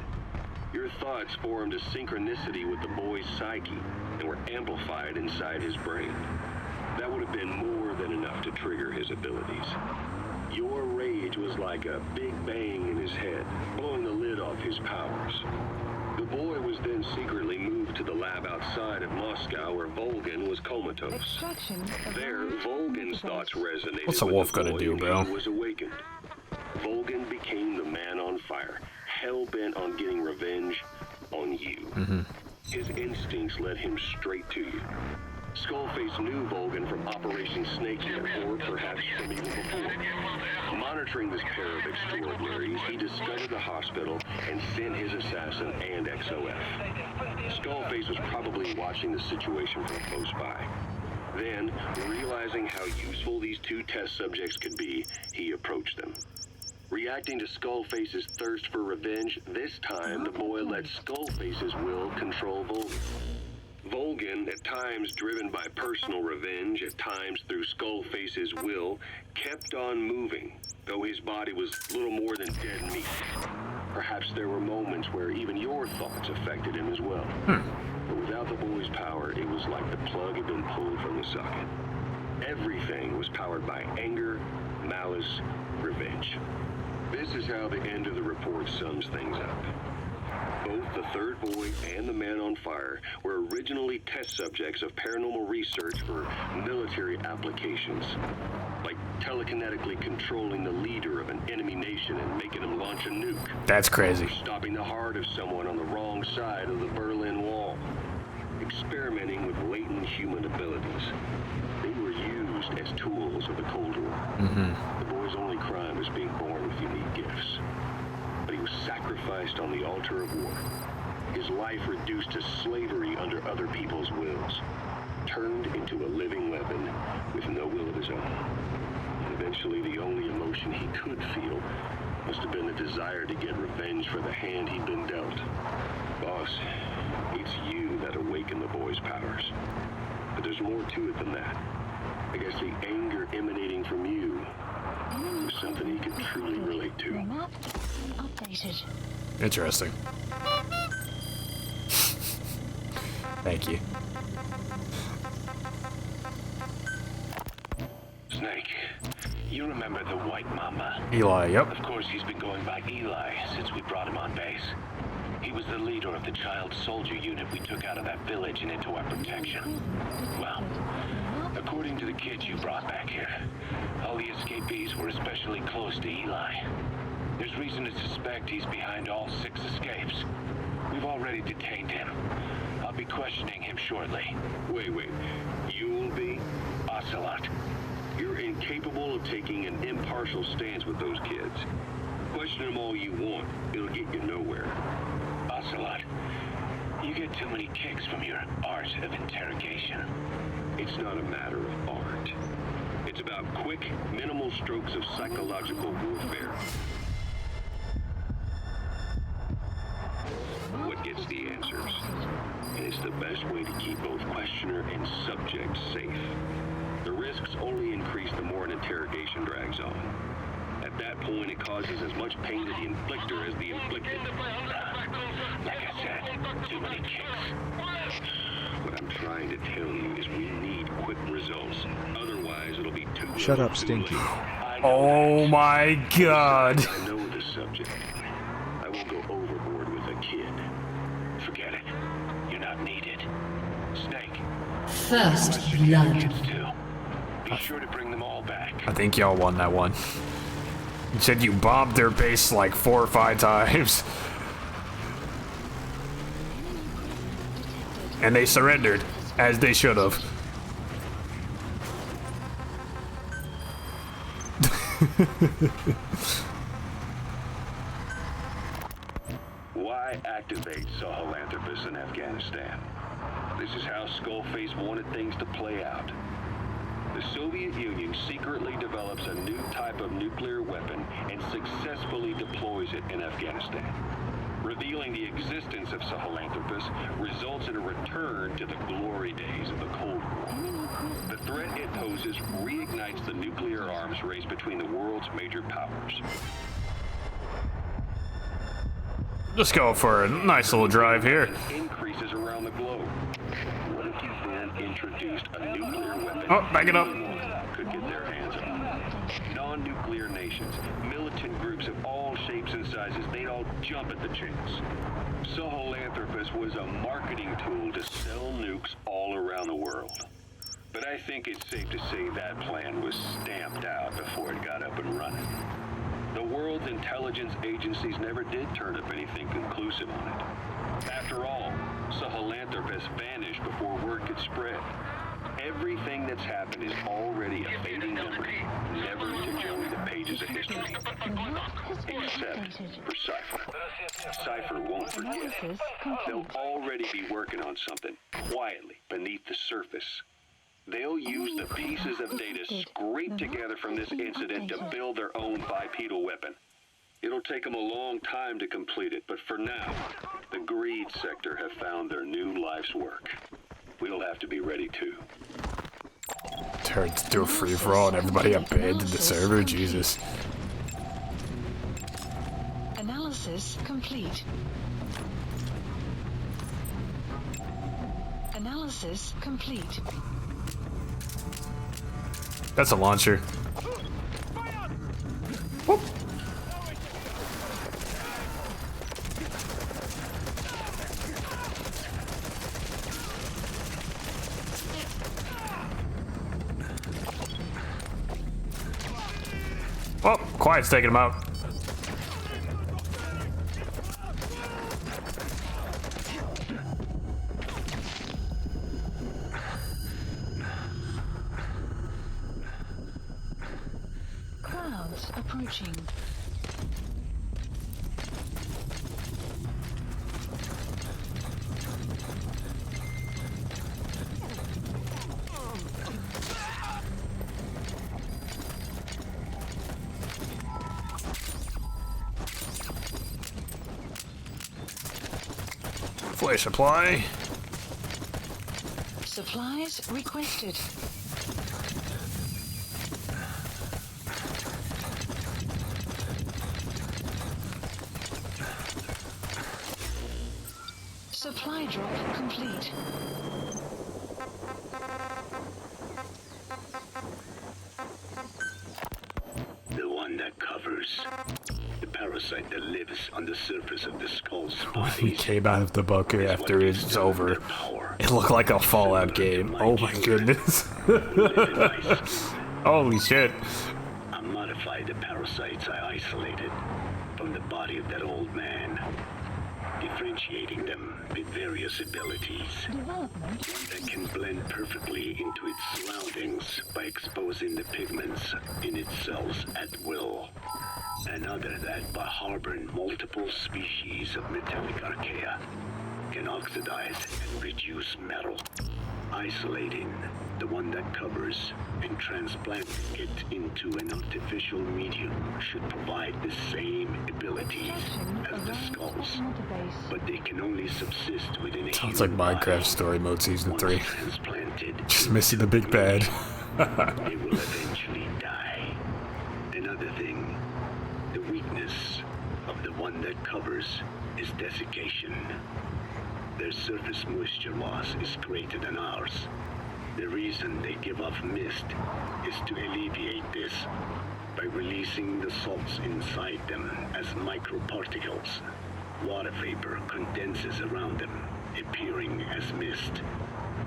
Your thoughts formed a synchronicity with the boy's psyche and were amplified inside his brain. That would have been more than enough to trigger his abilities. Your rage was like a big bang in his head, blowing the lid off his powers. The boy was then secretly moved to the lab outside of Moscow where Volgin was comatose. There, Volgin's thoughts resonated What's a with wolf the gonna boy do, and bro? he was awakened. Volgin became the man on fire, hell-bent on getting revenge on you. His instincts led him straight to you. Skullface knew Volgin from Operation Snakehead, or perhaps from even before. Monitoring this pair of extraordinaries, he discovered the hospital and sent his assassin and XOF. Skullface was probably watching the situation from close by. Then, realizing how useful these two test subjects could be, he approached them. Reacting to Skullface's thirst for revenge, this time the boy let Skullface's will control Volgin. Volgin, at times driven by personal revenge, at times through Skullface's will, kept on moving, though his body was little more than dead meat. Perhaps there were moments where even your thoughts affected him as well. But without the boy's power, it was like the plug had been pulled from the socket. Everything was powered by anger, malice, revenge. This is how the end of the report sums things up. Both the third boy and the man on fire were originally test subjects of paranormal research for military applications, like telekinetically controlling the leader of an enemy nation and making him launch a nuke. That's crazy. Or stopping the heart of someone on the wrong side of the Berlin Wall. Experimenting with latent human abilities. They were used as tools of the Cold War. The boy's only crime was being born with unique gifts. But he was sacrificed on the altar of war. His life reduced to slavery under other people's wills. Turned into a living weapon with no will of his own. And eventually the only emotion he could feel must have been the desire to get revenge for the hand he'd been dealt. Boss, it's you that awakened the boy's powers. But there's more to it than that. I guess the anger emanating from you was something he could truly relate to. Updated. Interesting. Thank you. Snake, you remember the White Mamba? Eli, yep. Of course, he's been going by Eli since we brought him on base. He was the leader of the child soldier unit we took out of that village and into our protection. Well, according to the kids you brought back here, all the escapees were especially close to Eli. There's reason to suspect he's behind all 6 escapes. We've already detained him. I'll be questioning him shortly. Wait. You'll be? Ocelot. You're incapable of taking an impartial stance with those kids. Question them all you want. It'll get you nowhere. Ocelot, you get too many kicks from your art of interrogation. It's not a matter of art. It's about quick, minimal strokes of psychological warfare. What gets the answers? And it's the best way to keep both questioner and subject safe. The risks only increase the more an interrogation drags on. At that point, it causes as much pain to the inflictor as the inflicted. Like I said, too many kicks. What I'm trying to tell you is we need quick results. Otherwise, it'll be too Shut little, up, too Stinky. late. Oh my god. I know the subject. I won't go overboard with a kid. Forget it. You're not needed. Snake. First Question the blood. kids too. Be sure to bring them all back. I think y'all won that one. You said you bombed their base like 4 or 5 times. And they surrendered, as they should have. Why activate Sahelanthropus in Afghanistan? This is how Skullface wanted things to play out. The Soviet Union secretly develops a new type of nuclear weapon and successfully deploys it in Afghanistan. Revealing the existence of Sahelanthropus results in a return to the glory days of the Cold War. The threat it poses reignites the nuclear arms race between the world's major powers. Just go for a nice little drive here. Increases around the globe. What if you then introduced a nuclear weapon? Oh, back it up. Could get their hands on? Non-nuclear nations, militant groups of all shapes and sizes, they'd all jump at the chance. Sahelanthropus was a marketing tool to sell nukes all around the world. But I think it's safe to say that plan was stamped out before it got up and running. The world's intelligence agencies never did turn up anything conclusive on it. After all, Sahelanthropus vanished before word could spread. Everything that's happened is already a fading memory, never to join the pages of history. Except for Cypher. Cypher won't forget. They'll already be working on something, quietly, beneath the surface. They'll use the pieces of data scraped together from this incident to build their own bipedal weapon. It'll take them a long time to complete it, but for now, the greed sector have found their new life's work. We'll have to be ready too. Turned to a free-for-all and everybody abandoned the server? Jesus. Analysis complete. Analysis complete. That's a launcher. Whoop. Oh, Quiet's taking him out. Clouds approaching. Flash supply. Supplies requested. Supply drop complete. The one that covers. The parasite that lives on the surface of the skull's When he bodies. came out of the bunker after it's over, it looked like a Fallout game. Oh my goodness. Holy shit. I modified the parasites I isolated from the body of that old man, differentiating them with various abilities that can blend perfectly into its surroundings by exposing the pigments in its cells at will. Another that, by harboring multiple species of metallic archaea, can oxidize and reduce metal. Isolating the one that covers and transplanting it into an artificial medium should provide the same abilities as the skulls, but they can only subsist within a Sounds like human Minecraft body. Story Mode Season Once 3. transplanted, Just missing the big bad. they will eventually die. Another thing, the weakness of the one that covers is desiccation. Their surface moisture loss is greater than ours. The reason they give off mist is to alleviate this by releasing the salts inside them as microparticles. Water vapor condenses around them, appearing as mist.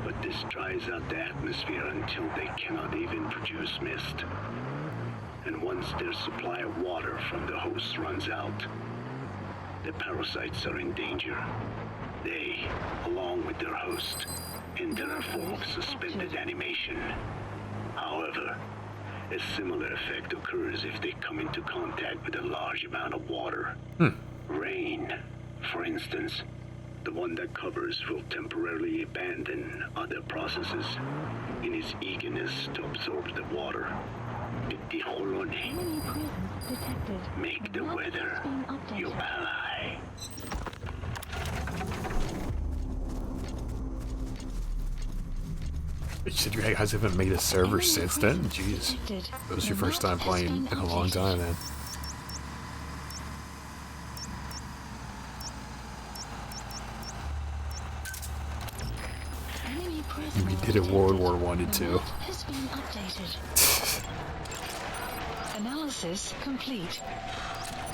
But this dries out the atmosphere until they cannot even produce mist. And once their supply of water from the host runs out, the parasites are in danger. They, along with their host, enter a form of suspended animation. However, a similar effect occurs if they come into contact with a large amount of water. Rain, for instance. The one that covers will temporarily abandon other processes in its eagerness to absorb the water. Make the weather your ally. You said you guys haven't made a server since then? Jeez. That was your first time playing in a long time, then. We did it World War I and II. Analysis complete.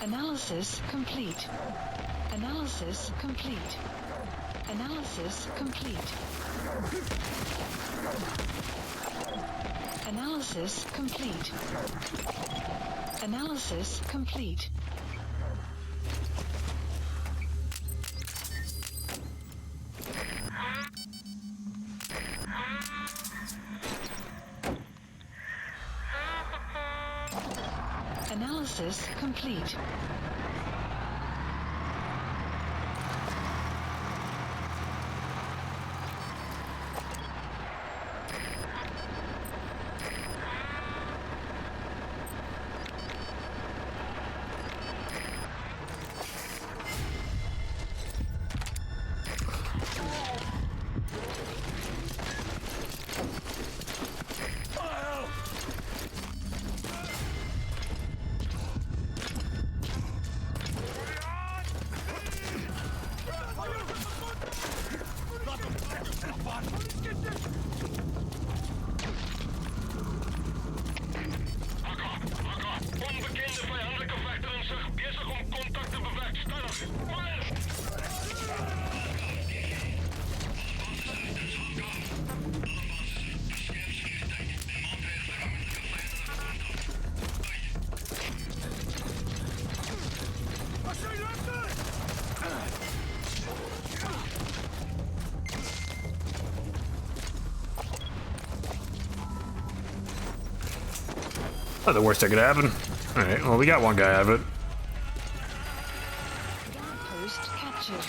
Analysis complete. Analysis complete. Analysis complete. Analysis complete. Analysis complete. Analysis complete. Not the worst that could happen. Alright, well, we got one guy out of it. Post captured.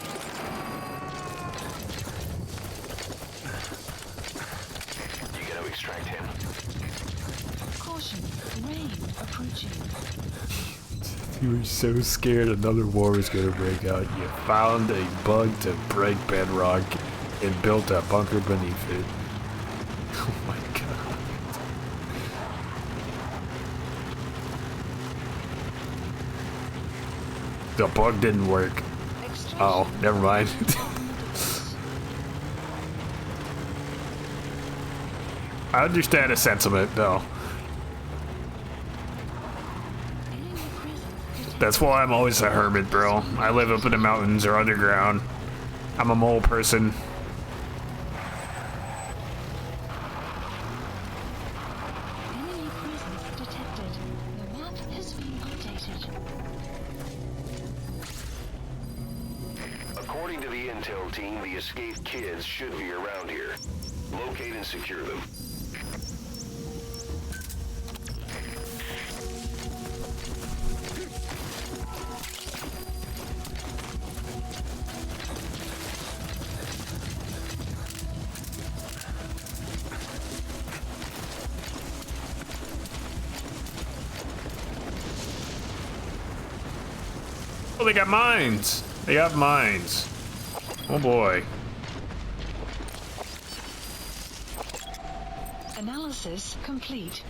You gotta extract him. Caution, rain approaching. You were so scared another war was gonna break out. You found a bug to break bedrock and built a bunker beneath it. Oh my god. The bug didn't work. Oh, never mind. I understand the sentiment, though. That's why I'm always a hermit, bro. I live up in the mountains or underground. I'm a mole person. Enemy presence detected. The map has been updated. According to the intel team, the escaped kids should be around here. Locate and secure them. Oh, they got mines. They got mines. Oh boy. Analysis complete.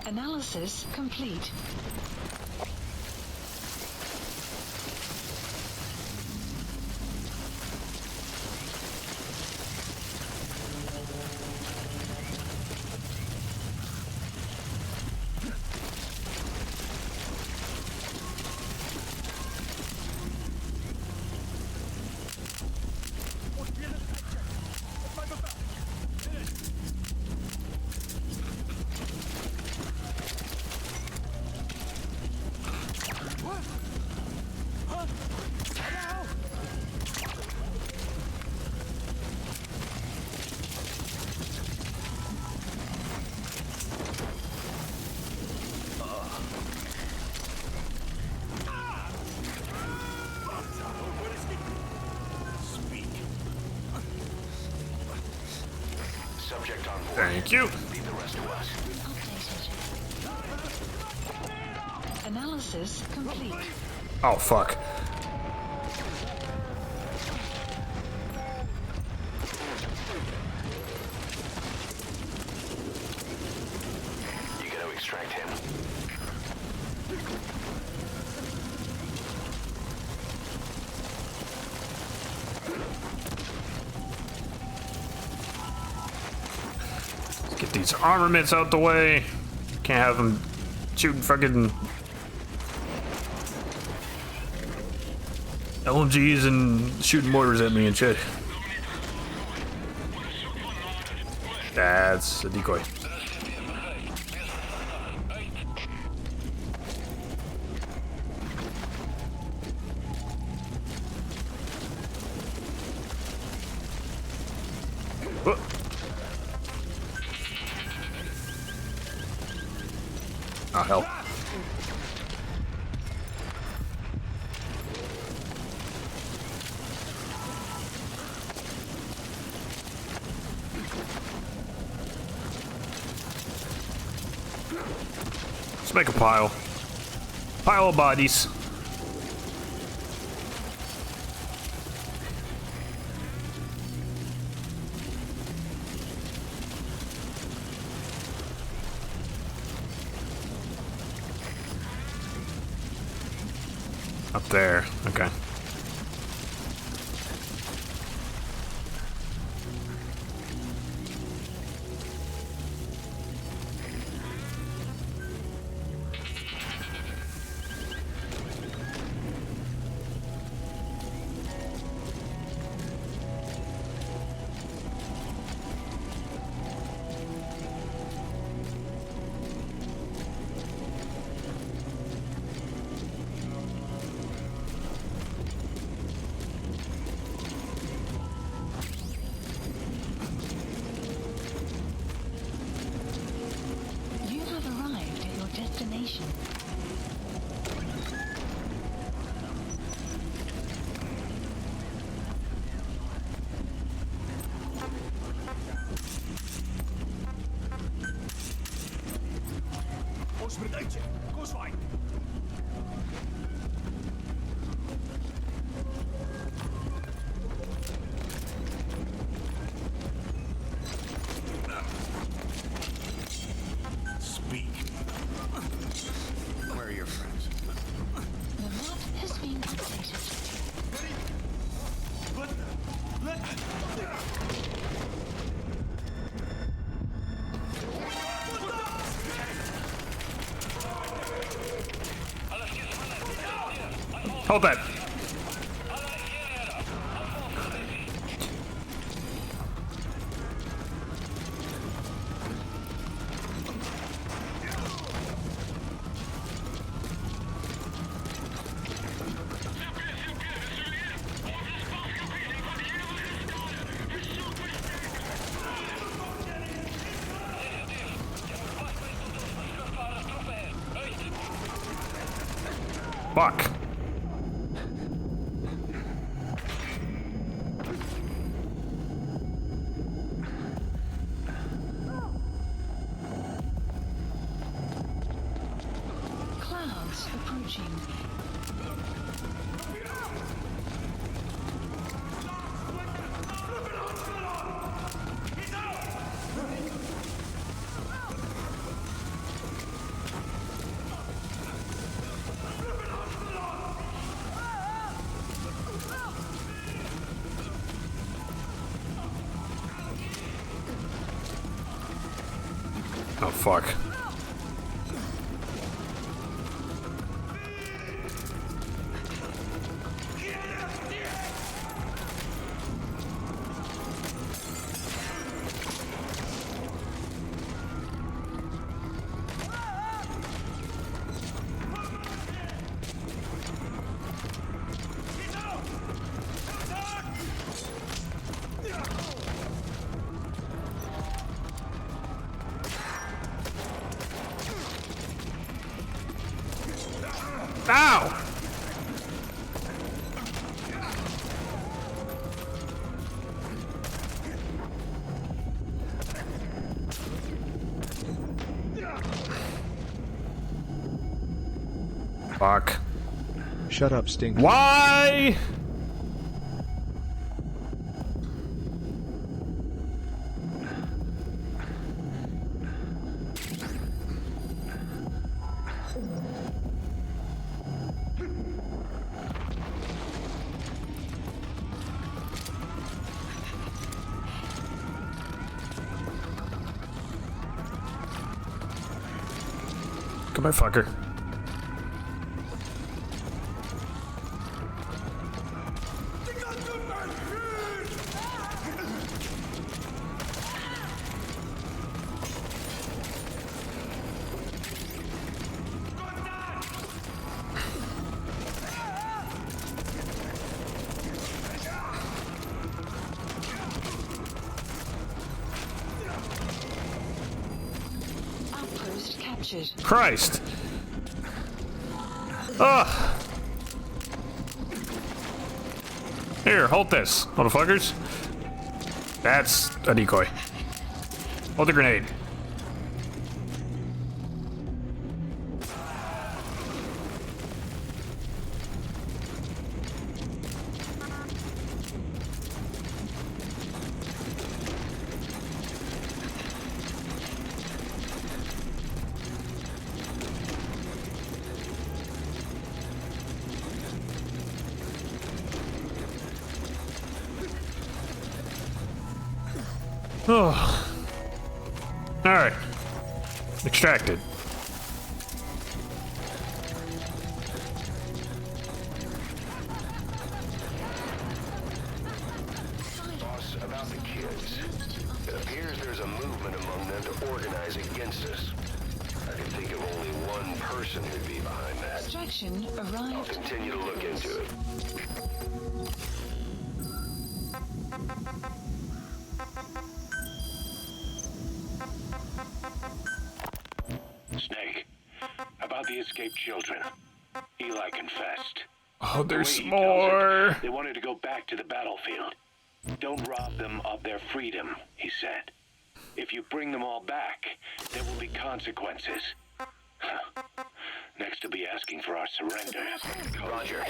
Analysis complete. Subject on board. Thank you. Leave the rest to us. Updated. Analysis complete. Oh, fuck. You gotta extract him. Let's get these armaments out the way. Can't have them shooting fucking LMGs and shooting mortars at me and shit. That's a decoy. Whoa. Oh, hell. Let's make a pile. Pile of bodies. Up there. Okay. You have arrived at your destination. Speak. Where are your friends? The map has been updated. Hold that. Fuck. Clouds approaching. Oh, fuck. Ow! Fuck. Shut up, Stinky. Why? Goodbye, fucker. Outpost captured. Christ! Ugh! Here, hold this, motherfuckers. That's a decoy. Hold the grenade. Oh. Alright. Extracted. Boss, about the kids. It appears there's a movement among them to organize against us. I can think of only one person who'd be behind that. Extraction I'll arrived. continue to look into it. Snake, about the escaped children. Eli confessed. Oh, The there's way he more. tells it, they wanted to go back to the battlefield. Don't rob them of their freedom, he said. If you bring them all back, there will be consequences. Next to be asking for our surrender. Roger.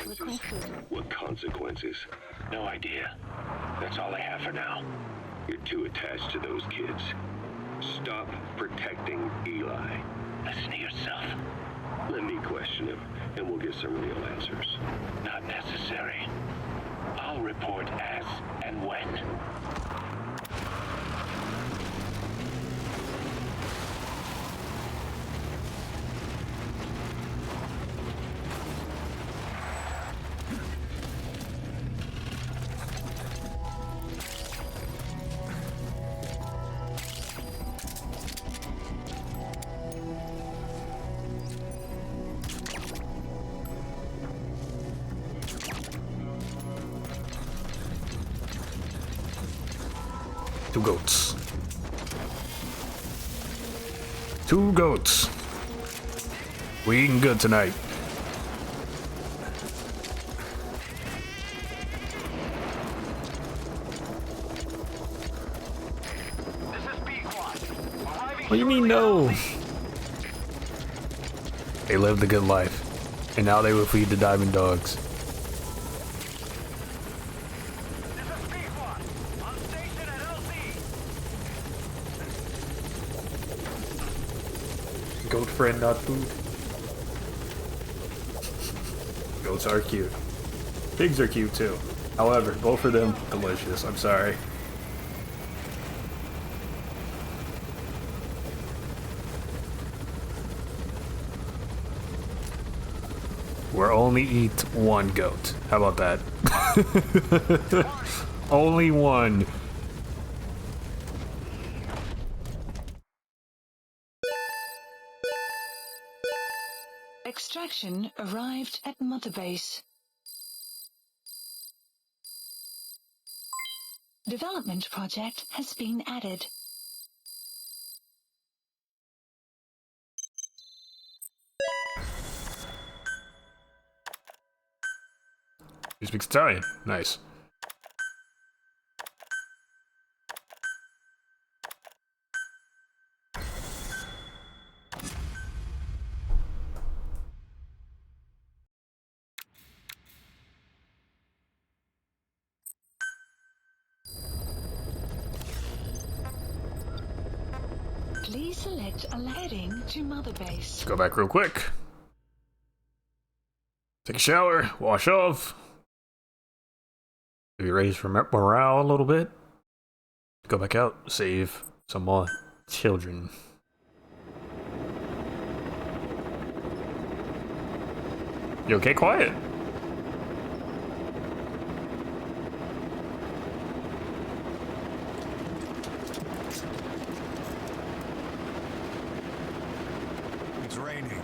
What consequences? No idea. That's all I have for now. You're too attached to those kids. Stop protecting Eli. Listen to yourself. Let me question him, and we'll get some real answers. Not necessary. I'll report as and when. Two goats. Two goats. We eating good tonight. What do you mean no? They lived a good life, and now they will feed the diamond dogs. Goat friend, not food. Goats are cute. Pigs are cute too. However, both of them delicious. I'm sorry. We'll only eat one goat. How about that? Only one. Extraction arrived at Mother Base. Development project has been added. He speaks Italian. Nice. Please select a heading to Mother Base. Go back real quick. Take a shower, wash off. Maybe raise morale a little bit. Go back out, save some more children. You okay? Quiet. It's raining.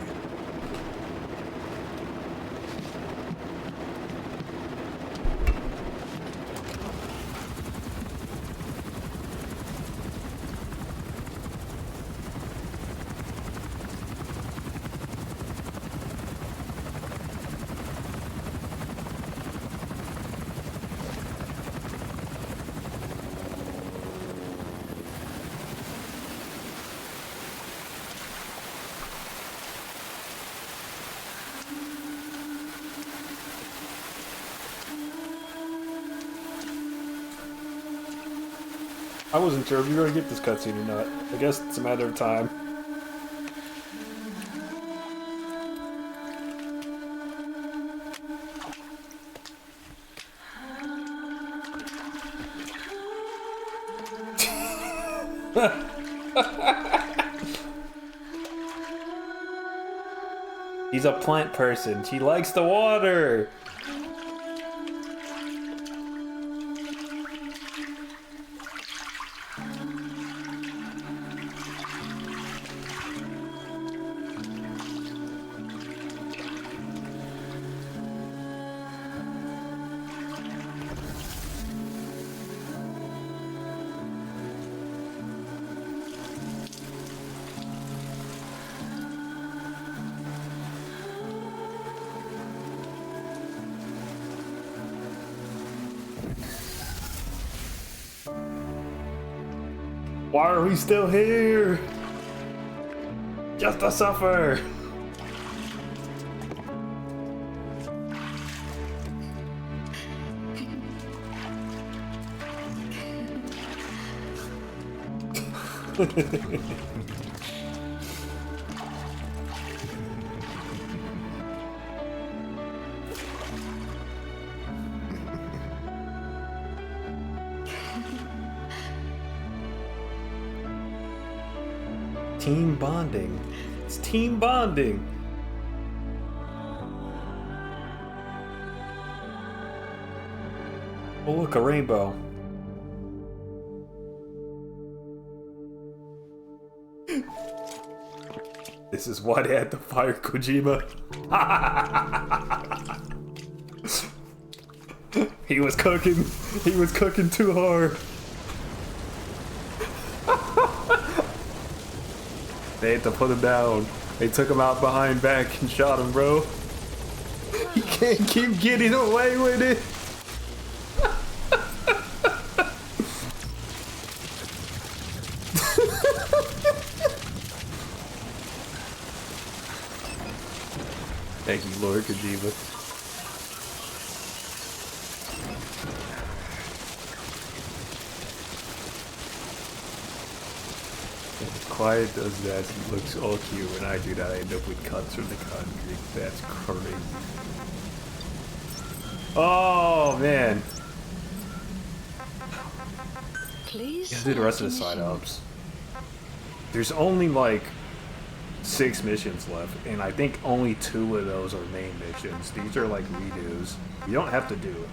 I wasn't sure if you were gonna get this cutscene or not. I guess it's a matter of time. He's a plant person. She likes the water. Why are we still here? Just to suffer. Team bonding. It's team bonding. Oh look, a rainbow. This is why they had to fire Kojima. He was cooking. He was cooking too hard. They had to put him down. They took him out behind back and shot him, bro. You can't keep getting away with it. Thank you, Lord Kojima. Quiet does that, he looks all cute. When I do that, I end up with cuts from the concrete. That's crazy. Oh, man. Please. Let's do the rest of the side-ups. There's only like 6 missions left, and I think only 2 of those are main missions. These are like redos. You don't have to do it.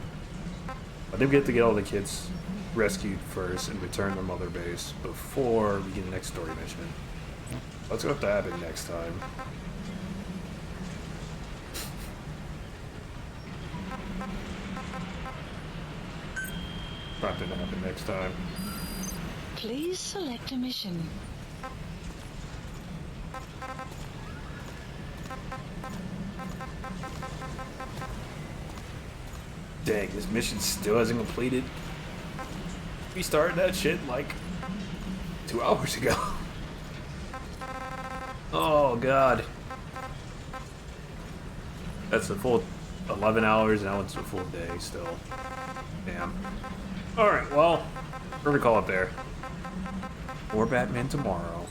I think we have to get all the kids rescued first and return to Mother Base before we get the next story mission. Let's go have to happen next time. Not gonna happen next time. Please select a mission. Dang, this mission still hasn't completed. We started that shit like 2 hours ago. Oh god. That's a full 11 hours, now it's a full day still. Damn. Alright, well, we're gonna call it there. More Batman tomorrow.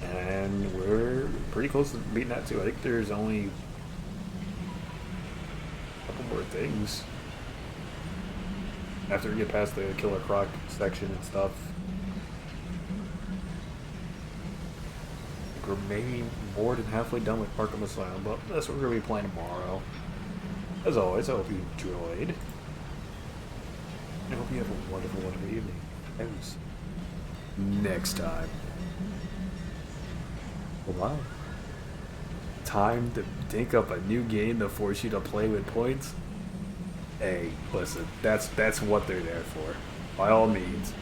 And we're pretty close to beating that too. I think there's only a couple more things. After we get past the Killer Croc section and stuff. we're maybe more than halfway done with Arkham Asylum, but that's what we're going to be playing tomorrow. As always, I hope you enjoyed. I hope you have a wonderful, wonderful evening. Thanks. Next time. Bye-bye. Time to think up a new game to force you to play with points? Hey, listen, that's what they're there for. By all means.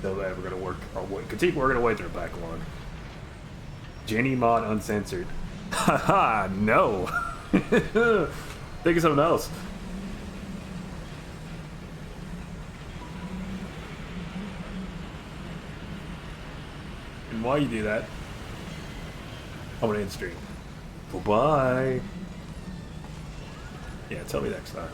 So that we're gonna work our way, continue working our way through the backlog. Jenny Mod Uncensored. Haha, no. Think of something else. And while you do that, I'm gonna end stream. Bye-bye. Yeah, tell me next time.